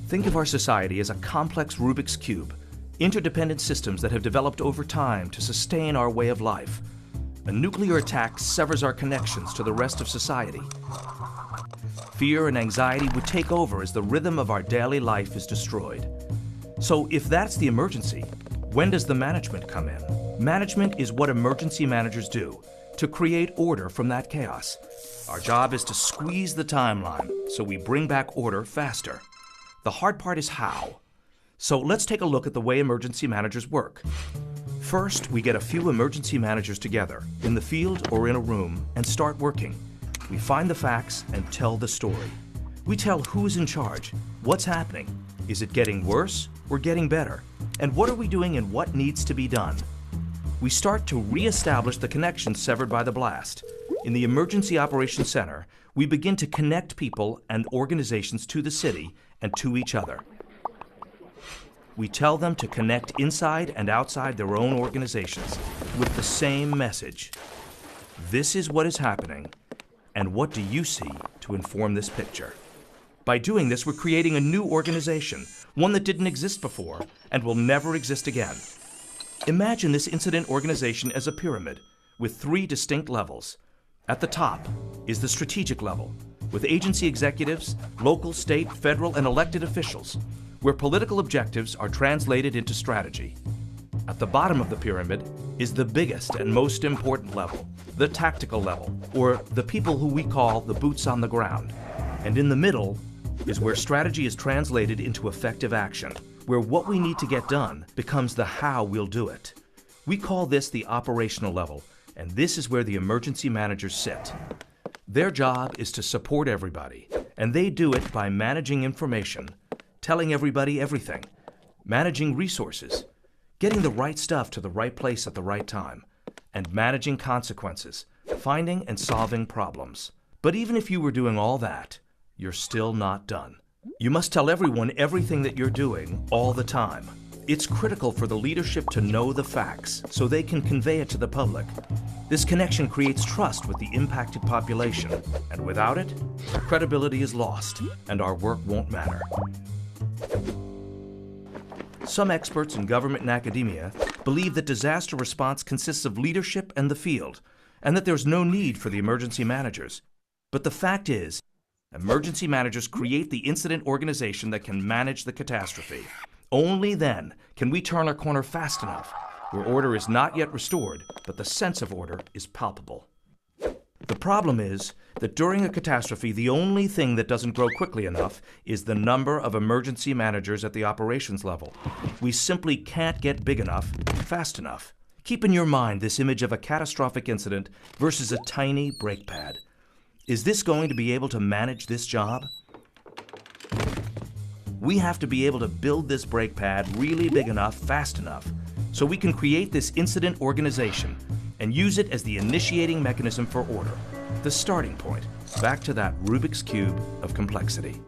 S13: Think of our society as a complex Rubik's Cube, interdependent systems that have developed over time to sustain our way of life. A nuclear attack severs our connections to the rest of society. Fear and anxiety would take over as the rhythm of our daily life is destroyed. So if that's the emergency, when does the management come in? Management is what emergency managers do, to create order from that chaos. Our job is to squeeze the timeline so we bring back order faster. The hard part is how. So let's take a look at the way emergency managers work. First, we get a few emergency managers together, in the field or in a room, and start working. We find the facts and tell the story. We tell who's in charge, what's happening, is it getting worse or getting better, and what are we doing and what needs to be done. We start to re-establish the connections severed by the blast. In the Emergency Operations Center, we begin to connect people and organizations to the city and to each other. We tell them to connect inside and outside their own organizations with the same message. This is what is happening, and what do you see to inform this picture? By doing this, we're creating a new organization, one that didn't exist before and will never exist again. Imagine this incident organization as a pyramid with 3 distinct levels. At the top is the strategic level, with agency executives, local, state, federal, and elected officials, where political objectives are translated into strategy. At the bottom of the pyramid is the biggest and most important level, the tactical level, or the people who we call the boots on the ground. And in the middle is where strategy is translated into effective action, where what we need to get done becomes the how we'll do it. We call this the operational level, and this is where the emergency managers sit. Their job is to support everybody, and they do it by managing information, telling everybody everything, managing resources, getting the right stuff to the right place at the right time, and managing consequences, finding and solving problems. But even if you were doing all that, you're still not done. You must tell everyone everything that you're doing all the time. It's critical for the leadership to know the facts so they can convey it to the public. This connection creates trust with the impacted population, and without it, credibility is lost and our work won't matter. Some experts in government and academia believe that disaster response consists of leadership and the field, and that there's no need for the emergency managers. But the fact is, emergency managers create the incident organization that can manage the catastrophe. Only then can we turn our corner fast enough, where order is not yet restored, but the sense of order is palpable. The problem is that during a catastrophe, the only thing that doesn't grow quickly enough is the number of emergency managers at the operations level. We simply can't get big enough, fast enough. Keep in your mind this image of a catastrophic incident versus a tiny brake pad. Is this going to be able to manage this job? We have to be able to build this brake pad really big enough, fast enough, so we can create this incident organization and use it as the initiating mechanism for order, the starting point, back to that Rubik's Cube of complexity.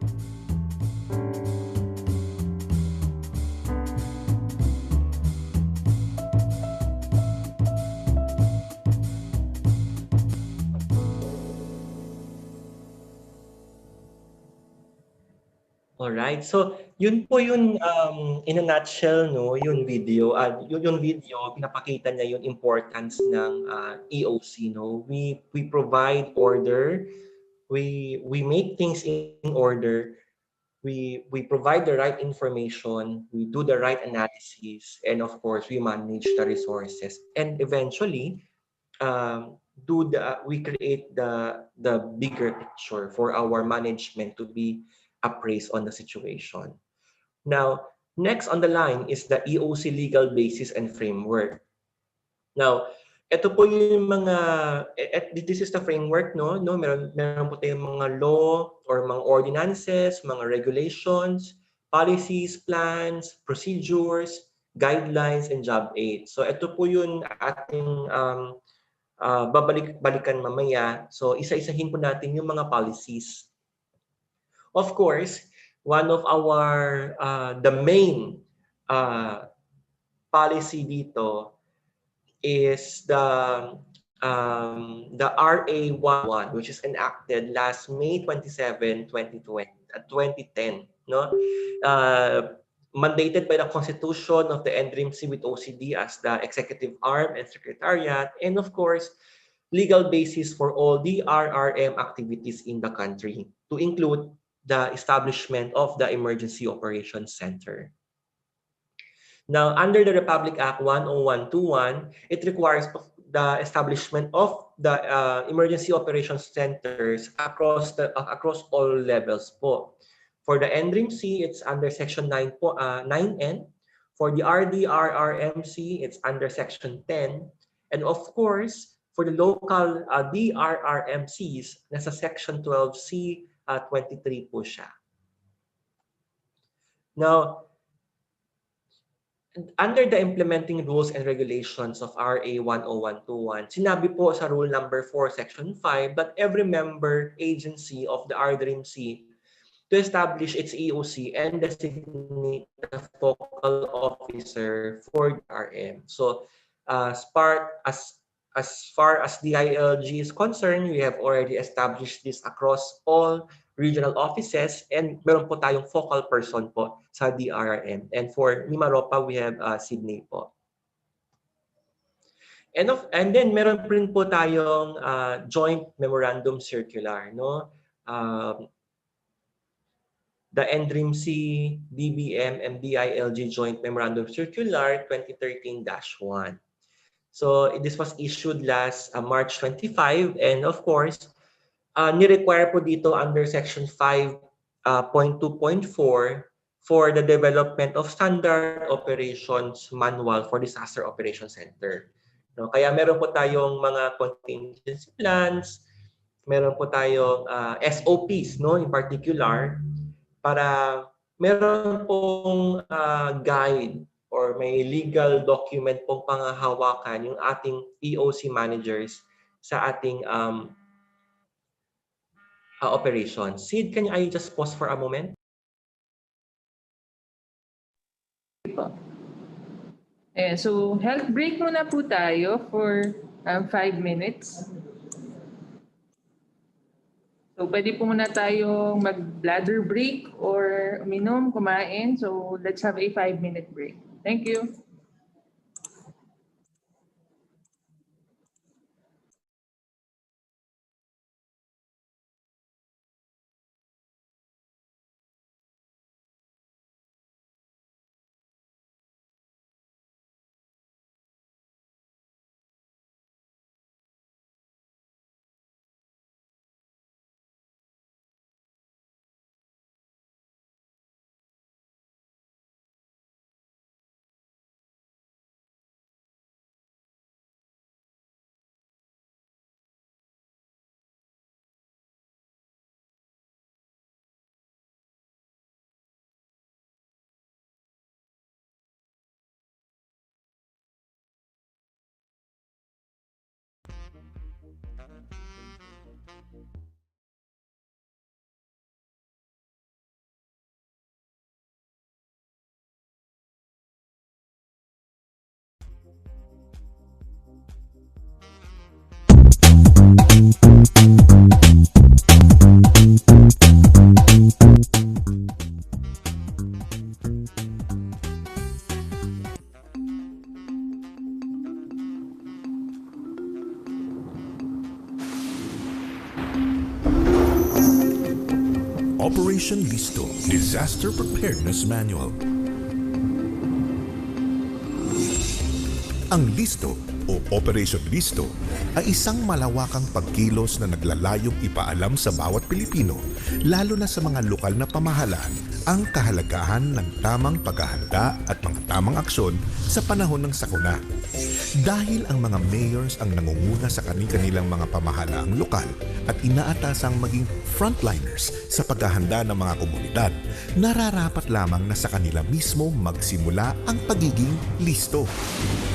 S12: Alright. So, yun po yun, in a nutshell, no, yung video. Yung video, pinapakita niya yung importance ng EOC, no. We provide order, we make things in order, we provide the right information, we do the right analysis, and of course, we manage the resources. And eventually, we create the bigger picture for our management to be appraised on the situation. Now, next on the line is the EOC legal basis and framework. Now, ito po yung mga this is the framework, no, meron po tayong mga law or mga ordinances, mga regulations, policies, plans, procedures, guidelines, and job aids. So ito po yung ating balikan mamaya. So isa-isahin po natin yung mga policies. Of course, one of our the main policy dito is the RA 11, which is enacted last May 27, 2010, no? Mandated by the Constitution of the NDRIMC with OCD as the executive arm and secretariat, and of course, legal basis for all the RRM activities in the country, to include the establishment of the Emergency Operations Center. Now, under the Republic Act 10121, it requires the establishment of the emergency operations centers across all levels po. For the NDRIMC, it's under Section 9N. For the RDRRMC, it's under Section 10. And of course, for the local DRRMCs, nasa Section 12C 23 po siya. Now, under the implementing rules and regulations of RA 10121, sinabi po sa rule number 4, section 5, that every member agency of the RDRIMC to establish its EOC and designate a focal officer for the RM. So, as far as the ILG is concerned, we have already established this across all regional offices, and meron po tayong focal person po sa DRRM. And for Mimaropa, we have Sydney po. And then meron rin po tayong joint memorandum circular, no? The NDRIMC, DBM, and DILG Joint Memorandum Circular 2013-1. So this was issued last March 25, and of course, ni-require po dito under Section 5.2.4 for the development of standard operations manual for disaster operation center. No, kaya meron po tayong mga contingency plans, meron po tayong SOPs, no, in particular, para meron pong guide or may legal document pong pangahawakan yung ating EOC managers sa ating operations. Sid, can I just pause for a moment?
S6: So, health break muna po tayo for 5 minutes. So, pwede po muna tayong mag-bladder break or uminom, kumain. So, let's have a 5-minute break. Thank you.
S1: Operation Listo Disaster Preparedness Manual. Ang Listo o Operation Listo ay isang malawakang pagkilos na naglalayong ipaalam sa bawat Pilipino, lalo na sa mga lokal na pamahalaan, ang kahalagahan ng tamang paghahanda at mga tamang aksyon sa panahon ng sakuna. Dahil ang mga mayors ang nangunguna sa kanilang mga pamahalaang lokal at inaatasang maging frontliners sa paghahanda ng mga komunidad, nararapat lamang na sa kanila mismo magsimula ang pagiging listo.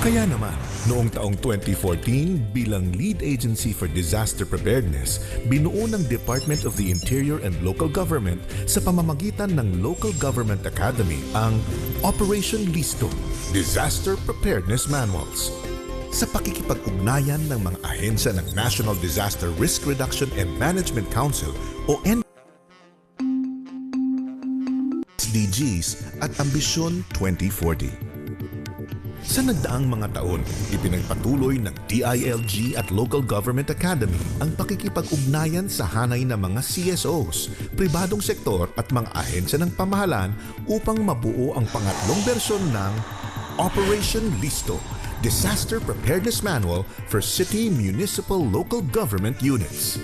S1: Kaya naman, noong taong 2014 bilang Lead Agency for Disaster Preparedness, binuo ng Department of the Interior and Local Government sa pamamagitan ng Local Government Academy ang Operation Listo Disaster Preparedness Manuals. Sa pakikipag-ugnayan ng mga ahensya ng National Disaster Risk Reduction and Management Council o SDGs at Ambisyon 2040. Sa nagdaang mga taon, ipinagpatuloy ng DILG at Local Government Academy ang pakikipag-ugnayan sa hanay ng mga CSOs, pribadong sektor at mga ahensya ng pamahalaan upang mabuo ang pangatlong bersyon ng Operation Listo Disaster Preparedness Manual for City, Municipal, Local Government Units.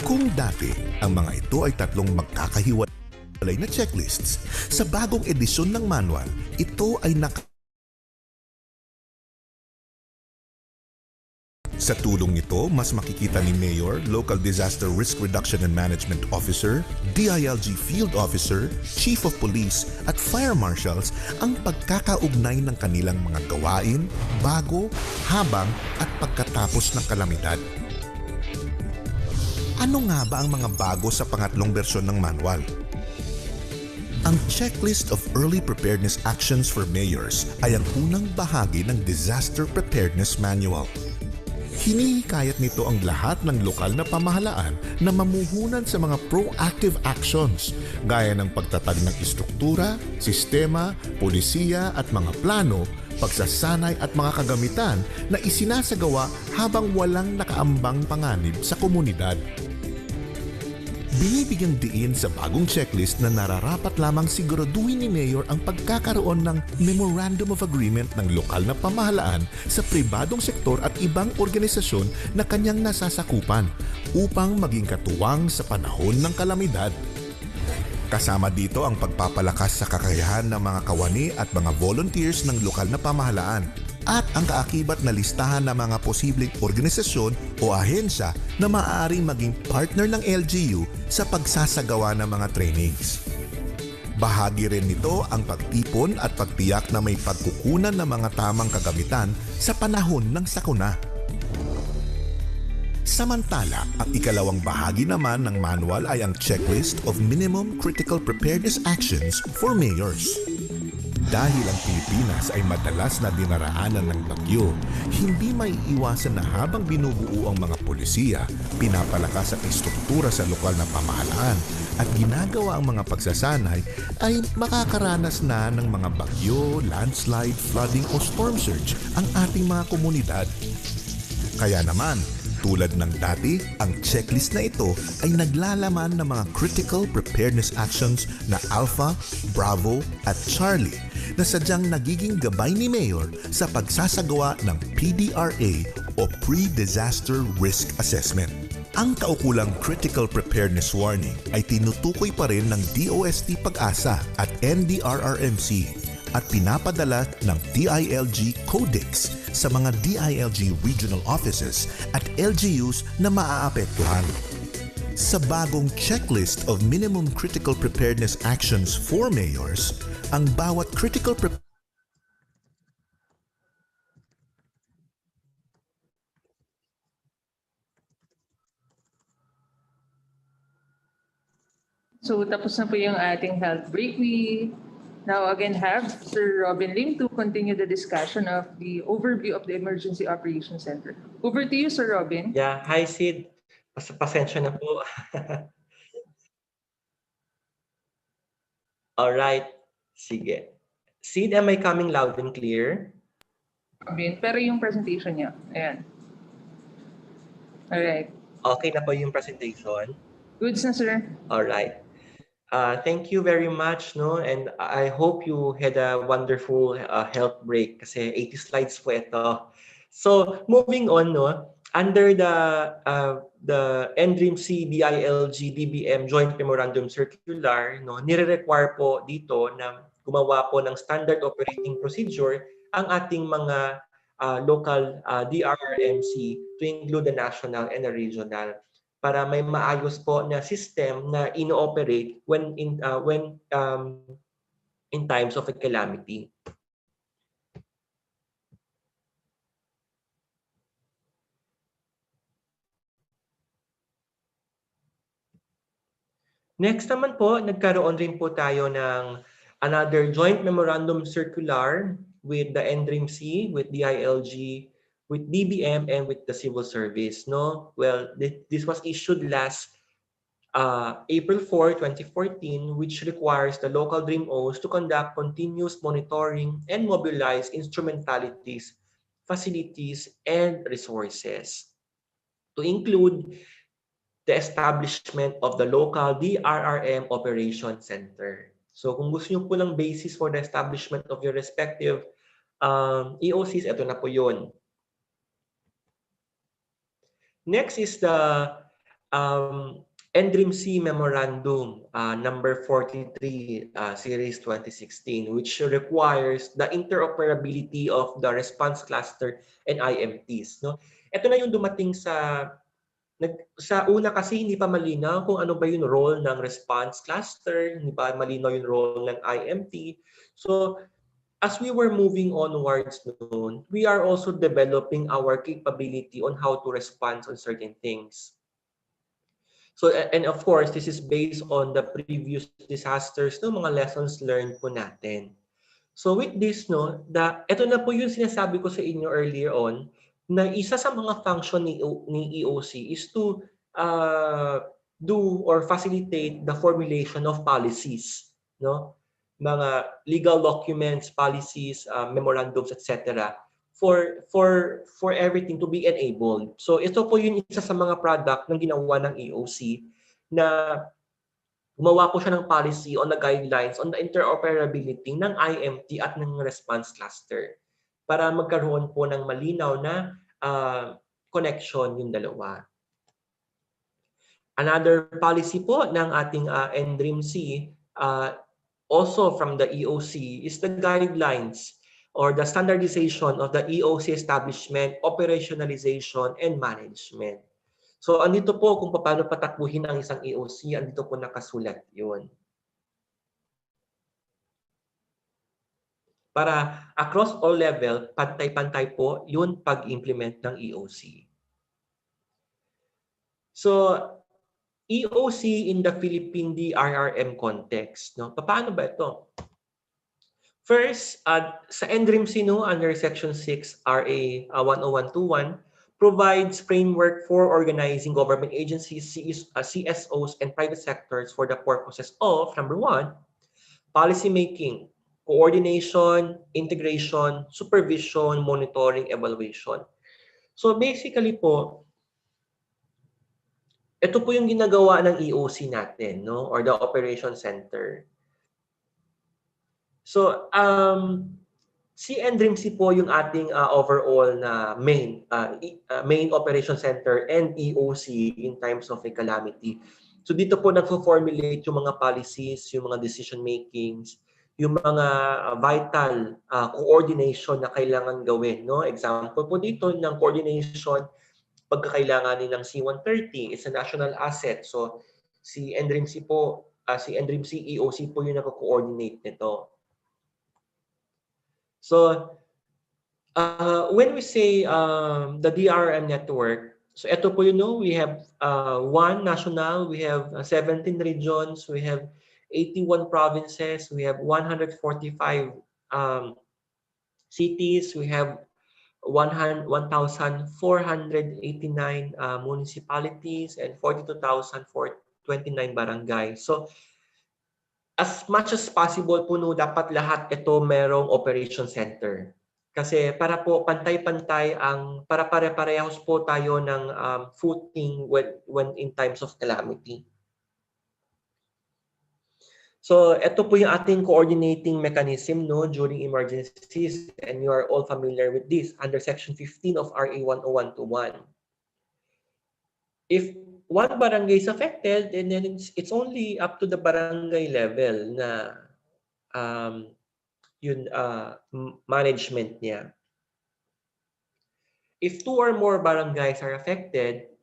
S1: Kung dati, ang mga ito ay tatlong magkakahiwalay na checklists, sa bagong edisyon ng manual, ito ay Sa tulong nito, mas makikita ni Mayor, Local Disaster Risk Reduction and Management Officer, DILG Field Officer, Chief of Police at Fire Marshals ang pagkakaugnay ng kanilang mga gawain, bago, habang at pagkatapos ng kalamidad. Ano nga ba ang mga bago sa pangatlong bersyon ng manual? Ang Checklist of Early Preparedness Actions for Mayors ay ang unang bahagi ng Disaster Preparedness Manual. Hinihikayat nito ang lahat ng lokal na pamahalaan na mamuhunan sa mga proactive actions gaya ng pagtatag ng istruktura, sistema, polisiya at mga plano, pagsasanay at mga kagamitan na isinasagawa habang walang nakaambang panganib sa komunidad. Binibigyang diin sa bagong checklist na nararapat lamang siguraduhin ni Mayor ang pagkakaroon ng Memorandum of Agreement ng lokal na pamahalaan sa pribadong sektor at ibang organisasyon na kanyang nasasakupan upang maging katuwang sa panahon ng kalamidad. Kasama dito ang pagpapalakas sa kakayahan ng mga kawani at mga volunteers ng lokal na pamahalaan at ang kaakibat na listahan ng mga posibleng organisasyon o ahensya na maaaring maging partner ng LGU sa pagsasagawa ng mga trainings. Bahagi rin nito ang pagtipon at pagtiyak na may pagkukunan ng mga tamang kagamitan sa panahon ng sakuna. Samantala, ang ikalawang bahagi naman ng manual ay ang Checklist of Minimum Critical Preparedness Actions for Mayors. Dahil ang Pilipinas ay madalas na dinaraanan ng bagyo, hindi may iwasan na habang binubuo ang mga polisiya, pinapalakas ang istruktura sa lokal na pamahalaan at ginagawa ang mga pagsasanay, ay makakaranas na ng mga bagyo, landslide, flooding o storm surge ang ating mga komunidad. Kaya naman, tulad ng dati, ang checklist na ito ay naglalaman ng mga critical preparedness actions na Alpha, Bravo at Charlie na sadyang nagiging gabay ni Mayor sa pagsasagawa ng PDRA o Pre-Disaster Risk Assessment. Ang kaukulang Critical Preparedness Warning ay tinutukoy pa rin ng DOST Pag-asa at NDRRMC at pinapadala ng DILG Codex sa mga DILG Regional Offices at LGUs na maaapektuhan. Sa bagong Checklist of Minimum Critical Preparedness Actions for Mayors, ang bawat critical
S6: So tapos na po yung ating health break. We now again have Sir Robin Lim to continue the discussion of the overview of the Emergency Operations Center. Over to you, Sir Robin.
S12: Yeah, hi Sid. Pasensya na po. Alright, sige. Sid, am I coming loud and clear?
S6: Robin, pero yung presentation niya, ayan. Alright.
S12: Okay na po yung presentation?
S6: Goods na, sir.
S12: All right. Thank you very much, no? And I hope you had a wonderful health break kasi 80 slides po ito. So, moving on, no? Under the NDRIMC DILG DBM Joint Memorandum Circular, no, nire-require po dito na gumawa po ng standard operating procedure ang ating mga local DRRMC to include the national and the regional para may maayos po na system na ino-operate in times of a calamity. Next naman po, nagkaroon rin po tayo ng another joint memorandum circular with the NDRIMC, with DILG, with DBM, and with the civil service. No, well, this was issued last April 4, 2014, which requires the local DRIMOs to conduct continuous monitoring and mobilize instrumentalities, facilities, and resources to include the establishment of the local DRRM Operation Center. So kung gusto nyo po ng basis for the establishment of your respective EOCs, ito na po yun. Next is the NDRIMC Memorandum number 43 series 2016, which requires the interoperability of the response cluster and IMTs. No? Ito na yung dumating sa una kasi hindi pa malinaw kung ano ba yung role ng response cluster, hindi pa malinaw yung role ng IMT. So as we were moving onwards noon, we are also developing our capability on how to respond on certain things. So, and of course, this is based on the previous disasters, no, mga lessons learned po natin. So with this, no, ito na po yung sinasabi ko sa inyo earlier on, na isa sa mga function ni EOC is to do or facilitate the formulation of policies, no? Mga legal documents, policies, memorandums, etc. for everything to be enabled. So ito po yung isa sa mga product ng ginawa ng EOC na gumawa po siya ng policy on the guidelines on the interoperability ng IMT at ng response cluster para magkaroon po ng malinaw na connection yung dalawa. Another policy po ng ating NDRIMC also from the EOC is the guidelines or the standardization of the EOC establishment, operationalization, and management. So andito po kung paano patakbuhin ang isang EOC, andito po nakasulat yun. Para across all level, pantay-pantay po yun pag-implement ng EOC. So EOC in the Philippine DRRM context, no? Paano ba ito? First, sa NDRIMC, no, under Section 6 RA 10121, provides framework for organizing government agencies, CSOs, and private sectors for the purposes of, number 1, policy making, coordination, integration, supervision, monitoring, evaluation. So basically po, ito po yung ginagawa ng EOC natin, no, or the Operation Center. So, si NDRIMC po yung ating overall na main operation center and EOC in times of a calamity. So dito po nagfo-formulate yung mga policies, yung mga decision makings, yung mga vital coordination na kailangan gawin, no? Example po dito ng coordination pagkakailanganin ng C-130, it's a national asset. So si NDRIMC po, si NDRIMC EOC po yung nako-coordinate nito. So, when we say the DRM network, so ito po yun, no? We have one national, we have 17 regions, we have 81 provinces, we have 145 cities, we have 1,489 municipalities, and 42,429 barangays. So, as much as possible po, no, dapat lahat ito merong operation center. Kasi para po pantay-pantay para pare-parehas po tayo ng footing when in times of calamity. So, ito po yung ating coordinating mechanism no, during emergencies, and you are all familiar with this under Section 15 of RA 10121. If one barangay is affected, and then it's only up to the barangay level na management niya. If 2 or more barangays are affected,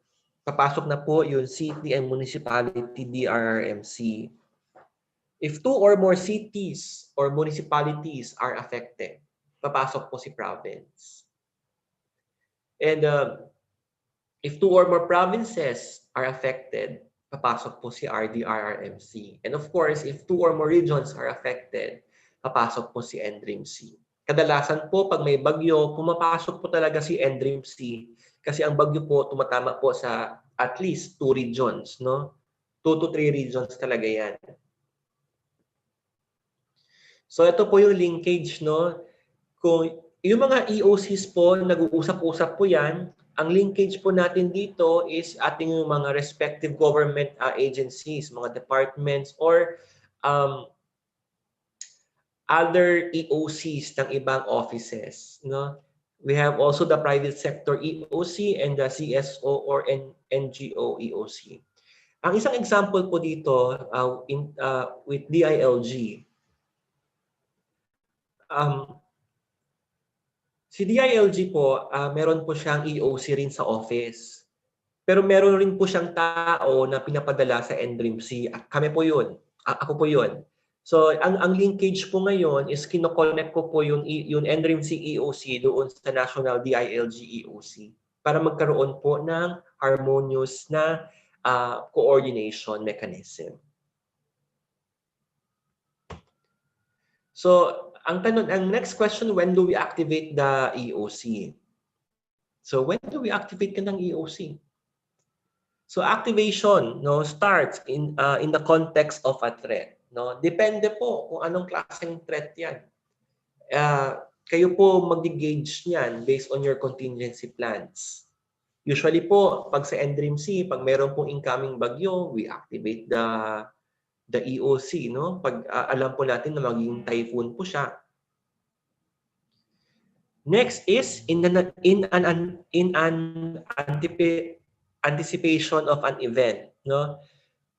S12: papasok na po yung city and municipality DRRMC. If 2 or more cities or municipalities are affected, papasok po si province. And if 2 or more provinces are affected, papasok po si RDRRMC. And of course, if 2 or more regions are affected, papasok po si NDRIMC. Kadalasan po, pag may bagyo, pumapasok po talaga si NDRIMC kasi ang bagyo po tumatama po sa at least 2 regions, no? 2 to 3 regions talaga yan. So ito po yung linkage, no? Kung yung mga EOCs po, nag-uusap-usap po yan, ang linkage po natin dito is ating yung mga respective government agencies, mga departments, or other EOCs ng ibang offices, no? We have also the private sector EOC and the CSO or NGO EOC. Ang isang example po dito with DILG, si DILG po, meron po siyang EOC rin sa office. Pero meron rin po siyang tao na pinapadala sa NDRIMC. Kami po yun. Ako po yun. So, ang linkage po ngayon is kinoconnect ko po yung NDRIMC EOC doon sa National DILG EOC para magkaroon po ng harmonious na coordination mechanism. So, ang next question, when do we activate the EOC? So, when do we activate ng EOC? So, activation starts in the context of a threat. No? Depende po kung anong klaseng threat yan. Kayo po mag-gauge niyan based on your contingency plans. Usually po, pag sa NDRIMC, pag meron pong incoming bagyo, we activate the EOC, no? Pag alam po natin na magiging typhoon po siya. Next is in anticipation of an event, no?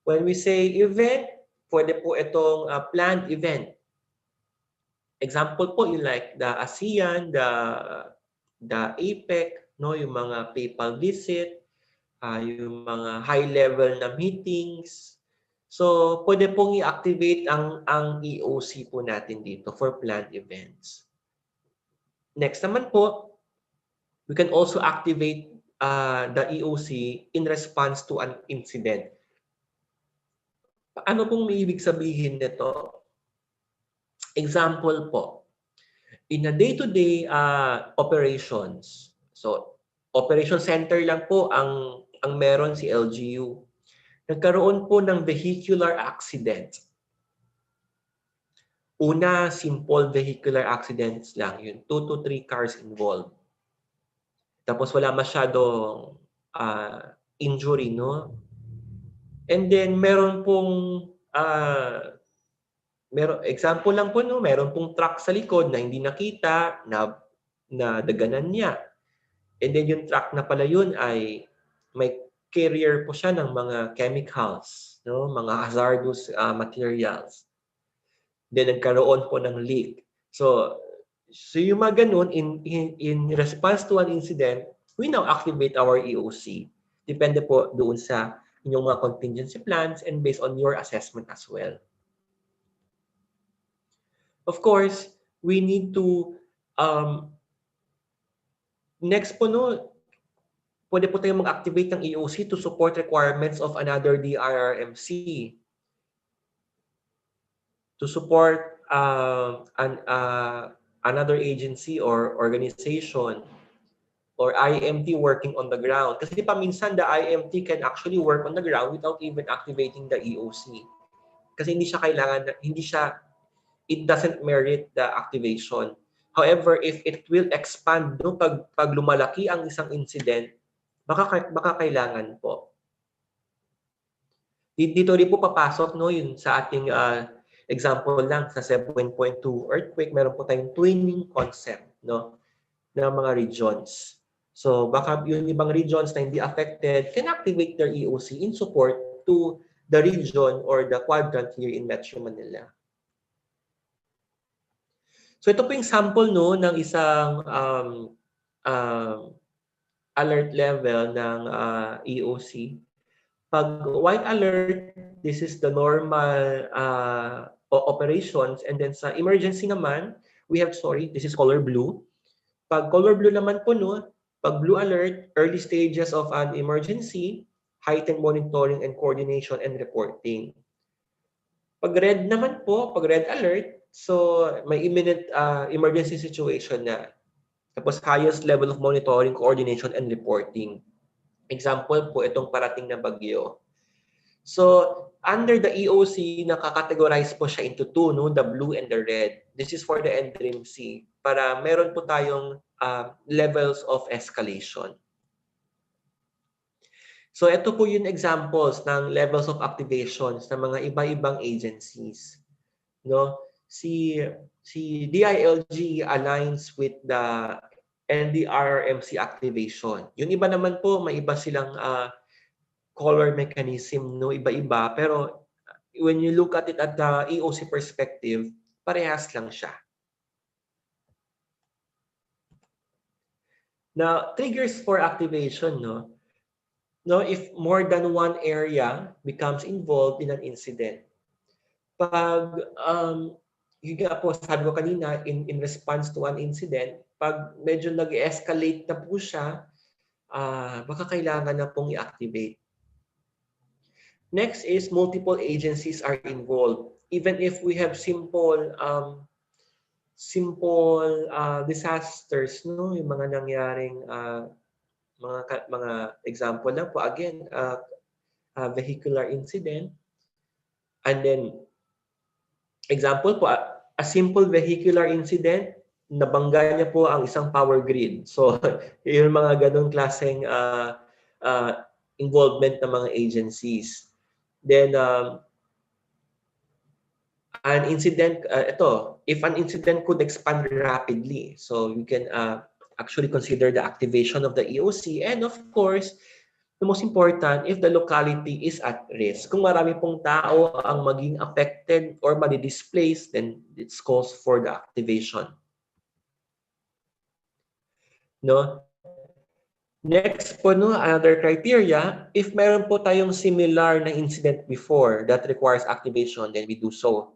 S12: When we say event, pwede po itong planned event. Example po yung like the ASEAN, the APEC, no, yung mga PayPal visit, yung mga high level na meetings. So, pwede pong i-activate ang EOC po natin dito for planned events. Next naman po, we can also activate the EOC in response to an incident. Ano pong may ibig sabihin nito? Example po, in a day-to-day operations, so operation center lang po ang meron si LGU. Nagkaroon po ng vehicular accident. Una, simple vehicular accidents lang, yun 2 to 3 cars involved. Tapos wala masyadong injury, no? And then meron pong example lang po, no, meron pong truck sa likod na hindi nakita, na daganan niya. And then yung truck na pala yun ay may carrier po siya ng mga chemicals, no, mga hazardous materials. Then nagkaroon po ng leak. So yung mga ganun, in response to an incident, we now activate our EOC. Depende po doon sa inyong mga contingency plans and based on your assessment as well. Of course, we need to, next po, no, pwede po tayong mag-activate ng EOC to support requirements of another DRRMC. To support another agency or organization or IMT working on the ground. Kasi pa minsan the IMT can actually work on the ground without even activating the EOC. Kasi hindi siya kailangan, it doesn't merit the activation. However, if it will expand, no, pag lumalaki ang isang incident, baka kailangan po. Dito rin po papasok, no, yun sa ating Example lang, sa 7.2 earthquake, meron po tayong twinning concept, no, ng mga regions. So baka yung ibang regions na hindi affected can activate their EOC in support to the region or the quadrant here in Metro Manila. So ito po yung sample no ng isang alert level ng EOC. Pag white alert, this is the normal operations, and then sa emergency naman, we have, this is color blue. Pag color blue naman po no, pag blue alert, early stages of an emergency, heightened monitoring and coordination and reporting. Pag red naman po, pag red alert, so may imminent emergency situation na. Tapos highest level of monitoring, coordination and reporting. Example po itong parating na bagyo. So, under the EOC, nakakategorize po siya into two, no? The blue and the red. This is for the NDRIMC para meron po tayong levels of escalation. So, ito po yung examples ng levels of activations ng mga iba-ibang agencies. No? Si DILG aligns with the NDRRMC activation. Yung iba naman po, may iba silang color mechanism, no, iba-iba, pero when you look at it at the EOC perspective, parehas lang siya. Now, triggers for activation, no, if more than one area becomes involved in an incident. Pag yun nga po, sabi ko kanina, in response to an incident, pag medyo nag-escalate na po siya, baka kailangan na pong i-activate. Next is multiple agencies are involved. Even if we have simple disasters, no, yung mga nangyaring mga example lang po, again, vehicular incident, and then example po, a simple vehicular incident, nabangga niya po ang isang power grid. So, yung mga ganong klaseng involvement ng mga agencies. Then, an incident, if an incident could expand rapidly, so you can actually consider the activation of the EOC. And of course, the most important, if the locality is at risk. Kung marami pong tao ang maging affected or madi-displaced, then it's calls for the activation. No? Next po, no, another criteria, if meron po tayong similar na incident before that requires activation, then we do so.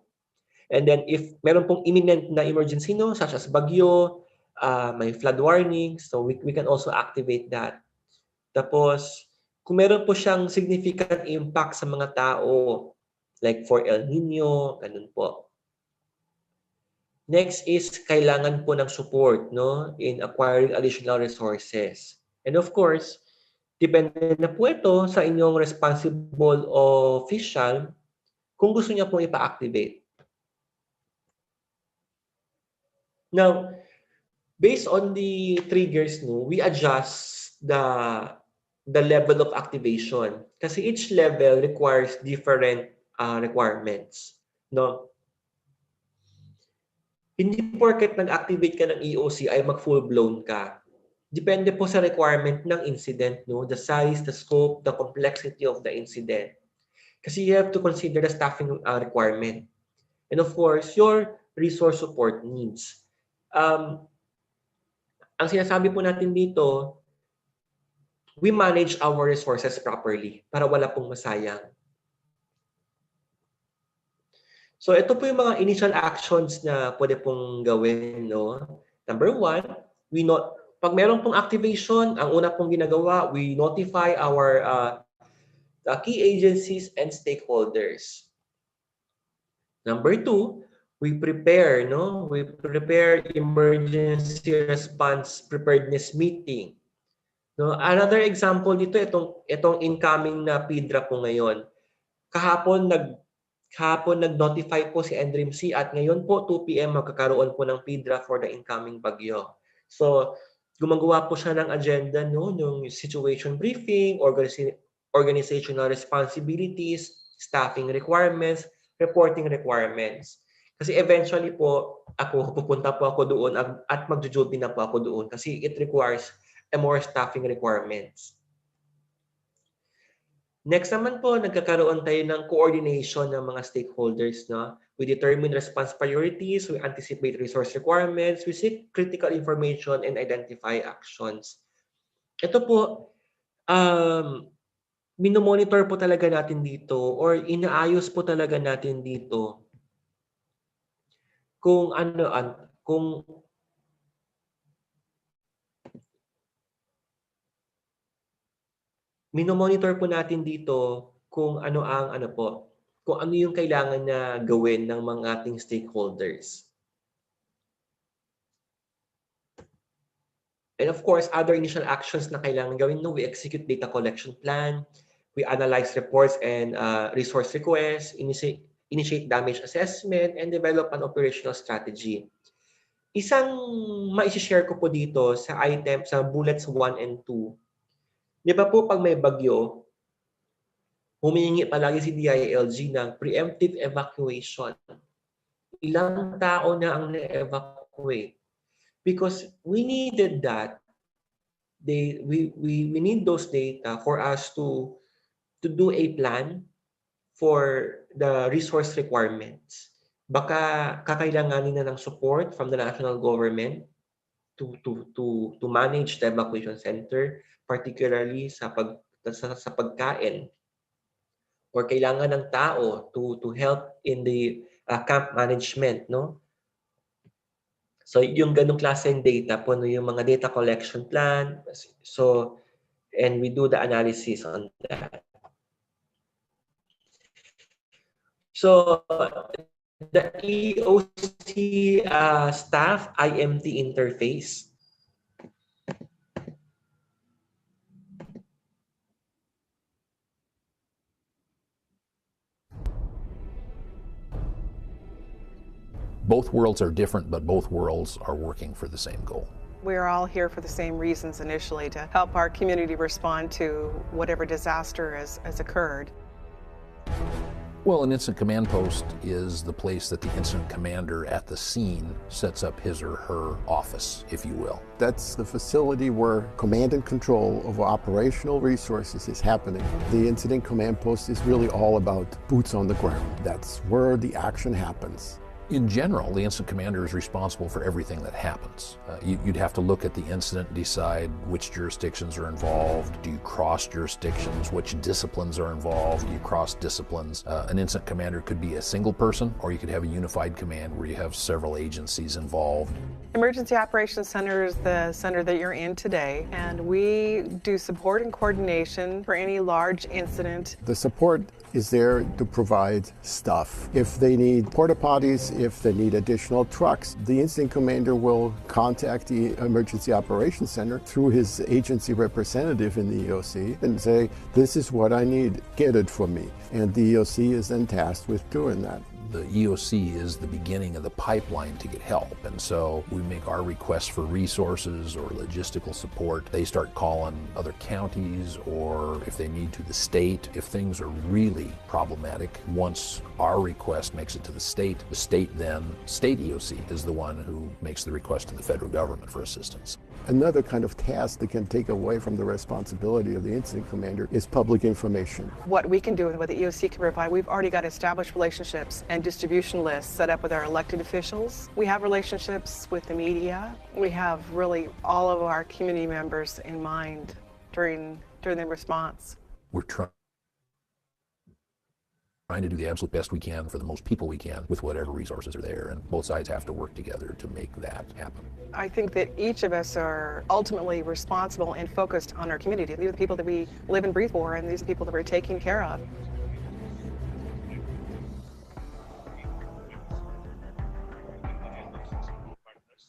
S12: And then if meron pong imminent na emergency, no, such as bagyo, may flood warning, so we can also activate that. Tapos, kung meron po siyang significant impact sa mga tao, like for El Nino, ganun po. Next is kailangan po ng support, no, in acquiring additional resources. And of course, depende na po ito sa inyong responsible official kung gusto niya pong ipa-activate. Now, based on the triggers, no, we adjust the level of activation kasi each level requires different requirements, no? Hindi porket nag-activate ka ng EOC ay mag-full-blown ka. Depende po sa requirement ng incident, no? The size, the scope, the complexity of the incident. Kasi you have to consider the staffing requirement. And of course, your resource support needs. Ang sinasabi po natin dito, we manage our resources properly para wala pong masayang. So ito po yung mga initial actions na pwede pong gawin, no? Number one, pag meron pong activation, ang una pong ginagawa, we notify our the key agencies and stakeholders. Number two, we prepare, no? We prepare emergency response preparedness meeting. No, another example dito itong incoming na PIDRA po ngayon. Kahapon nag-notify po si NDRIMC at ngayon po 2 PM magkakaroon po ng PIDRA for the incoming bagyo. So, gumagawa po siya ng agenda, no, ng situation briefing, organizational responsibilities, staffing requirements, reporting requirements. Kasi eventually po, pupunta po ako doon at magjo-duty na po ako doon kasi it requires a more staffing requirements. Next naman po, nagkakaroon tayo ng coordination ng mga stakeholders. No? We determine response priorities, we anticipate resource requirements, we seek critical information, and identify actions. Ito po, minomonitor po talaga natin dito or inaayos po talaga natin dito kung minomonitor po natin dito kung ano yung kailangan na gawin ng mga ating stakeholders. And of course, other initial actions na kailangan gawin, no, we execute data collection plan, we analyze reports and resource requests, initiate damage assessment, and develop an operational strategy. Isang ma-share ko po dito sa bullets 1 and 2. Di ba po pag may bagyo, humihingi palagi si DILG ng preemptive evacuation. Ilang tao na ang na-evacuate? Because we needed that. We need those data for us to do a plan for the resource requirements. Baka kakailanganin na ng support from the national government to manage the evacuation center, particularly sa pagkain, or kailangan ng tao to help in the camp management, no? So yung ganung klaseng data po, no, yung mga data collection plan, so and we do the analysis on that. So the EOC staff IMT interface.
S14: Both worlds are different, but both worlds are working for the same goal.
S15: We're all here for the same reasons initially, to help our community respond to whatever disaster has occurred.
S14: Well, an incident command post is the place that the incident commander at the scene sets up his or her office, if you will.
S16: That's the facility where command and control over operational resources is happening. The incident command post is really all about boots on the ground. That's where the action happens.
S14: In general, the incident commander is responsible for everything that happens. You'd have to look at the incident, decide which jurisdictions are involved. Do you cross jurisdictions? Which disciplines are involved? Do you cross disciplines? An incident commander could be a single person, or you could have a unified command where you have several agencies involved.
S15: Emergency Operations Center is the center that you're in today, and we do support and coordination for any large incident.
S16: The support is there to provide stuff. If they need porta potties, if they need additional trucks, the incident commander will contact the Emergency Operations Center through his agency representative in the EOC and say, this is what I need, get it for me. And the EOC is then tasked with doing that.
S14: The EOC is the beginning of the pipeline to get help, and so we make our requests for resources or logistical support. They start calling other counties, or if they need to, the state. If things are really problematic, once our request makes it to the state then, state EOC is the one who makes the request to the federal government for assistance.
S16: Another kind of task that can take away from the responsibility of the incident commander is public information.
S15: What we can do and what the EOC can provide, we've already got established relationships and distribution lists set up with our elected officials. We have relationships with the media. We have really all of our community members in mind during the response.
S14: We're trying to do the absolute best we can for the most people we can with whatever resources are there, and both sides have to work together to make that happen.
S15: I think that each of us are ultimately responsible and focused on our community. These are the people that we live and breathe for, and these people that we're taking care of.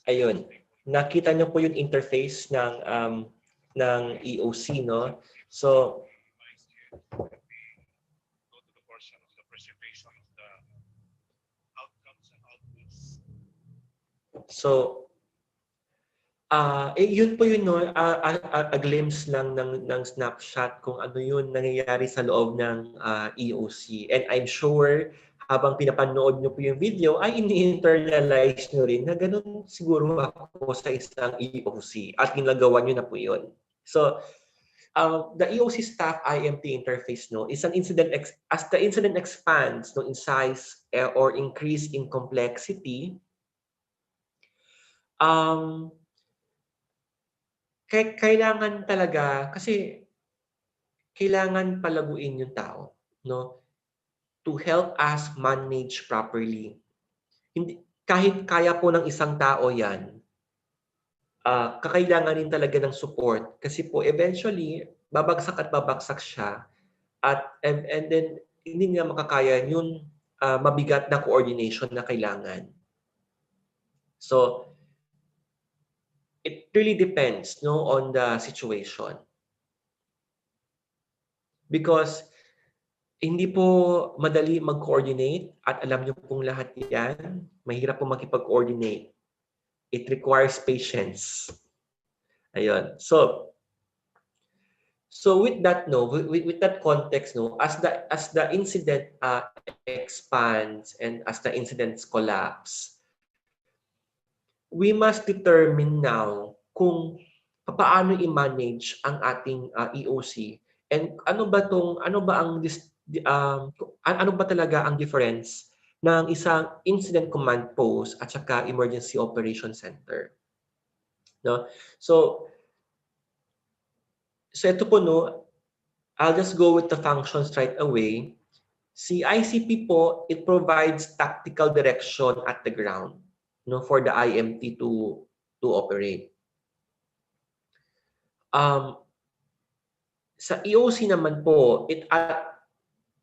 S12: Ayun, nakita niyo po yung interface ng EOC, no? So yun po yun, no? A glimpse lang ng snapshot kung ano yun nangyayari sa loob ng EOC. And I'm sure habang pinapanood nyo po yung video, ay ini-internalize nyo rin na ganun siguro ako sa isang EOC at ginagawa nyo na po yun. So, the EOC staff IMT interface is an incident as the incident expands in size or increase in complexity, kailangan talaga kasi kailangan palaguin yung tao, no, to help us manage properly. Hindi, kahit kaya po ng isang tao yan, kakailangan rin talaga ng support kasi po eventually babagsak at babagsak siya and then hindi niya makakaya yung mabigat na coordination na kailangan. So it really depends on the situation. Because hindi po madali mag-coordinate at alam niyo pong lahat yan, mahirap po makipag-coordinate. It requires patience. Ayun. So with that with that context as the incident expands and as the incidents collapse, we must determine now kung paano i-manage ang ating EOC and ano ba talaga ang difference ng isang incident command post at saka emergency operation center. No? So ito po I'll just go with the functions right away. Si ICP po, it provides tactical direction at the ground for the IMT to operate. Sa EOC naman po, it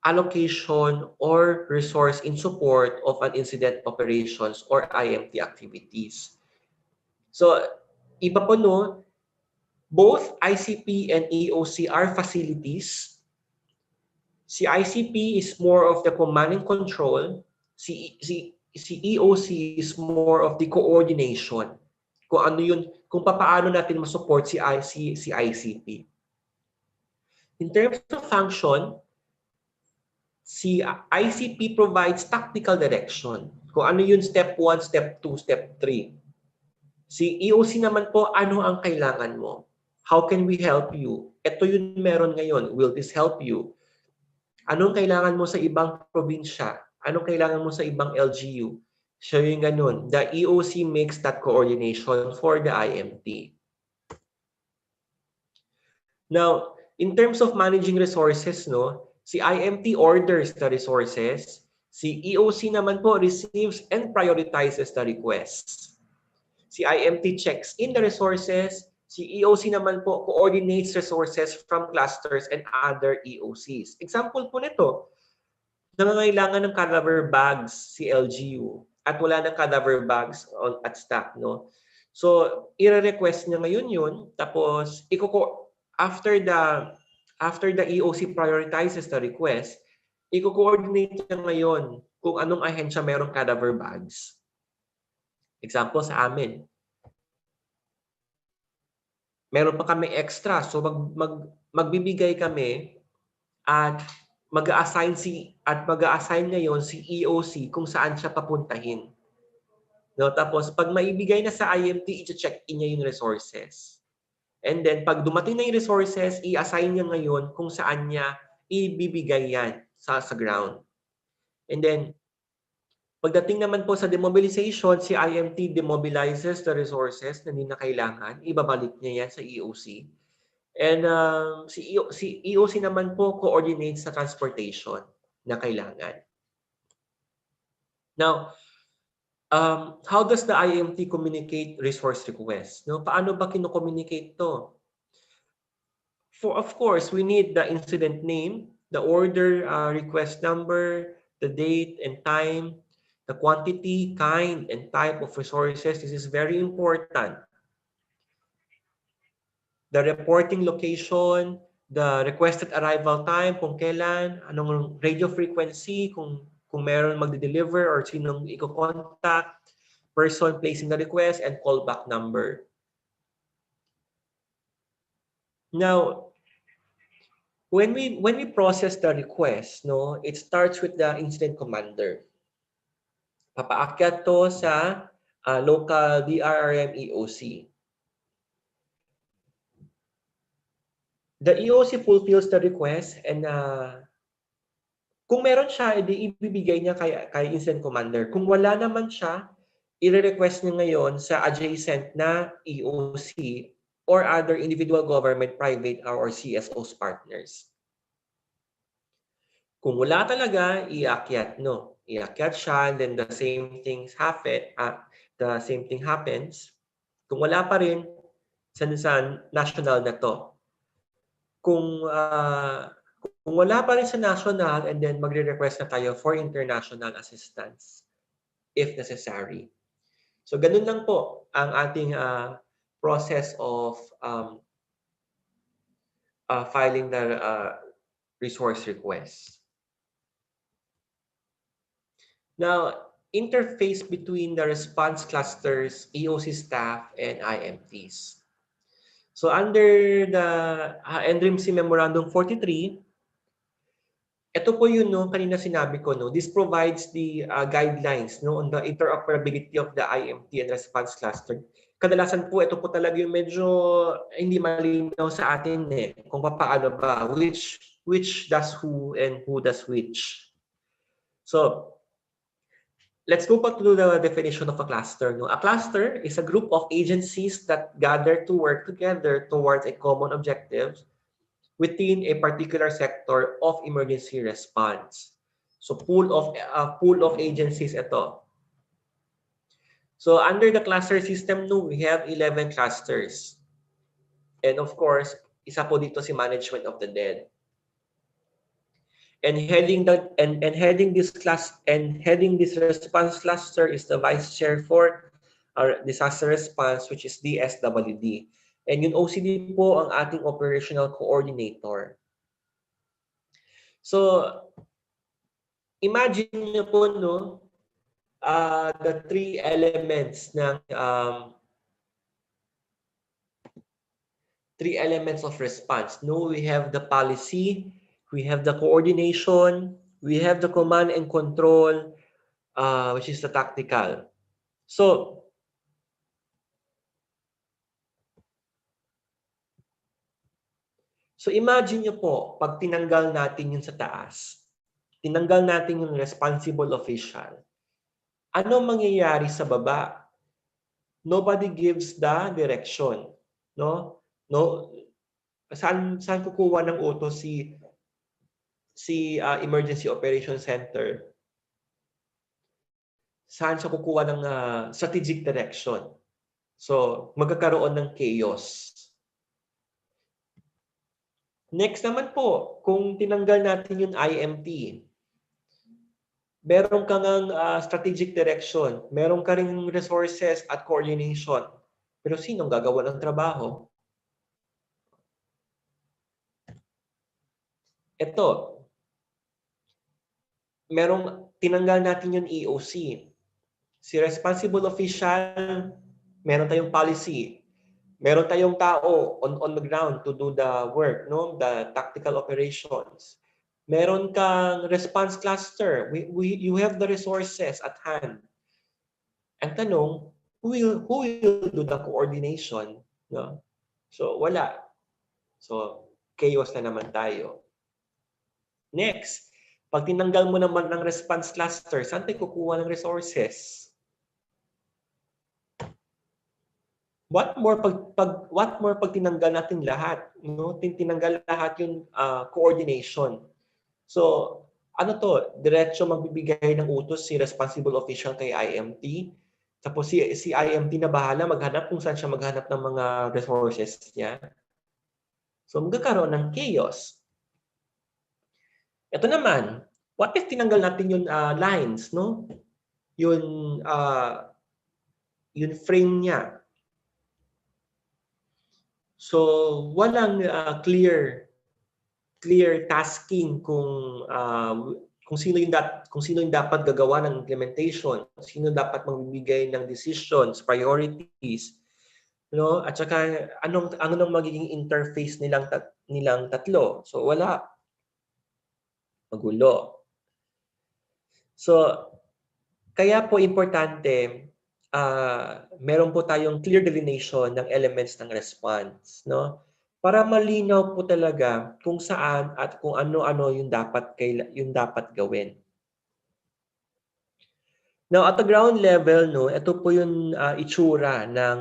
S12: allocation or resource in support of an incident operations or IMT activities. So, iba po both ICP and EOC are facilities. Si ICP is more of the command and control. Si EOC is more of the coordination. Kung paano natin ma-support si ICP. In terms of function, si ICP provides tactical direction. Kung ano yung step 1, step 2, step 3. Si EOC naman po, ano ang kailangan mo? How can we help you? Ito yung meron ngayon. Will this help you? Anong kailangan mo sa ibang probinsya? Anong kailangan mo sa ibang LGU? So yung ganun. The EOC makes that coordination for the IMT. Now, in terms of managing resources, si IMT orders the resources, si EOC naman po receives and prioritizes the requests. Si IMT checks in the resources, si EOC naman po coordinates resources from clusters and other EOCs. Example po nito, nangangailangan ng cadaver bags si LGU at wala ng cadaver bags at stock. So, i-request niya ngayon yun, tapos after the EOC prioritizes the request, i-coordinate niya ngayon kung anong ahensya merong cadaver bags. Example sa amin. Meron pa kami extra. So magbibigay kami at mag-a-assign ngayon si EOC kung saan siya papuntahin. Tapos pag maibigay na sa IMT, i-check in niya yung resources. And then, pag dumating na yung resources, i-assign niya ngayon kung saan niya ibibigay yan sa ground. And then, pagdating naman po sa demobilization, si IMT demobilizes the resources na hindi na kailangan. Ibabalik niya yan sa EOC. And si EOC naman po coordinates sa transportation na kailangan. Now, how does the IMT communicate resource requests? Paano ba kino-communicate to? Of course, we need the incident name, the order request number, the date and time, the quantity, kind, and type of resources. This is very important. The reporting location, the requested arrival time, kung kailan, anong radio frequency, kung meron magde-deliver or sinong i-contact, person placing the request, and callback number. Now, when we process the request, no, it starts with the incident commander. Papaakyat to sa local DRRM EOC. The EOC fulfills the request and kung meron siya, edi ibibigay niya kay incident commander. Kung wala naman siya, i-request niya ngayon sa adjacent na EOC or other individual government, private, or CSOs partners. Kung wala talaga, iakyat, no? Iakyat siya, then the same thing happens. Kung wala pa rin, sa national na to. Kung wala pa rin sa national, and then magre-request na tayo for international assistance if necessary. So ganun lang po ang ating process of filing the resource request. Now, interface between the response clusters, EOC staff, and IMTs. So under the NDRIMC Memorandum 43, ito po yun, no, kanina sinabi ko, no, this provides the guidelines, no, on the interoperability of the IMT and response cluster. Kadalasan po, ito po talaga yung medyo hindi malinaw sa atin kung paano ba, which does who and who does which. So, let's go back to the definition of a cluster. No? A cluster is a group of agencies that gather to work together towards a common objective within a particular sector of emergency response. So pool of agencies ito. So under the cluster system, no, we have 11 clusters. And of course, isa po dito si management of the dead. And heading this response cluster is the vice chair for our disaster response, which is DSWD. And yung OCD po ang ating operational coordinator. So, imagine nyo po, no, the three elements ng of response. No, we have the policy, we have the coordination, we have the command and control, which is the tactical. So imagine nyo po, pag tinanggal natin yun sa taas, tinanggal natin yung responsible official, ano mangyayari sa baba? Nobody gives the direction. No? Saan kukuha ng utos si Emergency Operations Center? Saan siya kukuha ng strategic direction? So, magkakaroon ng chaos. Next naman po, kung tinanggal natin yung IMT, meron ka ng strategic direction, meron ka rin resources at coordination. Pero sinong gagawa ng trabaho? Ito, tinanggal natin yung EOC. Si responsible official, meron tayong policy. Meron tayong tao on the ground to do the work, no? The tactical operations. Meron kang response cluster. You have the resources at hand. Ang tanong, who will do the coordination? No? So, wala. So, chaos na naman tayo. Next, pag tinanggal mo naman ng response cluster, saan tayo kukuha ng resources? What more pag tinanggal natin lahat, no? Tinanggal lahat yung coordination. So, ano to? Diretso magbibigay ng utos si responsible official kay IMT. Tapos si IMT na bahala maghanap kung saan siya maghanap ng mga resources niya. So, magkakaroon ng chaos. Ito naman, what if tinanggal natin yung lines, no? Yung frame niya. So, walang clear tasking kung sino yung dapat gagawa ng implementation, sino dapat magbibigay ng decisions, priorities. no? At saka anong magiging interface nilang tatlo. So wala, magulo. So kaya po importante meron po tayong clear delineation ng elements ng response, no? Para malinaw po talaga kung saan at kung ano-ano yung dapat gawin. Now, at the ground level, no, ito po yung itsura ng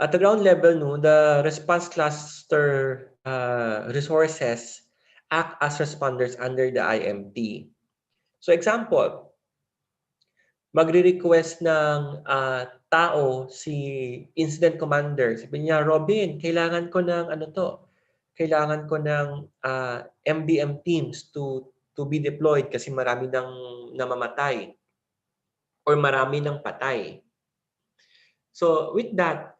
S12: at the ground level, no, the response cluster resources act as responders under the IMT. So example, magre-request ng tao si incident commander. Sabi niya, Robin, kailangan ko ng kailangan ko ng MDM teams to be deployed kasi marami nang namamatay or marami nang patay. So with that,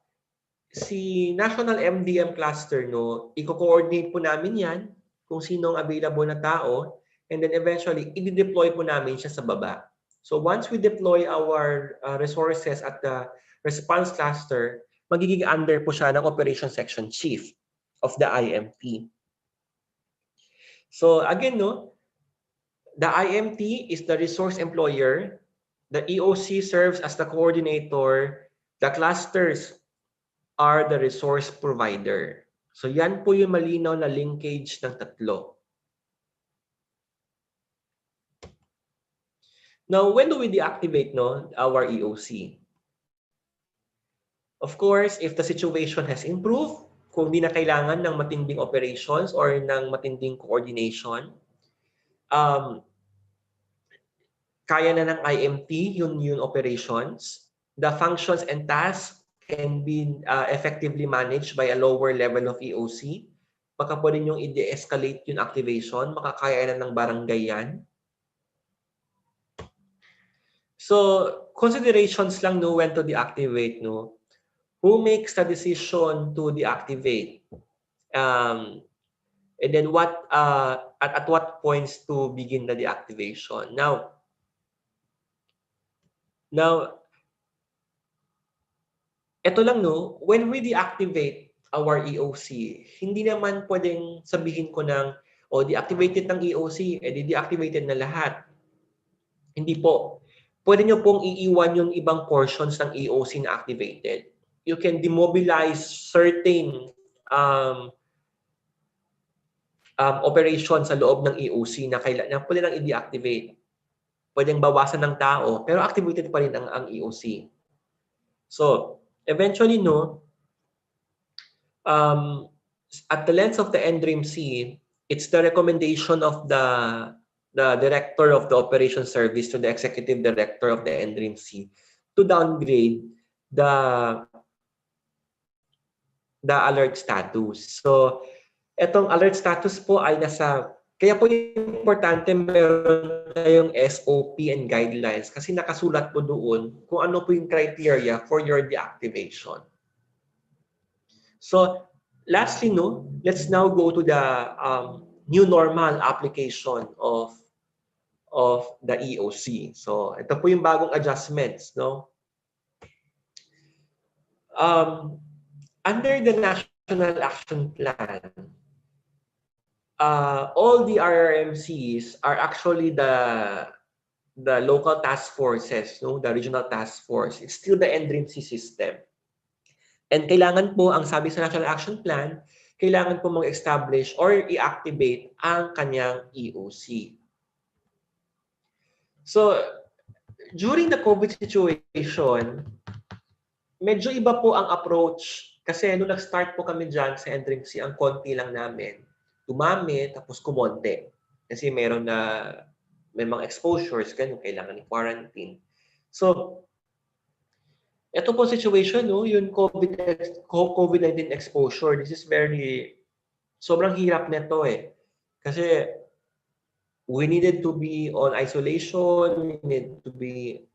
S12: si National MDM Cluster, no, i-coordinate po namin yan kung sinong available na tao, and then eventually, i-deploy po namin siya sa baba. So once we deploy our resources at the response cluster, magiging under po siya ng Operation Section Chief of the IMT. So again, no, the IMT is the resource employer, the EOC serves as the coordinator, the clusters are the resource provider. So yan po yung malinaw na linkage ng tatlo. Now, when do we deactivate our EOC? Of course, if the situation has improved, kung di na kailangan ng matinding operations or ng matinding coordination, kaya na ng IMT yung operations. The functions and tasks can be effectively managed by a lower level of EOC. Baka pwede nyo i-de-escalate yung activation, makakaya na ng barangay yan. So, considerations lang when to deactivate, no? Who makes the decision to deactivate? And then at what points to begin the deactivation? Now, ito lang, no, when we deactivate our EOC, hindi naman pwedeng sabihin ko ng, deactivated ng EOC, deactivated na lahat. Hindi po. Pwede nyo pong iiwan yung ibang portions ng EOC na activated. You can demobilize certain operations sa loob ng EOC na pwede lang i-deactivate. Pwedeng bawasan ng tao, pero activated pa rin ang EOC. So, eventually, no, at the lens of the NDRIMC, it's the recommendation of the director of the operations service to the executive director of the NDRIMC to downgrade the alert status. So, etong alert status po ay kaya po importante meron tayong SOP and guidelines kasi nakasulat po doon kung ano po yung criteria for your deactivation. So, lastly, no, let's now go to the new normal application of the EOC. So, ito po yung bagong adjustments, no? Under the National Action Plan, all the RRMCs are actually the local task forces, no? The regional task force. It's still the NDRIMC system. And kailangan po, ang sabi sa National Action Plan, kailangan po mag-establish or i-activate ang kanyang EOC. So, during the COVID situation, medyo iba po ang approach kasi nung nag-start po kami dyan sa NDRIMC, ang konti lang namin. Dumami, tapos kumonte. Kasi may mga exposures, ganun, kailangan i-quarantine. So, ito po situation, no, yung COVID-19 exposure, this is sobrang hirap nito eh. Kasi we needed to be on isolation, we need to be,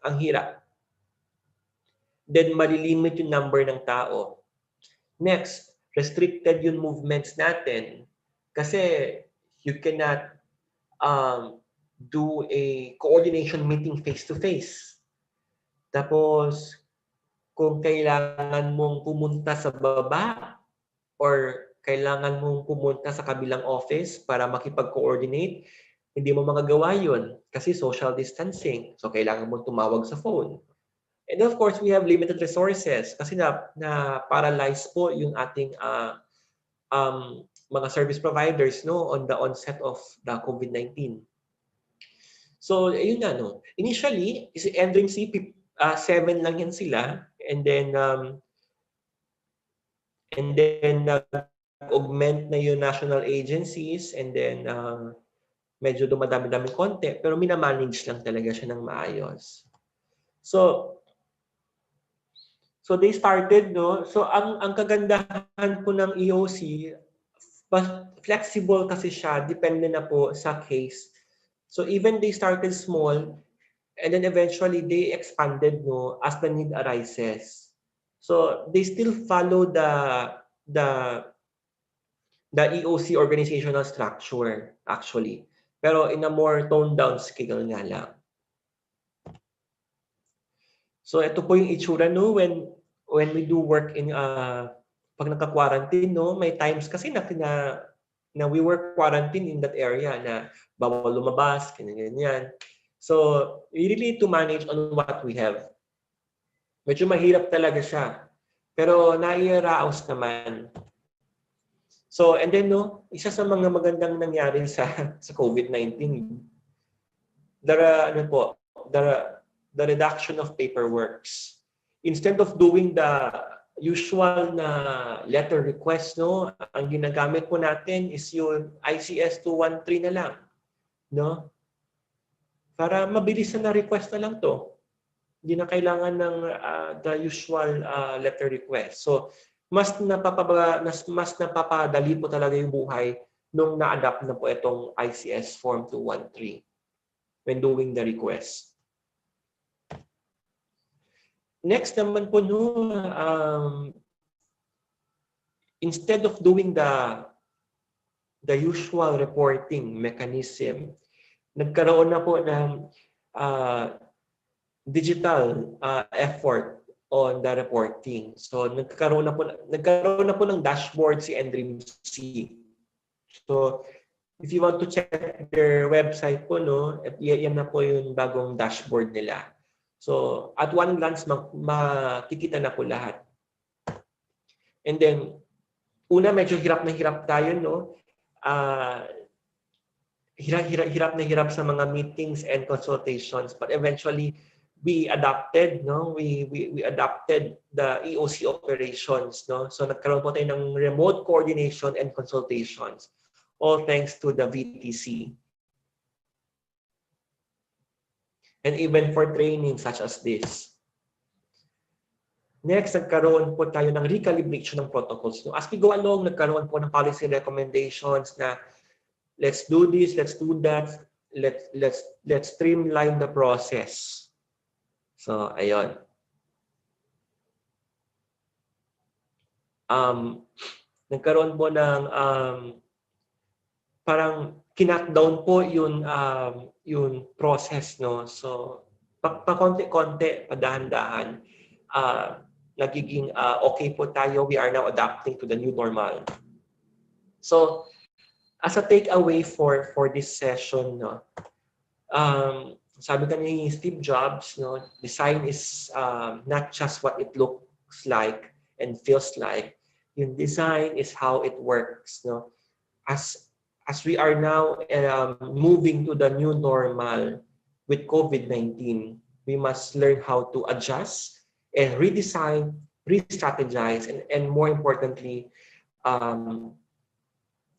S12: ang hirap. Then malilimit yung number ng tao. Next, restricted yung movements natin kasi you cannot do a coordination meeting face-to-face. Tapos, kung kailangan mong pumunta sa baba or kailangan mong pumunta sa kabilang office para makipag-coordinate, hindi mo magagawa yun kasi social distancing. So, kailangan mong tumawag sa phone. And of course, we have limited resources kasi na-paralyze po yung ating mga service providers no on the onset of the COVID-19. So, ayun na, no. Initially, si Endring 7 lang yan sila. And then nag-augment na yung national agencies. And then, medyo dumadami-dami konti. Pero minamanage lang talaga siya ng maayos. So they started, no? So, ang kagandahan po ng EOC, flexible kasi siya. Depende na po sa case. So, even they started small, and then eventually they expanded no as the need arises. So they still follow the EOC organizational structure actually, pero in a more toned down scale nga lang. So ito po yung itsura no when we do work in pag naka-quarantine no, may times kasi na we were quarantined in that area na bawal lumabas, ganyan. So, we really need to manage on what we have. Medyo mahirap talaga siya. Pero nai-raos naman. So, and then, no, isa sa mga magandang nangyari sa COVID-19, the reduction of paperworks. Instead of doing the usual na letter request, no, ang ginagamit po natin is yung ICS 213 na lang. No? Para mabilis na request na lang to. Hindi na kailangan ng the usual letter request. So, mas napapadali po talaga yung buhay nung na-adapt na po itong ICS Form 213 when doing the request. Next naman po, no, instead of doing the usual reporting mechanism, nagkaroon na po ng digital effort on the reporting. So nagkaroon na po ng dashboard si Endring-C. So if you want to check their website po, no, yan na po yung bagong dashboard nila. So at one glance makikita na po lahat. And then una medyo hirap na hirap tayo, no. Hirap na hirap sa mga meetings and consultations, but eventually we adapted, no, we adapted the EOC operations, no. So nagkaroon po tayo ng remote coordination and consultations, all thanks to the VTC. And even for training such as this. Next, nagkaroon po tayo ng recalibration ng protocols, no. As we go along, nagkaroon po ng policy recommendations na let's do this, let's do that, let's streamline the process. So, ayun. Nagkaroon po ng parang kinackdown po yung process, no. So, pakonti-konti, padahan-dahan, nagiging okay po tayo. We are now adapting to the new normal. So, as a takeaway for this session, no, sabi ka ni Steve Jobs, no, design is not just what it looks like and feels like. Yung design is how it works, no. As we are now moving to the new normal with COVID-19, we must learn how to adjust and redesign, re-strategize, and more importantly,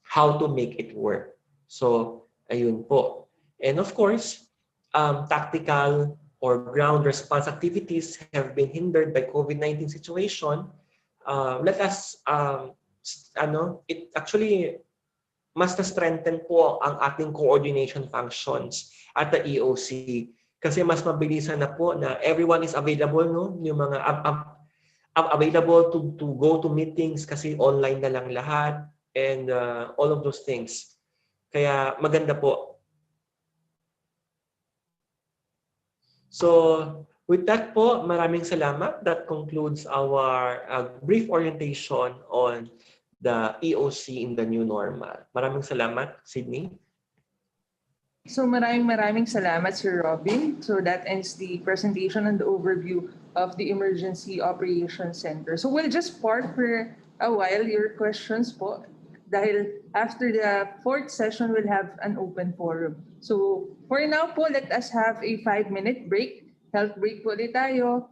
S12: how to make it work. So, ayun po. And of course, tactical or ground response activities have been hindered by COVID-19 situation. Let us, it actually mas na-strengthen po ang ating coordination functions at the EOC kasi mas mabilisan na po na everyone is available, no? Yung mga available to go to meetings kasi online na lang lahat and all of those things. Kaya maganda po. So, With that po, maraming salamat. That concludes our brief orientation on the EOC in the new normal. Maraming salamat, Sydney.
S6: So maraming salamat, Sir Robin. So that ends the presentation and the overview of the Emergency Operations Center. So we'll just park for a while your questions po. Dahil after the fourth session, we'll have an open forum. So for now po, let us have a 5-minute break. Health break po ulit tayo.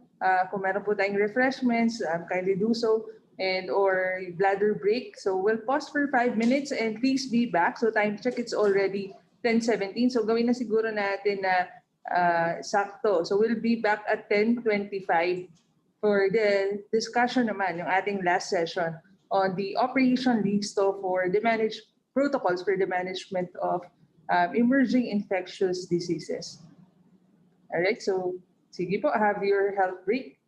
S6: Kung meron po tayong refreshments, kindly do so. And or bladder break. So we'll pause for 5 minutes and please be back. So time check, it's already 10:17. So gawin na siguro natin na sakto. So we'll be back at 10:25 for the discussion naman, yung ating last session on the Operation Listo for the protocols for the management of emerging infectious diseases. All right, so sige po, have your health break.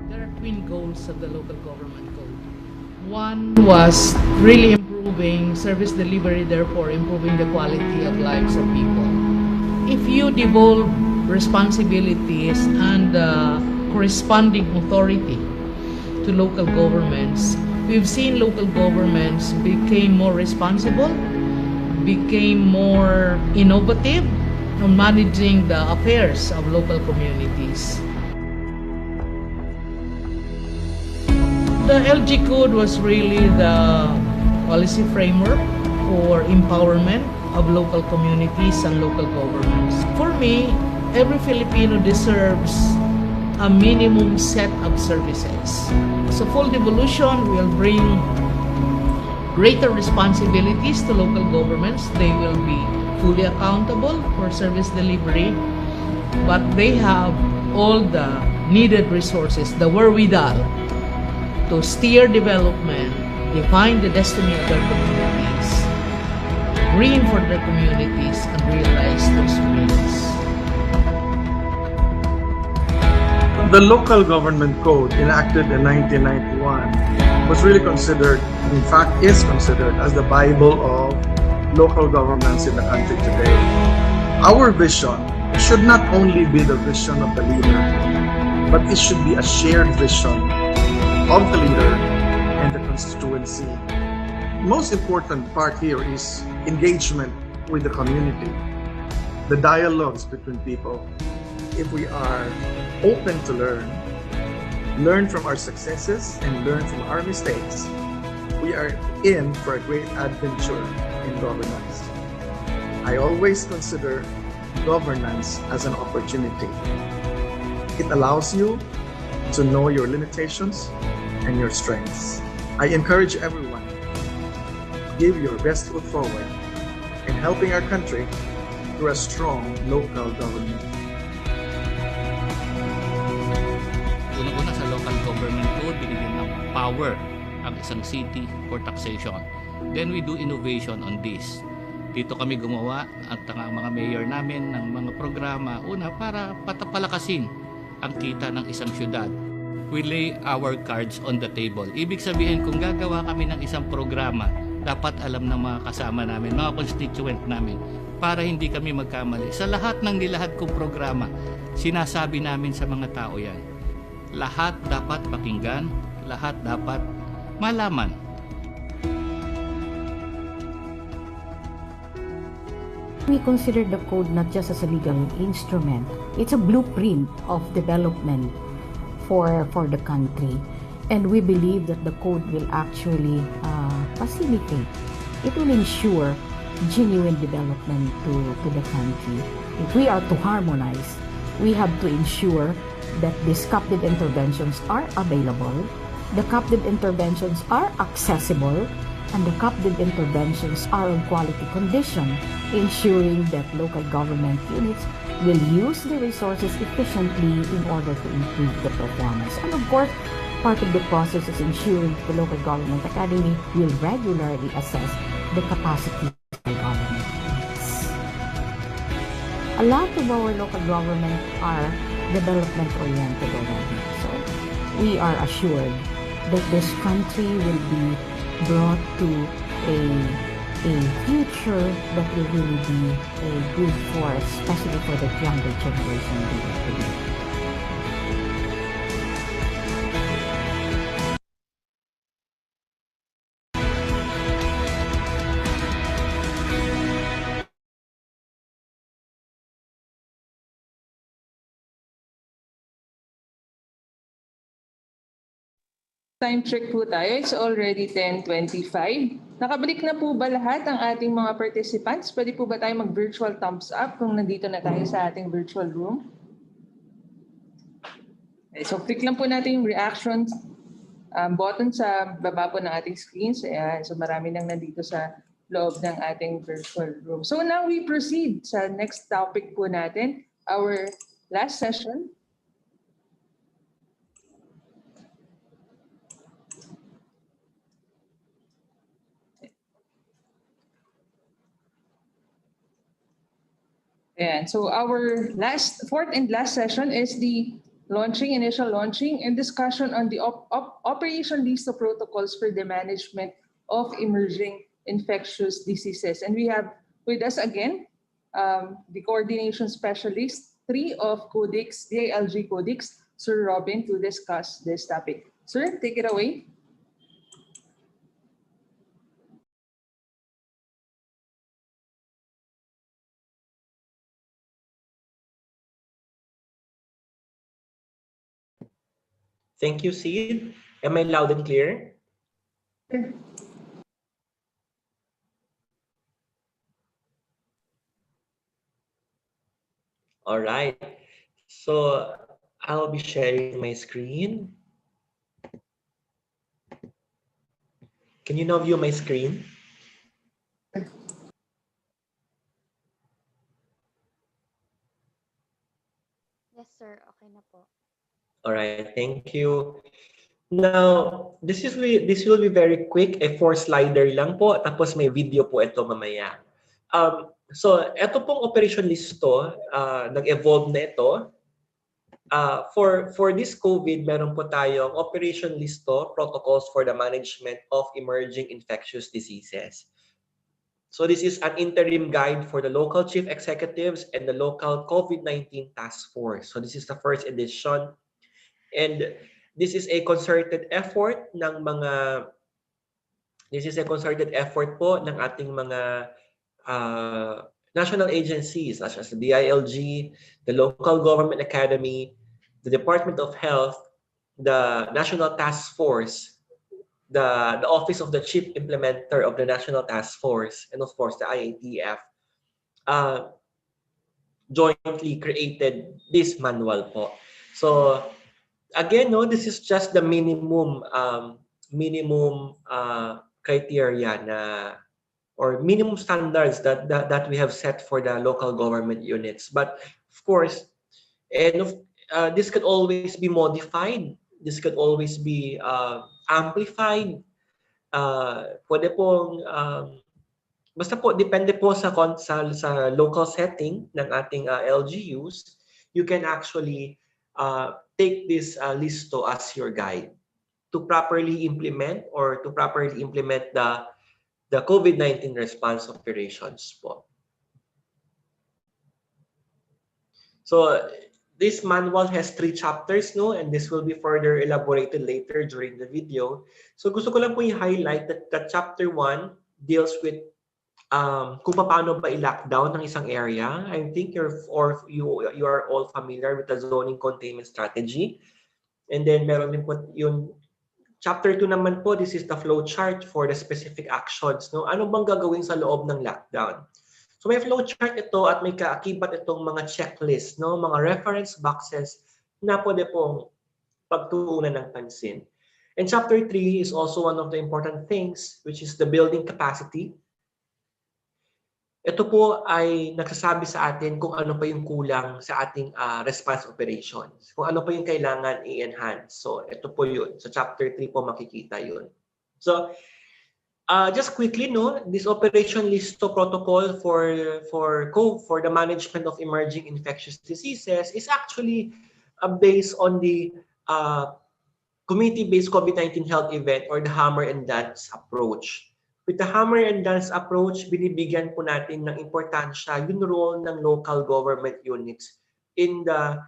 S2: There are twin goals of the local government code. One was really improving service delivery, therefore improving the quality of lives of people. If you devolve responsibilities and corresponding authority to local governments, we've seen local governments became more responsible, became more innovative on managing the affairs of local communities. The LG Code was really the policy framework for empowerment of local communities and local governments. For me, every Filipino deserves a minimum set of services. So full devolution will bring greater responsibilities to local governments. They will be fully accountable for service delivery, but they have all the needed resources, the wherewithal to steer development, define the destiny of their communities, green for their communities, and realize those dreams.
S3: The Local Government Code enacted in 1991 was really considered, in fact is considered, as the Bible of local governments in the country today. Our vision should not only be the vision of the leader, but it should be a shared vision of the leader and the constituency. Most important part here is engagement with the community, the dialogues between people. If we are open to learn from our successes and learn from our mistakes, we are in for a great adventure in governance. I always consider governance as an opportunity. It allows you to know your limitations and your strengths. I encourage everyone to give your best foot forward in helping our country through a strong local government.
S4: Una-una sa local government code, binigyan ng power ang isang city for taxation. Then we do innovation on this. Dito kami gumawa at ang mga mayor namin ng mga programa, una para patapalakasin ang kita ng isang syudad. We lay our cards on the table. Ibig sabihin, kung gagawa kami ng isang programa, dapat alam ng mga kasama namin, mga constituent namin, para hindi kami magkamali. Sa lahat ng nilahad kong programa, sinasabi namin sa mga tao yan. Lahat dapat pakinggan, lahat dapat malaman.
S5: We consider the code not just as a legal instrument, it's a blueprint of development for the country. And we believe that the code will actually facilitate. It will ensure genuine development to the country. If we are to harmonize, we have to ensure that these captive interventions are available, the captive interventions are accessible, and the captive interventions are of quality condition, ensuring that local government units will use the resources efficiently in order to improve the performance. And of course, part of the process is ensuring the local government academy will regularly assess the capacity of the government units. A lot of our local government are development-oriented already. So we are assured that this country will be brought to a future that will really be good for, especially for the younger generation today.
S6: Time check po tayo. It's already 10:25. Nakabalik na po ba lahat ang ating mga participants? Pwede po ba tayo mag-virtual thumbs up kung nandito na tayo sa ating virtual room? Okay, so click lang po natin yung reactions button sa baba po ng ating screens. Ayan. So marami nang nandito sa loob ng ating virtual room. So now we proceed sa next topic po natin, our last session. And so our fourth and last session is the initial launching and discussion on the Operation Listo protocols for the management of emerging infectious diseases. And we have with us again the coordination specialist 3 of Codex, DILG Codex, Sir Robin, to discuss this topic. Sir, take it away.
S12: Thank you, Sid. Am I loud and clear? All right. So I'll be sharing my screen. Can you now view my screen?
S8: Yes, sir. Okay na po.
S12: All right, thank you. Now, this will be very quick, a 4-slider lang po, tapos may video po ito mamaya. So, ito pong Operation Listo, nag-evolve na ito. For this COVID, meron po tayong Operation Listo, Protocols for the Management of Emerging Infectious Diseases. So this is an interim guide for the local chief executives and the local COVID-19 task force. So this is the first edition. And this is a concerted effort po ng ating mga national agencies such as the DILG, the Local Government Academy, the Department of Health, the National Task Force, the Office of the Chief Implementer of the National Task Force, and of course the IATF, jointly created this manual po. So again, no, this is just the minimum criteria or minimum standards that we have set for the local government units. But of course, this could always be modified. This could always be amplified. Pwede pong basta po depende po sa local setting ng ating LGUs. You can actually take this Listo as your guide to properly implement the COVID-19 response operations po. So this manual has 3 chapters, no, and this will be further elaborated later during the video. So gusto ko lang po i-highlight that chapter 1 deals with kung paano ba i-lockdown ng isang area. I think you are all familiar with the zoning containment strategy. And then meron din po yung chapter 2 naman po, this is the flow chart for the specific actions. No? Ano bang gagawin sa loob ng lockdown? So may flow chart ito at may kaakibat itong mga checklist, no? Mga reference boxes na pwede pong pagtuunan ng pansin. And chapter 3 is also one of the important things, which is the building capacity. Ito po ay nagsasabi sa atin kung ano pa yung kulang sa ating response operations. Kung ano pa yung kailangan i-enhance. So ito po yun. Sa chapter 3 po makikita yun. So just quickly, no, this Operation Listo protocol for the management of emerging infectious diseases is actually based on the community-based COVID-19 health event or the hammer and dance approach. With the hammer and dance approach, binibigyan po natin ng importansya yung role ng local government units in the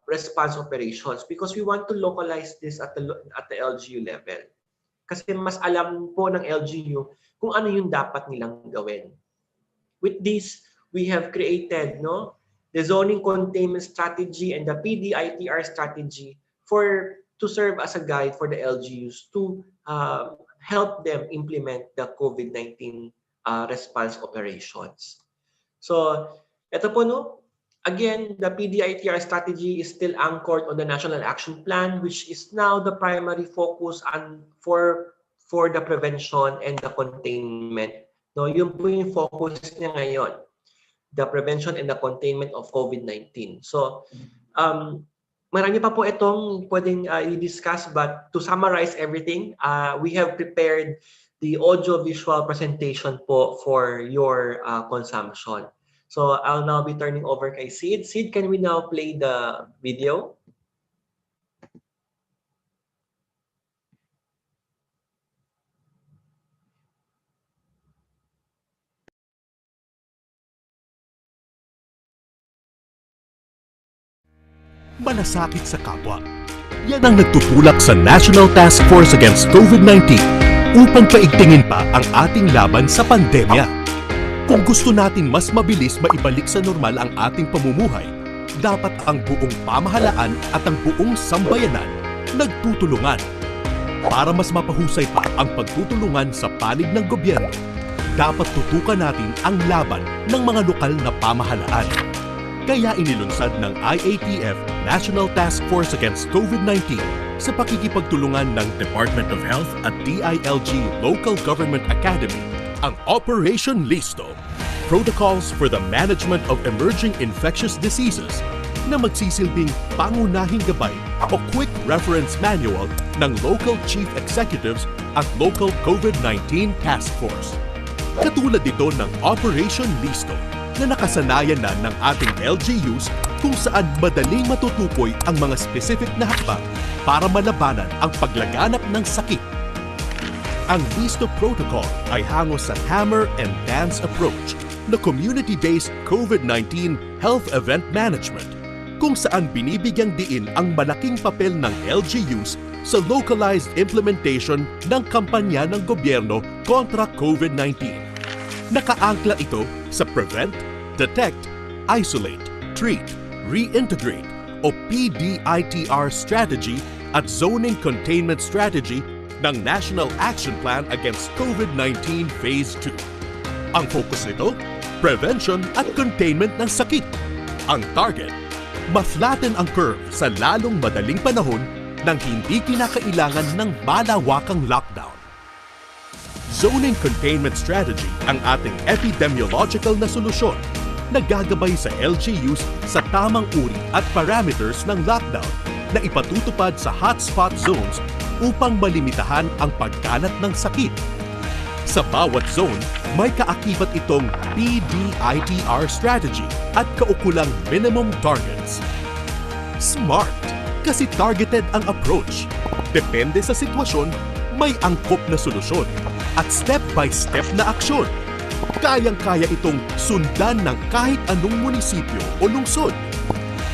S12: response operations because we want to localize this at the LGU level. Kasi mas alam po ng LGU kung ano yung dapat nilang gawin. With this, we have created, no, the zoning containment strategy and the PDITR strategy to serve as a guide for the LGUs to help them implement the COVID-19 response operations. So, ito po, no, again, the PDITR strategy is still anchored on the National Action Plan, which is now the primary focus for the prevention and the containment. No, yun po yung focus niya ngayon, the prevention and the containment of COVID-19. So, marami pa po itong pwedeng i-discuss, but to summarize everything, we have prepared the audio-visual presentation po for your consumption. So I'll now be turning over kay Sid. Sid, can we now play the video?
S1: Malasakit sa kapwa. Yan ang nagtutulak sa National Task Force Against COVID-19 upang paigtingin pa ang ating laban sa pandemya. Kung gusto natin mas mabilis maibalik sa normal ang ating pamumuhay, dapat ang buong pamahalaan at ang buong sambayanan nagtutulungan.
S17: Para mas mapahusay pa ang pagtutulungan sa panig ng gobyerno, dapat tutukan natin ang laban ng mga lokal na pamahalaan. Kaya inilunsad ng IATF National Task Force Against COVID-19 sa pakikipagtulungan ng Department of Health at DILG Local Government Academy ang Operation Listo, Protocols for the Management of Emerging Infectious Diseases, na magsisilbing pangunahing gabay o quick reference manual ng local chief executives at local COVID-19 task force. Katulad dito ng Operation Listo na nakasanayan na ng ating LGUs kung saan madaling matutukoy ang mga specific na hakbang para malabanan ang paglaganap ng sakit. Ang Listo Protocol ay hango sa hammer and dance approach na community-based COVID-19 health event management, kung saan binibigyang diin ang malaking papel ng LGUs sa localized implementation ng kampanya ng gobyerno kontra COVID-19. Nakaangkla ito sa Prevent, Detect, Isolate, Treat, Reintegrate o PDITR strategy at Zoning Containment Strategy ng National Action Plan Against COVID-19 Phase 2. Ang focus nito, prevention at containment ng sakit. Ang target, ma-flatten ang curve sa lalong madaling panahon nang hindi kinakailangan ng malawakang lockdown. Zoning Containment Strategy ang ating epidemiological na solusyon na gagabay sa LGUs sa tamang uri at parameters ng lockdown na ipatutupad sa hotspot zones upang malimitahan ang pagkalat ng sakit. Sa bawat zone, may kaakibat itong PDITR strategy at kaukulang minimum targets. Smart, kasi targeted ang approach. Depende sa sitwasyon, may angkop na solusyon at step-by-step na aksyon. Kayang-kaya itong sundan ng kahit anong munisipyo o lungsod.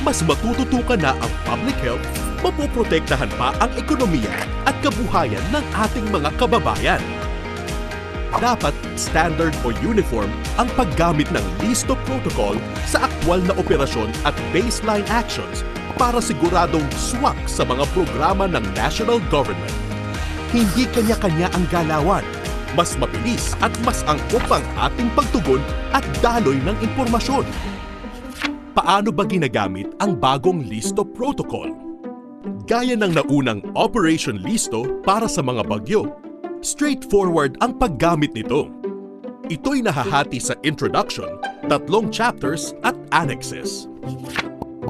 S17: Mas matututukan na ang public health, mapoprotektahan pa ang ekonomiya at kabuhayan ng ating mga kababayan. Dapat standard o uniform ang paggamit ng Listo Protocol sa aktwal na operasyon at baseline actions para siguradong swak sa mga programa ng national government. Hindi kanya-kanya ang galawan. Mas mabilis at mas angkop ang ating pagtugon at daloy ng impormasyon. Paano ba ginagamit ang bagong Listo Protocol? Gaya ng naunang Operation Listo para sa mga bagyo, straightforward ang paggamit nito. Ito'y nahahati sa introduction, 3 chapters at annexes.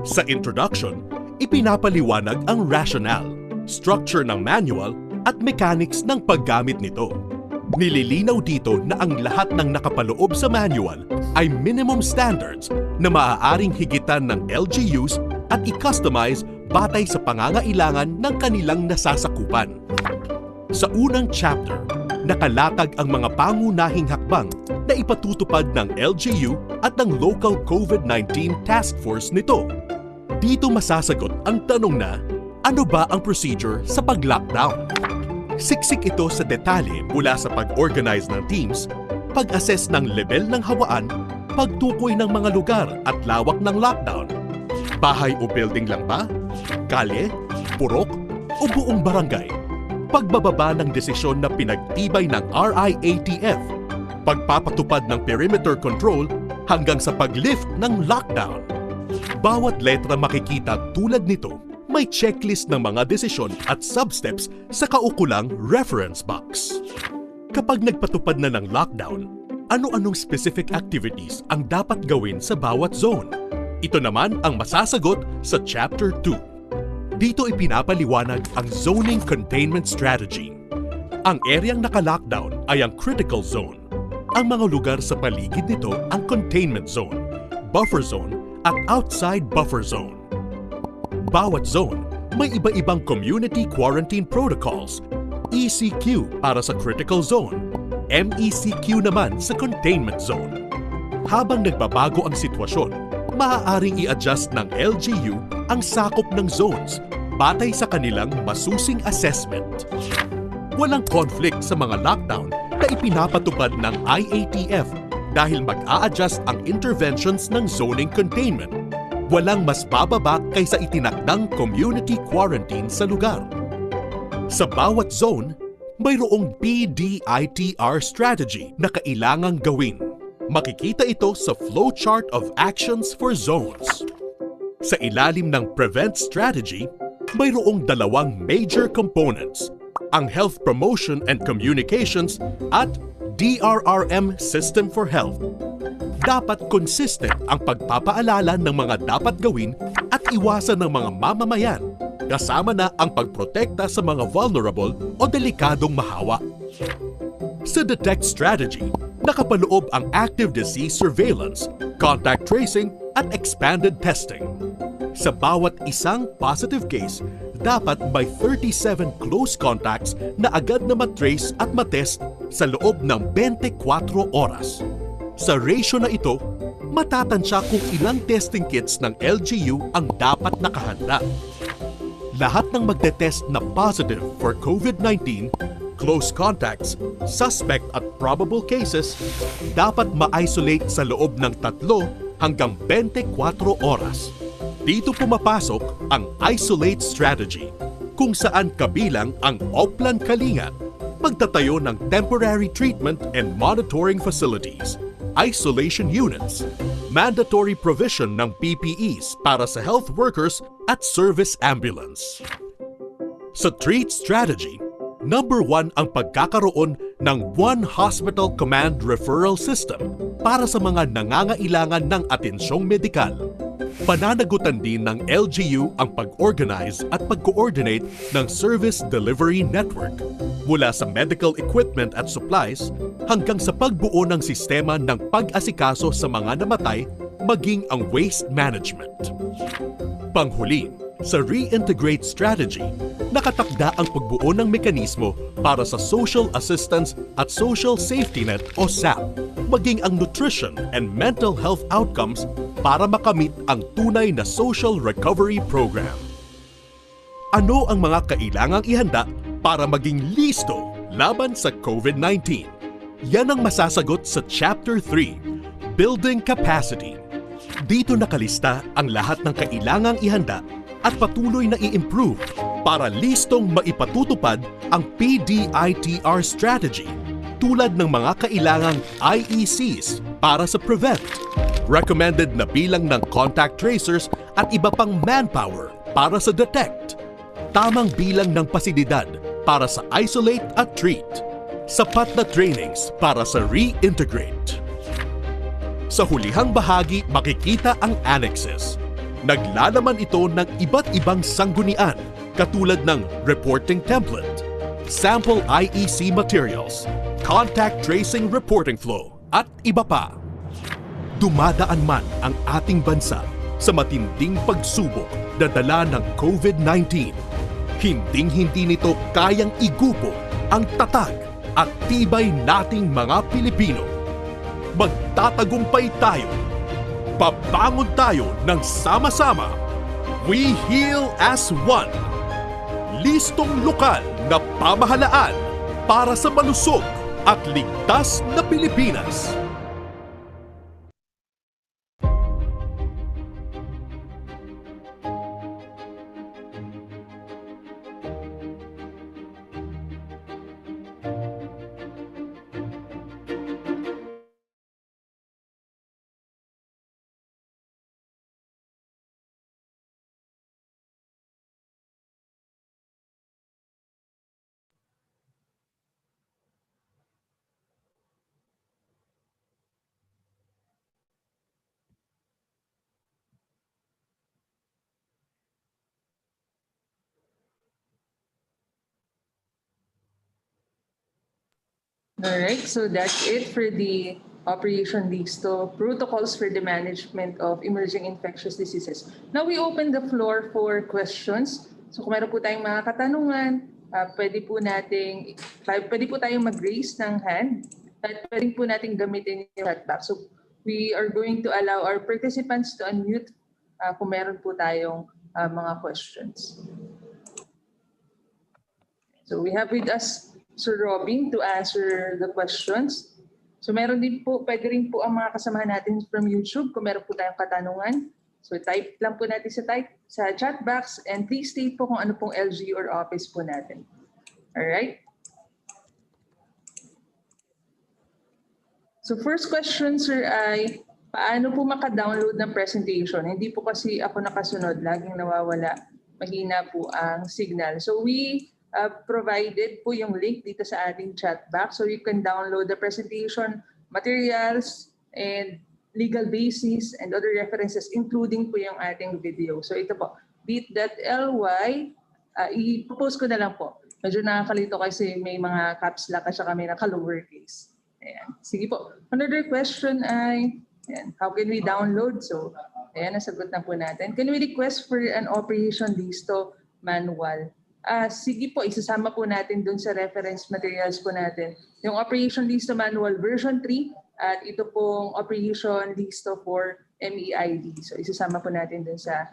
S17: Sa introduction, ipinapaliwanag ang rationale, structure ng manual at mechanics ng paggamit nito. Nililinaw dito na ang lahat ng nakapaloob sa manual ay minimum standards na maaaring higitan ng LGUs at i-customize batay sa pangangailangan ng kanilang nasasakupan. Sa unang chapter, nakalatag ang mga pangunahing hakbang na ipatutupad ng LGU at ng local COVID-19 task force nito. Dito masasagot ang tanong na, ano ba ang procedure sa pag-lockdown? Siksik ito sa detalye mula sa pag-organize ng teams, pag-assess ng level ng hawaan, pagtukoy ng mga lugar at lawak ng lockdown. Bahay o building lang ba? Kalye? Purok? O buong barangay? Pagbababa ng desisyon na pinagtibay ng RIATF, pagpapatupad ng perimeter control hanggang sa pag-lift ng lockdown. Bawat letra makikita tulad nito, may checklist ng mga desisyon at substeps sa kaukulang reference box. Kapag nagpatupad na ng lockdown, ano-anong specific activities ang dapat gawin sa bawat zone? Ito naman ang masasagot sa Chapter 2. Dito ipinapaliwanag ang Zoning Containment Strategy. Ang areang naka-lockdown ay ang critical zone. Ang mga lugar sa paligid nito ang containment zone, buffer zone at outside buffer zone. Bawat zone, may iba-ibang community quarantine protocols, ECQ para sa critical zone, MECQ naman sa containment zone. Habang nagbabago ang sitwasyon, maaaring i-adjust ng LGU ang sakop ng zones batay sa kanilang masusing assessment. Walang conflict sa mga lockdown na ipinapatupad ng IATF dahil mag-a-adjust ang interventions ng zoning containment. Walang mas bababa kaysa itinakdang community quarantine sa lugar. Sa bawat zone, mayroong PDITR strategy na kailangang gawin. Makikita ito sa flowchart of actions for zones. Sa ilalim ng Prevent strategy, mayroong dalawang major components, ang Health Promotion and Communications at DRRM System for Health. Dapat consistent ang pagpapaalala ng mga dapat gawin at iwasan ng mga mamamayan, kasama na ang pagprotekta sa mga vulnerable o delikadong mahawa. Sa Detect strategy, nakapaloob ang active disease surveillance, contact tracing at expanded testing. Sa bawat isang positive case, dapat may 37 close contacts na agad na matrace at matest sa loob ng 24 oras. Sa ratio na ito, matatansya kung ilang testing kits ng LGU ang dapat nakahanda. Lahat ng magtetest na positive for COVID-19, close contacts, suspect at probable cases, dapat ma-isolate sa loob ng 3 hanggang 24 oras. Dito pumapasok ang Isolate Strategy, kung saan kabilang ang Oplan Kalingat, magtatayo ng temporary treatment and monitoring facilities, isolation units, mandatory provision ng PPEs para sa health workers at service ambulance. Sa Treat Strategy, number 1 ang pagkakaroon ng One Hospital Command Referral System para sa mga nangangailangan ng atensyong medikal. Pananagutan din ng LGU ang pag-organize at pag-coordinate ng Service Delivery Network mula sa medical equipment at supplies hanggang sa pagbuo ng sistema ng pag-asikaso sa mga namatay maging ang waste management. Panghuli, sa Reintegrate Strategy, nakatakda ang pagbuo ng mekanismo para sa Social Assistance at Social Safety Net o SAP, maging ang nutrition and mental health outcomes para makamit ang tunay na social recovery program. Ano ang mga kailangang ihanda para maging listo laban sa COVID-19? Yan ang masasagot sa Chapter 3, Building Capacity. Dito nakalista ang lahat ng kailangang ihanda at patuloy na i-improve para listong maipatutupad ang PDITR strategy tulad ng mga kailangang IECs para sa Prevent, recommended na bilang ng contact tracers at iba pang manpower para sa Detect, tamang bilang ng pasilidad para sa Isolate at Treat, sapat na trainings para sa Reintegrate. Sa hulihang bahagi makikita ang annexes. Naglalaman ito ng iba't ibang sanggunian katulad ng reporting template, sample IEC materials, contact tracing reporting flow, at iba pa. Dumadaan man ang ating bansa sa matinding pagsubok na dala ng COVID-19, hinding-hindi nito kayang igupo ang tatag at tibay nating mga Pilipino. Magtatagumpay tayo. Babangon tayo ng sama-sama. We heal as one. Listong lokal na pamahalaan para sa malusog at ligtas na Pilipinas.
S6: All right, so that's it for the Operation Listo, protocols for the management of emerging infectious diseases. Now we open the floor for questions. So kung meron po tayong mga katanungan, pwede po tayong mag-raise ng hand at pwede po natin gamitin yung chat box. So we are going to allow our participants to unmute kung meron po tayong mga questions. So we have with us Sir Robin to answer the questions. So meron din po, pwede rin po ang mga kasamahan natin from YouTube kung meron po tayong katanungan. So type lang po natin sa chat box and please state po kung ano pong LG or office po natin. All right. So first question, sir, ay paano po maka-download ng presentation? Hindi po kasi ako nakasunod, laging nawawala, mahina po ang signal. So we provided po yung link dito sa ating chat box so you can download the presentation materials and legal basis and other references including po yung ating video. So ito po, bit.ly, i-propose ko na lang po. Medyo nakakalito kasi may mga caps lock at saka may naka-lowercase. Ayan. Sige po. Another question ay, ayan, how can we download? So, ayan, nasagot na po natin. Can we request for an operation listo manual? Sige po, isasama po natin dun sa reference materials po natin. Yung operation listo manual version 3 at ito pong operation listo for MEID. So, isasama po natin dun sa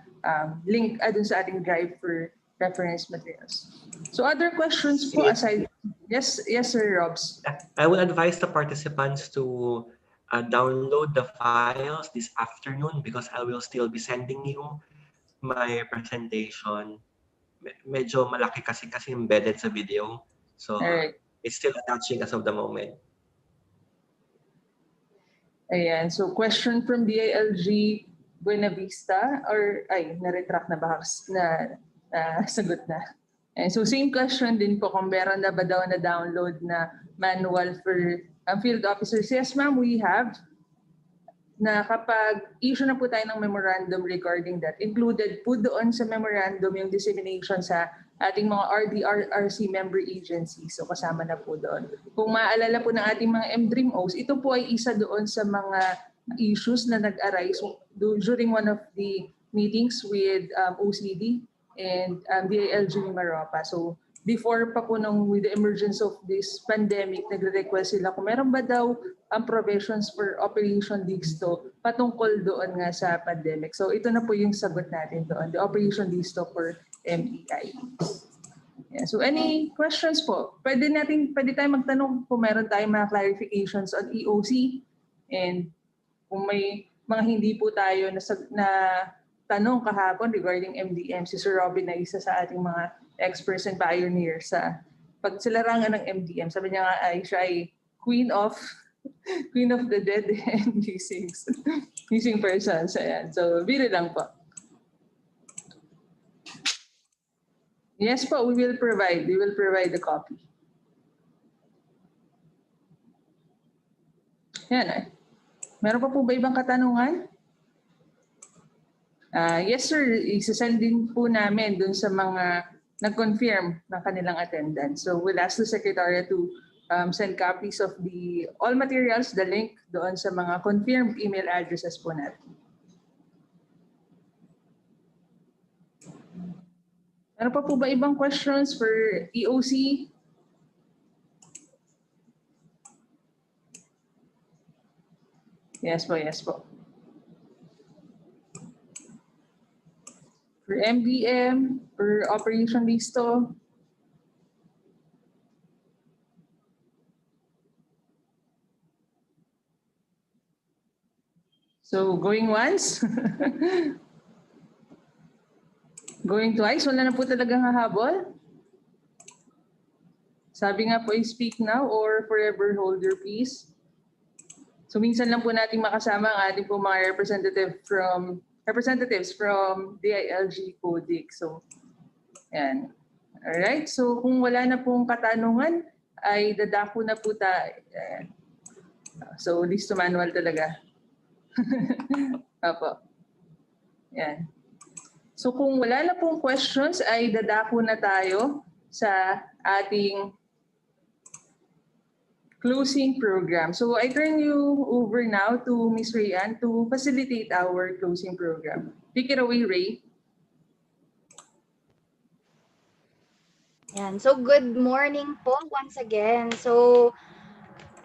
S6: link, dun sa ating drive for reference materials. So, other questions po aside. Yes, Sir Robs.
S12: I will advise the participants to download the files this afternoon because I will still be sending you my presentation. Medyo malaki kasi embedded sa video. So it's still attaching as of the moment.
S6: Ayan. So question from DILG Buena Vista or na-retract na ba? Sagot na. And so same question din po kung meron na ba daw na download na manual for field officers. Yes ma'am, we have. Na kapag issue na po tayo ng memorandum regarding that, included po doon sa memorandum yung dissemination sa ating mga RDRRC member agencies. So kasama na po doon. Kung maaalala po ng ating mga MDRIM-Os, ito po ay isa doon sa mga issues na nag-arise during one of the meetings with OCD and DILG Maropa. So before pa po with the emergence of this pandemic, nagre-request sila kung meron ba daw ang provisions for Operation Listo patungkol doon nga sa pandemic. So ito na po yung sagot natin doon, the Operation Listo for MEI. Yeah, so any questions po? Pwede tayong magtanong kung meron tayong mga clarifications on EOC and kung may mga hindi po tayo na tanong kahapon regarding MDM, si Sir Robin na isa sa ating mga experts and pioneers sa pagsilarangan ng MDM. Sabi niya nga ay siya ay queen of the dead and missing persons. Ayan. So, biro lang po. Yes po, we will provide the copy. Yan. Meron pa po ba ibang katanungan? Yes sir, isasend din po namin dun sa mga nag-confirm ng kanilang attendance. So we'll ask the Secretariat to send copies of all materials, the link doon sa mga confirmed email addresses po natin. Ano pa po ba ibang questions for EOC? Yes po. For MDM, for Operation Listo. So, going once? Going twice? Wala na po talagang hahabol? Sabi nga po, speak now or forever hold your peace. So, minsan lang po nating makasama ang ating po mga representatives from DILG Codic. So, yan. Alright, so kung wala na pong katanungan, ay dadako na po tayo. So, listo manual talaga. Apo. Yan. So, kung wala na pong questions, ay dadako na tayo sa ating closing program. So I turn you over now to Ms. Rayan to facilitate our closing program. Take it away, Ray.
S8: Yan. So good morning po once again. So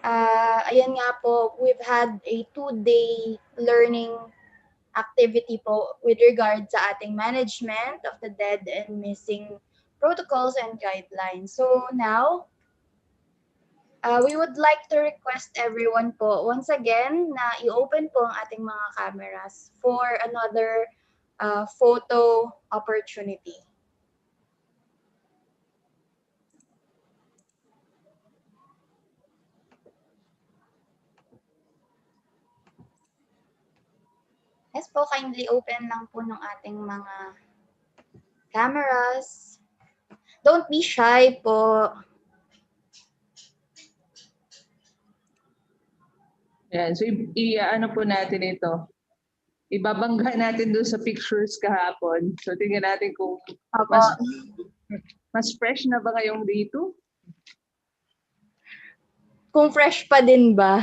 S8: ayan nga po, we've had a 2-day learning activity po with regard sa ating management of the dead and missing protocols and guidelines. So now, we would like to request everyone po once again na i-open po ang ating mga cameras for another photo opportunity. Yes po, kindly open lang po ng ating mga cameras. Don't be shy po.
S6: Yan. So, ano po natin ito. Ibabangga natin doon sa pictures kahapon. So, tingnan natin kung mas fresh na ba ngayong dito?
S8: Kung fresh pa din ba?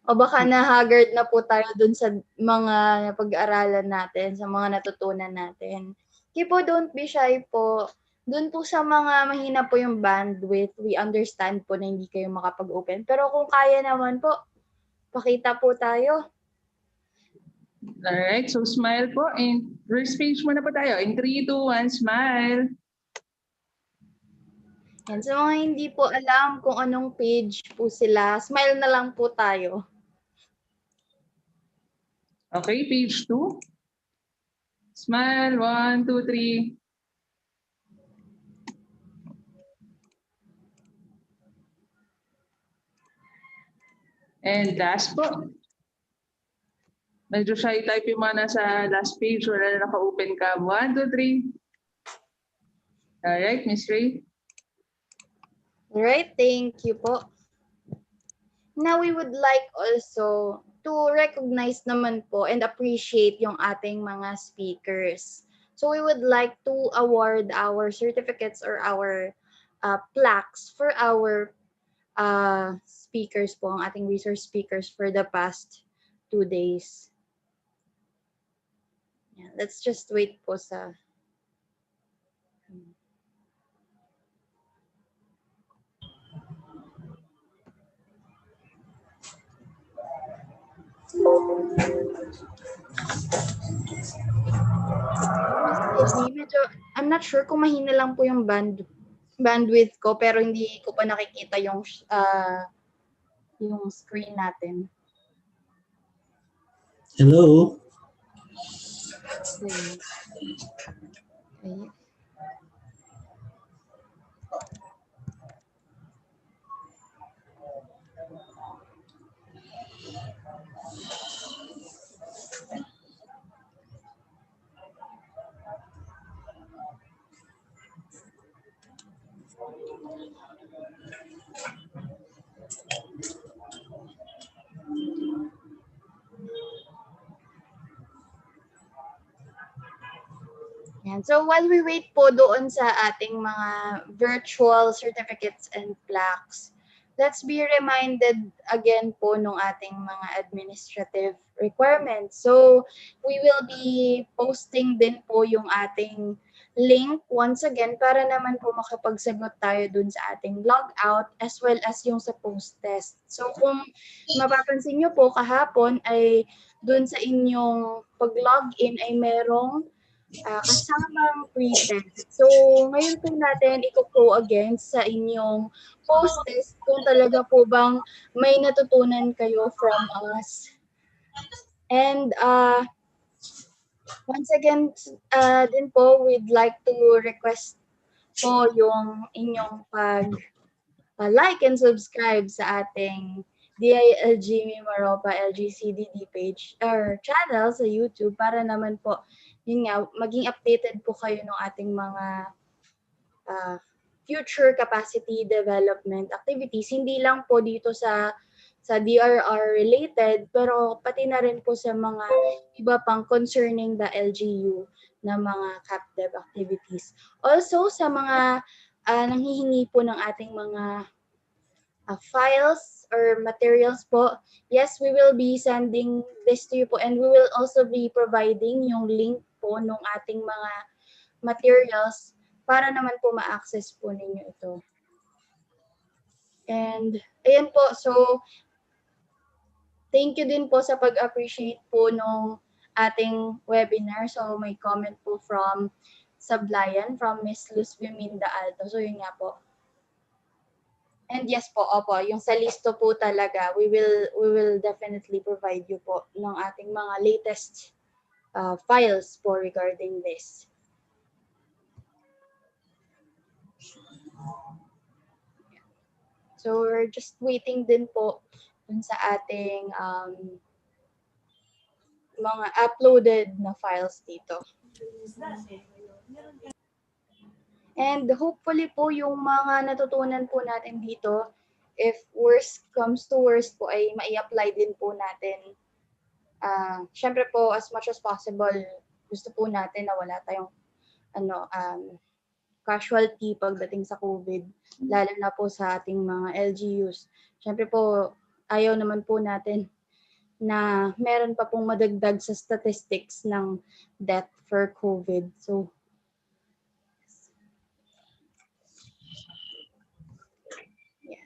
S8: O baka na-haggard na po tayo dun sa mga pag-aaralan natin, sa mga natutunan natin. Okay po, don't be shy po. Dun po sa mga mahina po yung bandwidth, we understand po na hindi kayo makapag-open. Pero kung kaya naman po, pakita po tayo.
S6: Alright, so smile po. And first page muna po tayo. In 3, 2, 1, smile.
S8: Yan, sa mga hindi po alam kung anong page po sila, smile na lang po tayo.
S6: Okay, page 2. Smile, 1, 2, 3. And last po. Medyo shy type yung mga nasa last page. Wala na naka-open cam. 1, 2, 3. Alright, Miss Ray.
S8: Alright, thank you po. Now we would like also to recognize naman po and appreciate yung ating mga speakers. So we would like to award our certificates or our plaques for our speakers po, ang ating resource speakers for the past 2 days. Yeah, let's just wait po sa... Medyo, I'm not sure kung mahina lang po yung bandwidth ko, pero hindi ko pa nakikita yung screen natin.
S18: Hello?
S8: Okay. Yan. So while we wait po doon sa ating mga virtual certificates and plaques, let's be reminded again po nung ating mga administrative requirements. So we will be posting din po yung ating link once again para naman po makapagsagot tayo dun sa ating logout as well as yung sa post test. So kung mapapansin nyo po kahapon ay dun sa inyong pag-login ay merong kasamang pre-test. So, ngayon po natin i-go against sa inyong post-test kung talaga po bang may natutunan kayo from us. And once again, din po, we'd like to request po yung inyong like and subscribe sa ating DILG Mimaropa LGCDD page or channel sa YouTube para naman po yun nga, maging updated po kayo ng ating mga future capacity development activities. Hindi lang po dito sa DRR related, pero pati na rin po sa mga iba pang concerning the LGU na mga CapDev activities. Also, sa mga nanghihingi po ng ating mga files or materials po, yes, we will be sending this to you po and we will also be providing yung link po ng ating mga materials para naman po ma-access po ninyo ito. And ayan po, so thank you din po sa pag-appreciate po nung ating webinar. So may comment po from Sablayan, from Miss Luz Biminda Alto. So yun nga po. And yes po, opo, yung sa listo po talaga, we will definitely provide you po ng ating mga latest files po regarding this. So we're just waiting din po dun sa ating mga uploaded na files dito. And hopefully po yung mga natutunan po natin dito, if worst comes to worst po ay mai-apply din po natin. Syempre po, as much as possible, gusto po natin na wala tayong casualty pagdating sa COVID, lalo na po sa ating mga LGUs. Syempre po, ayaw naman po natin na meron pa pong madagdag sa statistics ng death for COVID. So, yeah.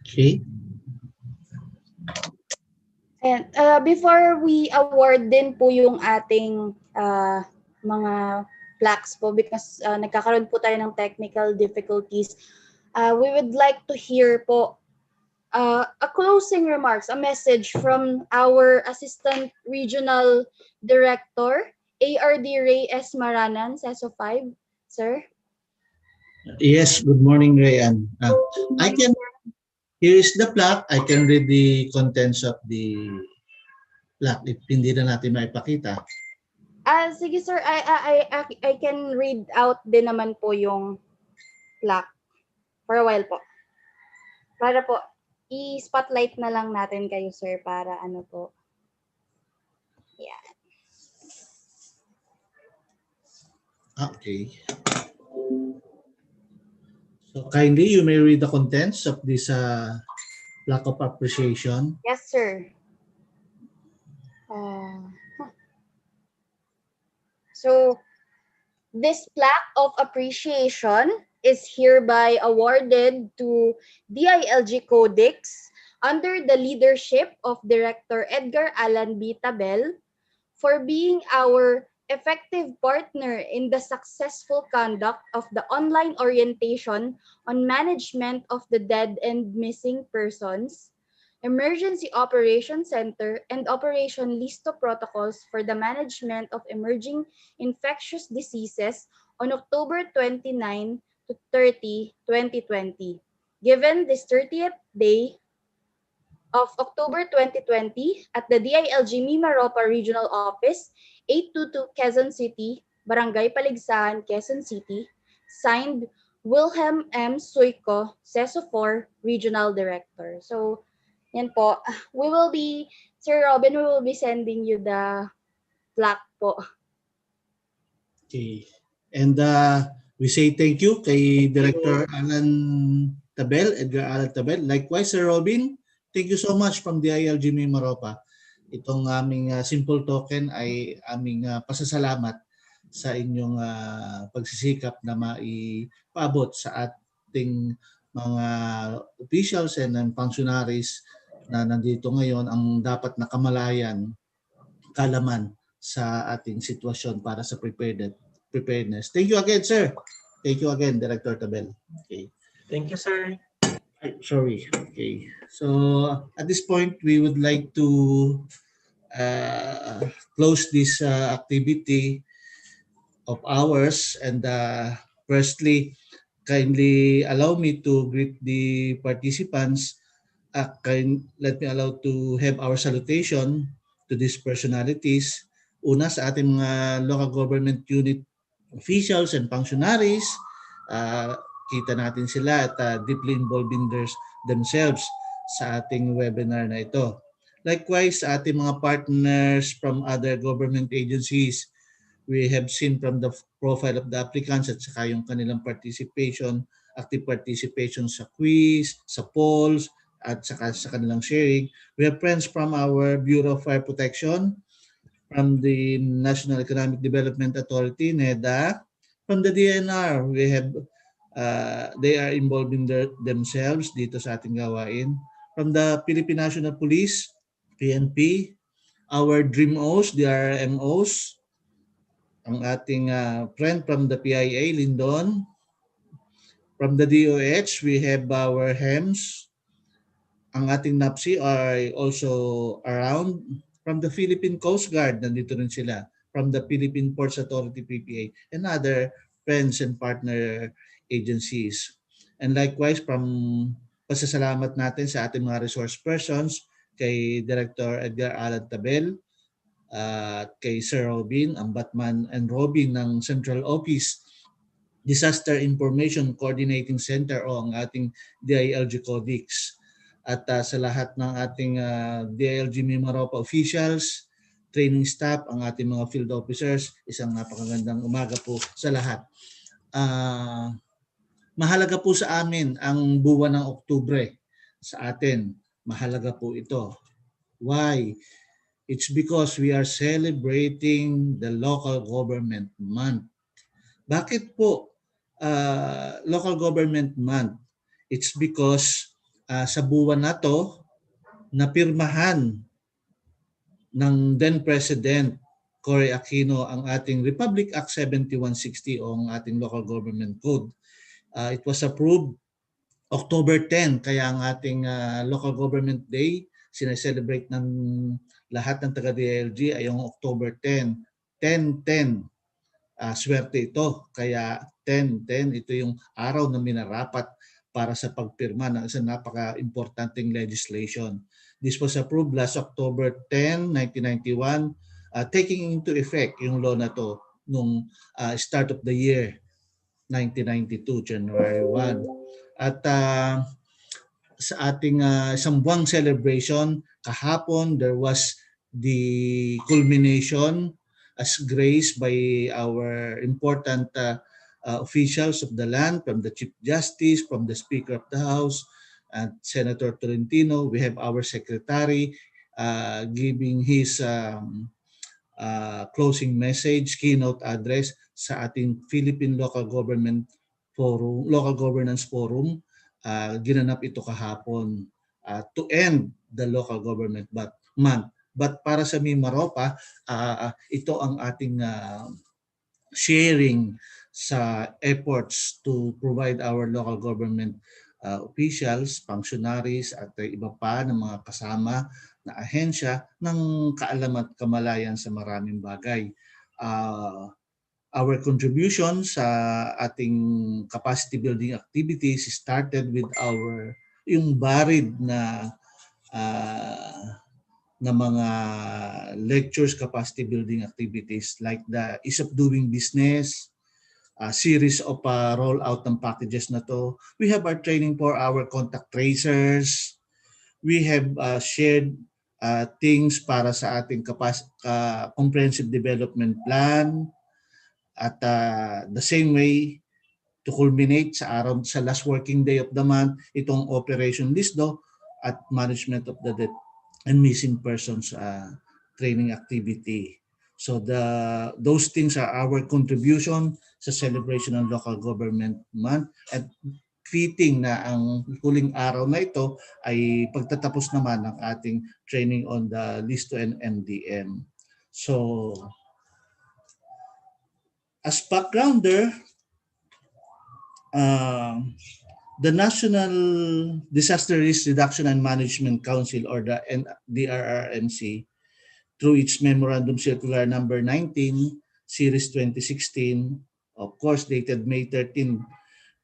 S18: Okay.
S8: And before we award din po yung ating mga plaques po, because nagkakaroon po tayo ng technical difficulties, we would like to hear po a closing remarks, a message from our Assistant Regional Director, ARD Ray S. Maranan, SESO 5. Sir?
S18: Yes, good morning, Rayan. Here is the plaque. I can read the contents of the plaque if hindi na natin maipakita.
S8: Sige sir, I can read out din naman po yung plaque for a while po. Para po, i-spotlight na lang natin kayo sir para ano po. Yeah.
S18: Okay. So kindly, you may read the contents of this plaque of appreciation.
S8: Yes, sir. So, this plaque of appreciation is hereby awarded to DILG Codex under the leadership of Director Edgar Allan B. Tabel for being our effective partner in the successful conduct of the online orientation on management of the dead and missing persons, Emergency Operations Center, and Operation Listo protocols for the management of emerging infectious diseases on October 29 to 30, 2020. Given this 30th day of October 2020 at the DILG Mimaropa Regional Office, 822 Quezon City, Barangay Paligsahan, Quezon City, signed Wilhelm M. Suico, SESO 4 Regional Director. So, yan po. We will be, Sir Robin, we will be sending you the plaque po.
S18: Okay. And we say thank you kay Director Alan Tabel, Edgar Alan Tabel. Likewise, Sir Robin, thank you so much from DILG Mimaropa. Itong aming simple token ay aming pasasalamat sa inyong pagsisikap na maipaabot sa ating mga officials and functionaries na nandito ngayon ang dapat nakamalayan, kalaman sa ating sitwasyon para sa preparedness. Thank you again, sir. Thank you again, Director Tabel. Okay.
S12: Thank you, sir.
S18: Sorry. Okay. So at this point, we would like to close this activity of ours, and firstly, kindly allow me to greet the participants. Let me allow to have our salutation to these personalities. Una sa ating mga local government unit officials and functionaries, kita natin sila at deeply involving themselves sa ating webinar na ito. Likewise, sa ating mga partners from other government agencies, we have seen from the profile of the applicants at saka yung kanilang participation, active participation sa quiz, sa polls, at saka sa kanilang sharing. We have friends from our Bureau of Fire Protection, from the National Economic Development Authority, NEDA, from the DNR. We have, they are involving themselves dito sa ating gawain. From the Philippine National Police, PNP, our DREAMOs, the RMOs, ang ating friend from the PIA, Lindon. From the DOH, we have our HEMS. Ang ating NAPSI are also around. From the Philippine Coast Guard, nandito rin sila. From the Philippine Ports Authority, PPA, and other friends and partner agencies. And likewise, from pasasalamat natin sa ating mga resource persons, kay Director Edgar Allan Tabel, at kay Sir Robin, ang Batman and Robin ng Central Office Disaster Information Coordinating Center o ang ating DILG Codex. At sa lahat ng ating DILG Mimaropa officials, training staff, ang ating mga field officers, isang napakagandang umaga po sa lahat. Mahalaga po sa amin ang buwan ng Oktubre. Sa atin, mahalaga po ito. Why? It's because we are celebrating the Local Government Month. Bakit po Local Government Month? It's because sa buwan na to, napirmahan ng then President Cory Aquino ang ating Republic Act 7160 o ang ating Local Government Code. It was approved October 10, kaya ang ating Local Government Day, sineselebrate ng lahat ng taga-DILG ay yung October 10. 10-10, swerte ito. Kaya 10-10, ito yung araw na minarapat para sa pagpirma ng isang napaka-importanting legislation. This was approved last October 10, 1991, taking into effect yung law na to nung start of the year, 1992, January 1. At sa ating isang buwang celebration, kahapon there was the culmination as graced by our important officials of the land, from the Chief Justice, from the Speaker of the House, and Senator Tolentino. We have our Secretary giving his closing message, keynote address sa ating Philippine Local Government Forum, Local Governance Forum. Ginanap ito kahapon to end the Local Government Month. But para sa Mimaropa, ito ang ating sharing sa efforts to provide our local government officials, functionaries at iba pa ng mga kasama na ahensya ng kaalaman at kamalayan sa maraming bagay. Our contribution sa ating capacity building activities started with yung buried na mga lectures, capacity building activities like the ease of doing business, a series of rollout ng packages na to. We have our training for our contact tracers. We have shared things para sa ating comprehensive development plan. At the same way, to culminate sa last working day of the month, itong Operation Listo at Management of the Dead and Missing Persons training activity. So those things are our contribution sa celebration ng Local Government Month, at fitting na ang huling araw na ito ay pagtatapos naman ng ating training on the Listo and MDM. So as backgrounder, the National Disaster Risk Reduction and Management Council, or the DRRMC, through its Memorandum Circular number 19, Series 2016, of course dated May 13,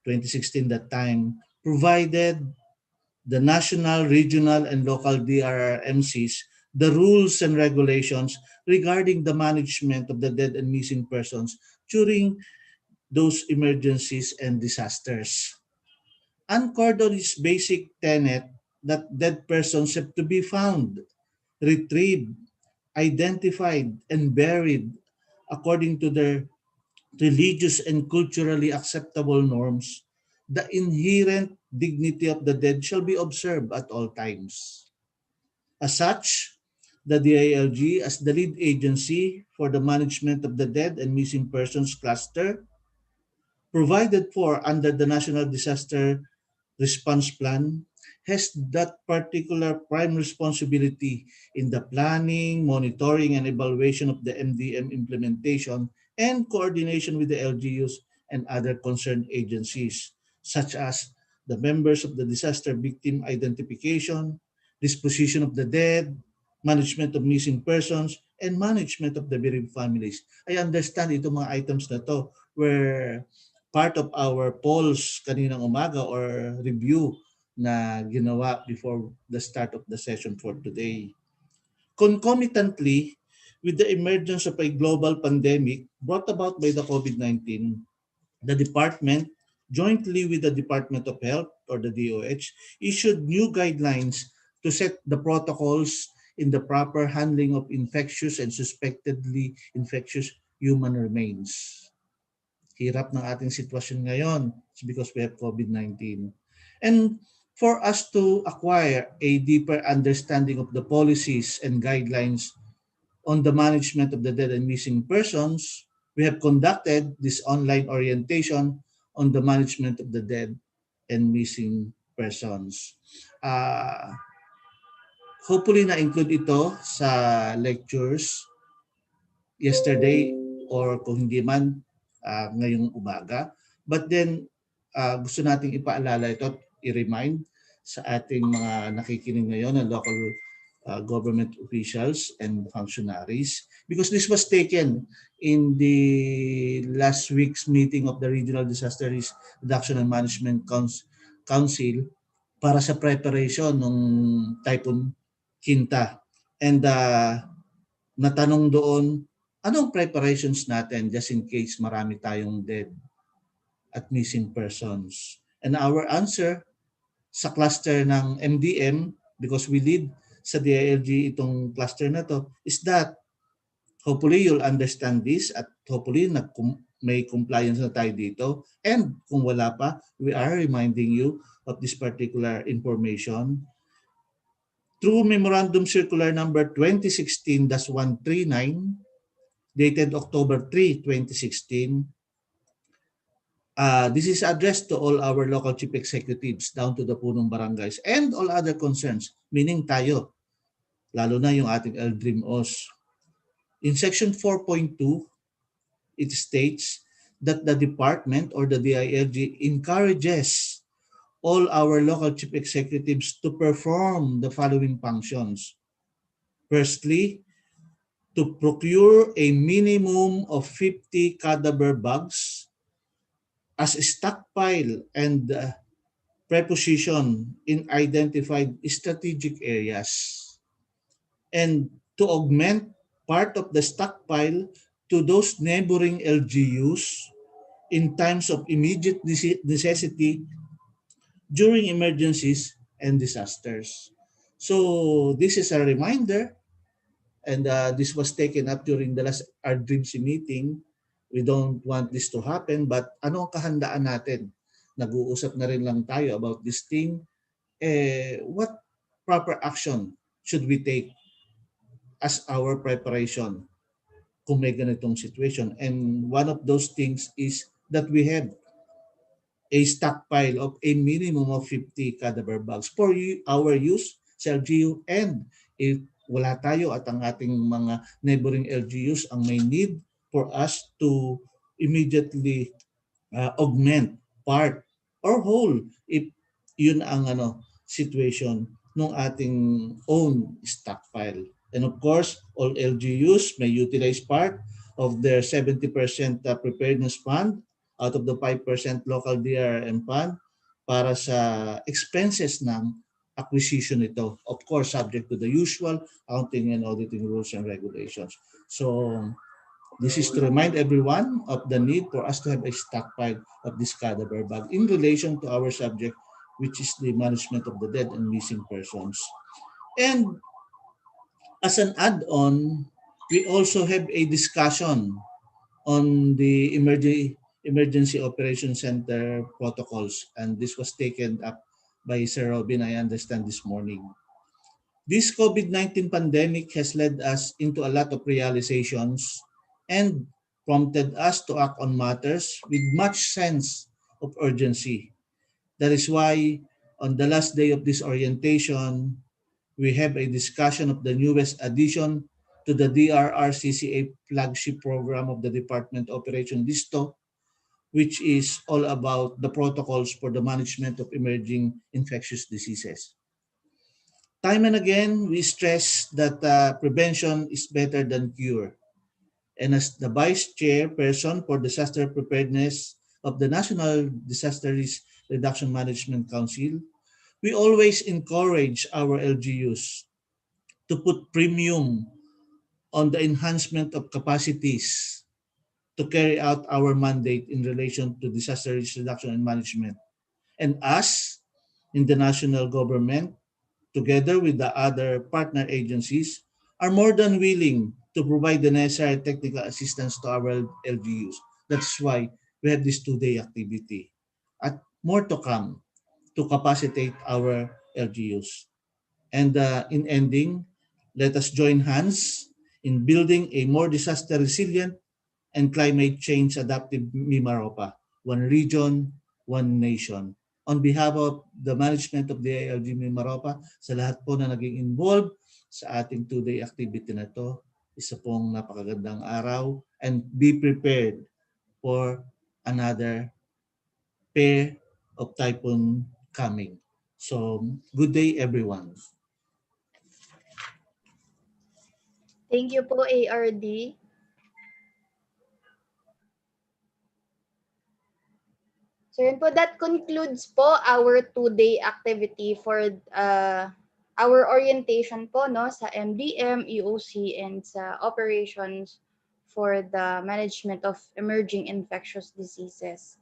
S18: 2016 that time, provided the national, regional, and local DRRMCs the rules and regulations regarding the management of the dead and missing persons during those emergencies and disasters. Anchored on its basic tenet that dead persons have to be found, retrieved, identified, and buried according to their religious and culturally acceptable norms, the inherent dignity of the dead shall be observed at all times. As such, the DILG, as the lead agency for the management of the dead and missing persons cluster, provided for under the National Disaster Response Plan, has that particular prime responsibility in the planning, monitoring, and evaluation of the MDM implementation and coordination with the LGUs and other concerned agencies, such as the members of the disaster victim identification, disposition of the dead, management of missing persons, and management of the bereaved families. I understand itong mga items na to were part of our polls kaninang umaga or review na ginawa before the start of the session for today. Concomitantly, with the emergence of a global pandemic brought about by the COVID-19, the department, jointly with the Department of Health or the DOH, issued new guidelines to set the protocols in the proper handling of infectious and suspectedly infectious human remains. Hirap ng ating sitwasyon ngayon because we have COVID-19. And for us to acquire a deeper understanding of the policies and guidelines on the management of the dead and missing persons, we have conducted this online orientation on the management of the dead and missing persons. Hopefully na-include ito sa lectures yesterday or kung hindi man ngayong umaga. But then gusto nating ipaalala ito at i-remind sa ating mga nakikinig ngayon na local government officials and functionaries, because this was taken in the last week's meeting of the Regional Disaster Risk Reduction and Management Council para sa preparation ng Typhoon Kinta. And natanong doon, anong preparations natin just in case marami tayong dead at missing persons? And our answer sa cluster ng MDM, because we lead sa DILG itong cluster na to, is that hopefully you'll understand this at hopefully may compliance na tayo dito. And kung wala pa, we are reminding you of this particular information through Memorandum Circular number 2016-139 dated October 3, 2016. This is addressed to all our local chief executives down to the punong barangays and all other concerns, meaning tayo, lalo na yung ating LDRIM-OS. In section 4.2, it states that the department or the DILG encourages all our local chief executives to perform the following functions. Firstly, to procure a minimum of 50 cadaver bags as a stockpile and preposition in identified strategic areas, and to augment part of the stockpile to those neighboring LGUs in times of immediate necessity during emergencies and disasters. So this is a reminder, and this was taken up during the last RDRIMC meeting. We don't want this to happen, but ano ang kahandaan natin? Nag-uusap na rin lang tayo about this thing. What proper action should we take as our preparation kung may ganitong situation? And one of those things is that we have a stockpile of a minimum of 50 cadaver bags for our use sa LGU, and if wala tayo at ang ating mga neighboring LGUs ang may need for us to immediately augment part or whole if yun ang situation ng ating own stockpile. And of course, all LGUs may utilize part of their 70% preparedness fund out of the 5% local DRM fund para sa expenses ng acquisition ito. Of course, subject to the usual accounting and auditing rules and regulations. So this is to remind everyone of the need for us to have a stockpile of this cadaver bag in relation to our subject, which is the management of the dead and missing persons. And as an add-on, we also have a discussion on the Emergency Operations Center protocols, and this was taken up by Sir Robin, I understand, this morning. This COVID-19 pandemic has led us into a lot of realizations and prompted us to act on matters with much sense of urgency. That is why on the last day of this orientation, we have a discussion of the newest addition to the DRRCCA flagship program of the Department Operation Listo, which is all about the protocols for the management of emerging infectious diseases. Time and again, we stress that prevention is better than cure. And as the Vice Chairperson for Disaster Preparedness of the National Disaster Risk Reduction Management Council, we always encourage our LGUs to put premium on the enhancement of capacities to carry out our mandate in relation to disaster risk reduction and management. And us, in the national government, together with the other partner agencies, are more than willing to provide the necessary technical assistance to our LGUs. That's why we have this two-day activity. At more to come to capacitate our LGUs. And in ending, let us join hands in building a more disaster resilient and climate change adaptive Mimaropa, one region, one nation. On behalf of the management of the ALG Mimaropa, sa lahat po na naging involved sa ating two-day activity na to, isa pong napakagandang araw, and be prepared for another pair of typhoon coming. So, good day everyone.
S8: Thank you po, ARD. So yun po, that concludes po our two-day activity for our orientation po no sa MDM, EOC, and sa operations for the management of emerging infectious diseases.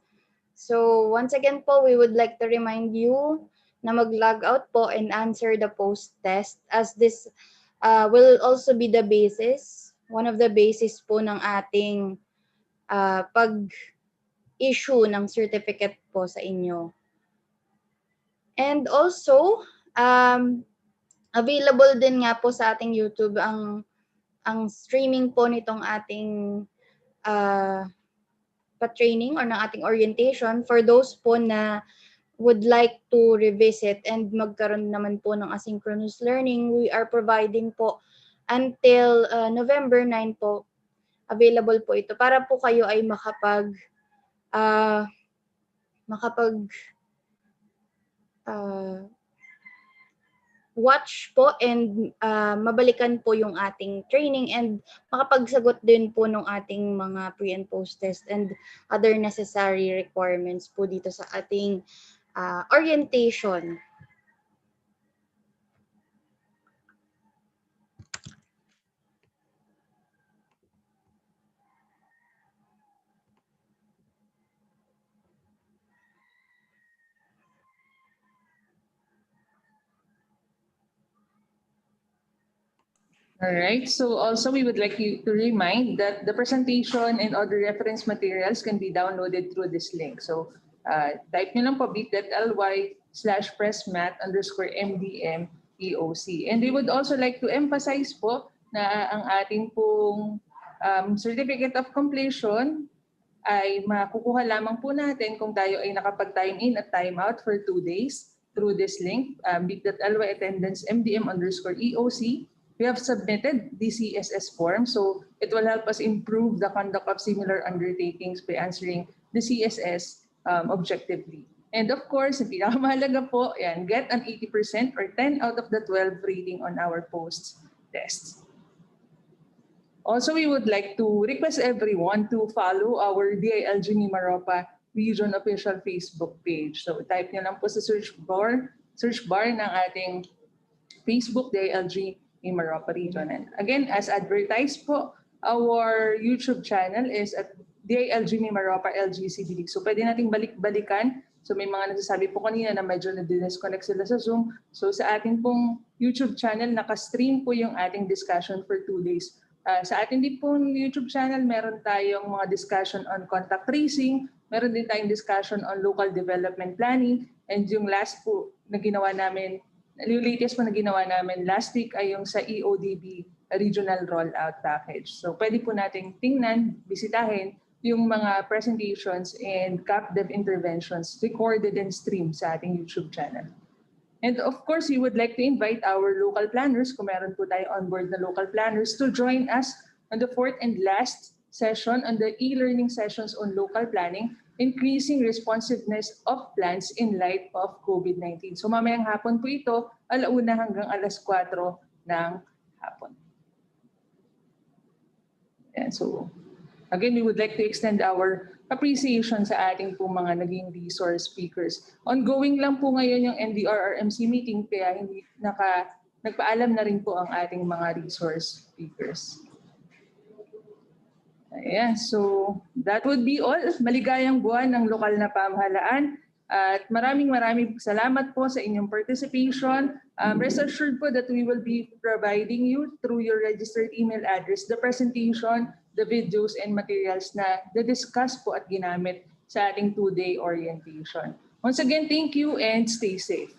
S8: So once again po, we would like to remind you na mag-log out po and answer the post test, as this will also be the basis, one of the basis po ng ating pag-issue ng certificate po sa inyo. And also, available din nga po sa ating YouTube ang streaming po nitong ating pa-training or ng ating orientation for those po na would like to revisit and magkaroon naman po ng asynchronous learning. We are providing po until November 9 po. Available po ito para po kayo ay watch po and mabalikan po yung ating training and makapagsagot din po ng ating mga pre and post test and other necessary requirements po dito sa ating orientation.
S6: All right. So also we would like you to remind that the presentation and other reference materials can be downloaded through this link. So type nyo lang po bit.ly/pressmat_MDM-EOC. And we would also like to emphasize po na ang ating pong certificate of completion ay makukuha lamang po natin kung tayo ay nakapag-time in at time out for 2 days through this link, bit.ly attendance MDM_EOC. We have submitted the CSS form, so it will help us improve the conduct of similar undertakings by answering the CSS objectively. And of course, yung pinakamahalaga po, get an 80% or 10 out of the 12 rating on our post tests. Also, we would like to request everyone to follow our DILG Mimaropa Region official Facebook page. So type nyo lang po sa search bar ng ating Facebook DILG Mimaropa Region. And again, as advertised po, our YouTube channel is at DILG Mimaropa LGCBD. So pwede nating balik-balikan. So may mga nagsasabi po kanina na medyo na-disconnect sila sa Zoom. So sa ating pong YouTube channel, naka-stream po yung ating discussion for 2 days. Sa ating din pong YouTube channel, meron tayong mga discussion on contact tracing, meron din tayong discussion on local development planning, and yung last po na ginawa namin, yung latest po na ginawa namin last week ay yung sa EODB Regional Rollout Package. So pwede po nating tingnan, bisitahin yung mga presentations and CapDev interventions recorded and streamed sa ating YouTube channel. And of course, we would like to invite our local planners, kung meron po tayo on board na local planners, to join us on the 4th and last session on the e-learning sessions on local planning, increasing responsiveness of plans in light of COVID-19. So mamayang hapon po ito, 1:00 hanggang 4:00 ng hapon. And so, again, we would like to extend our appreciation sa ating po mga naging resource speakers. Ongoing lang po ngayon yung NDRRMC meeting, kaya hindi nagpaalam na rin po ang ating mga resource speakers. Ayan, so that would be all. Maligayang buwan ng lokal na pamahalaan. At maraming salamat po sa inyong participation. Rest assured po that we will be providing you through your registered email address the presentation, the videos, and materials na discuss po at ginamit sa ating 2-day orientation. Once again, thank you and stay safe.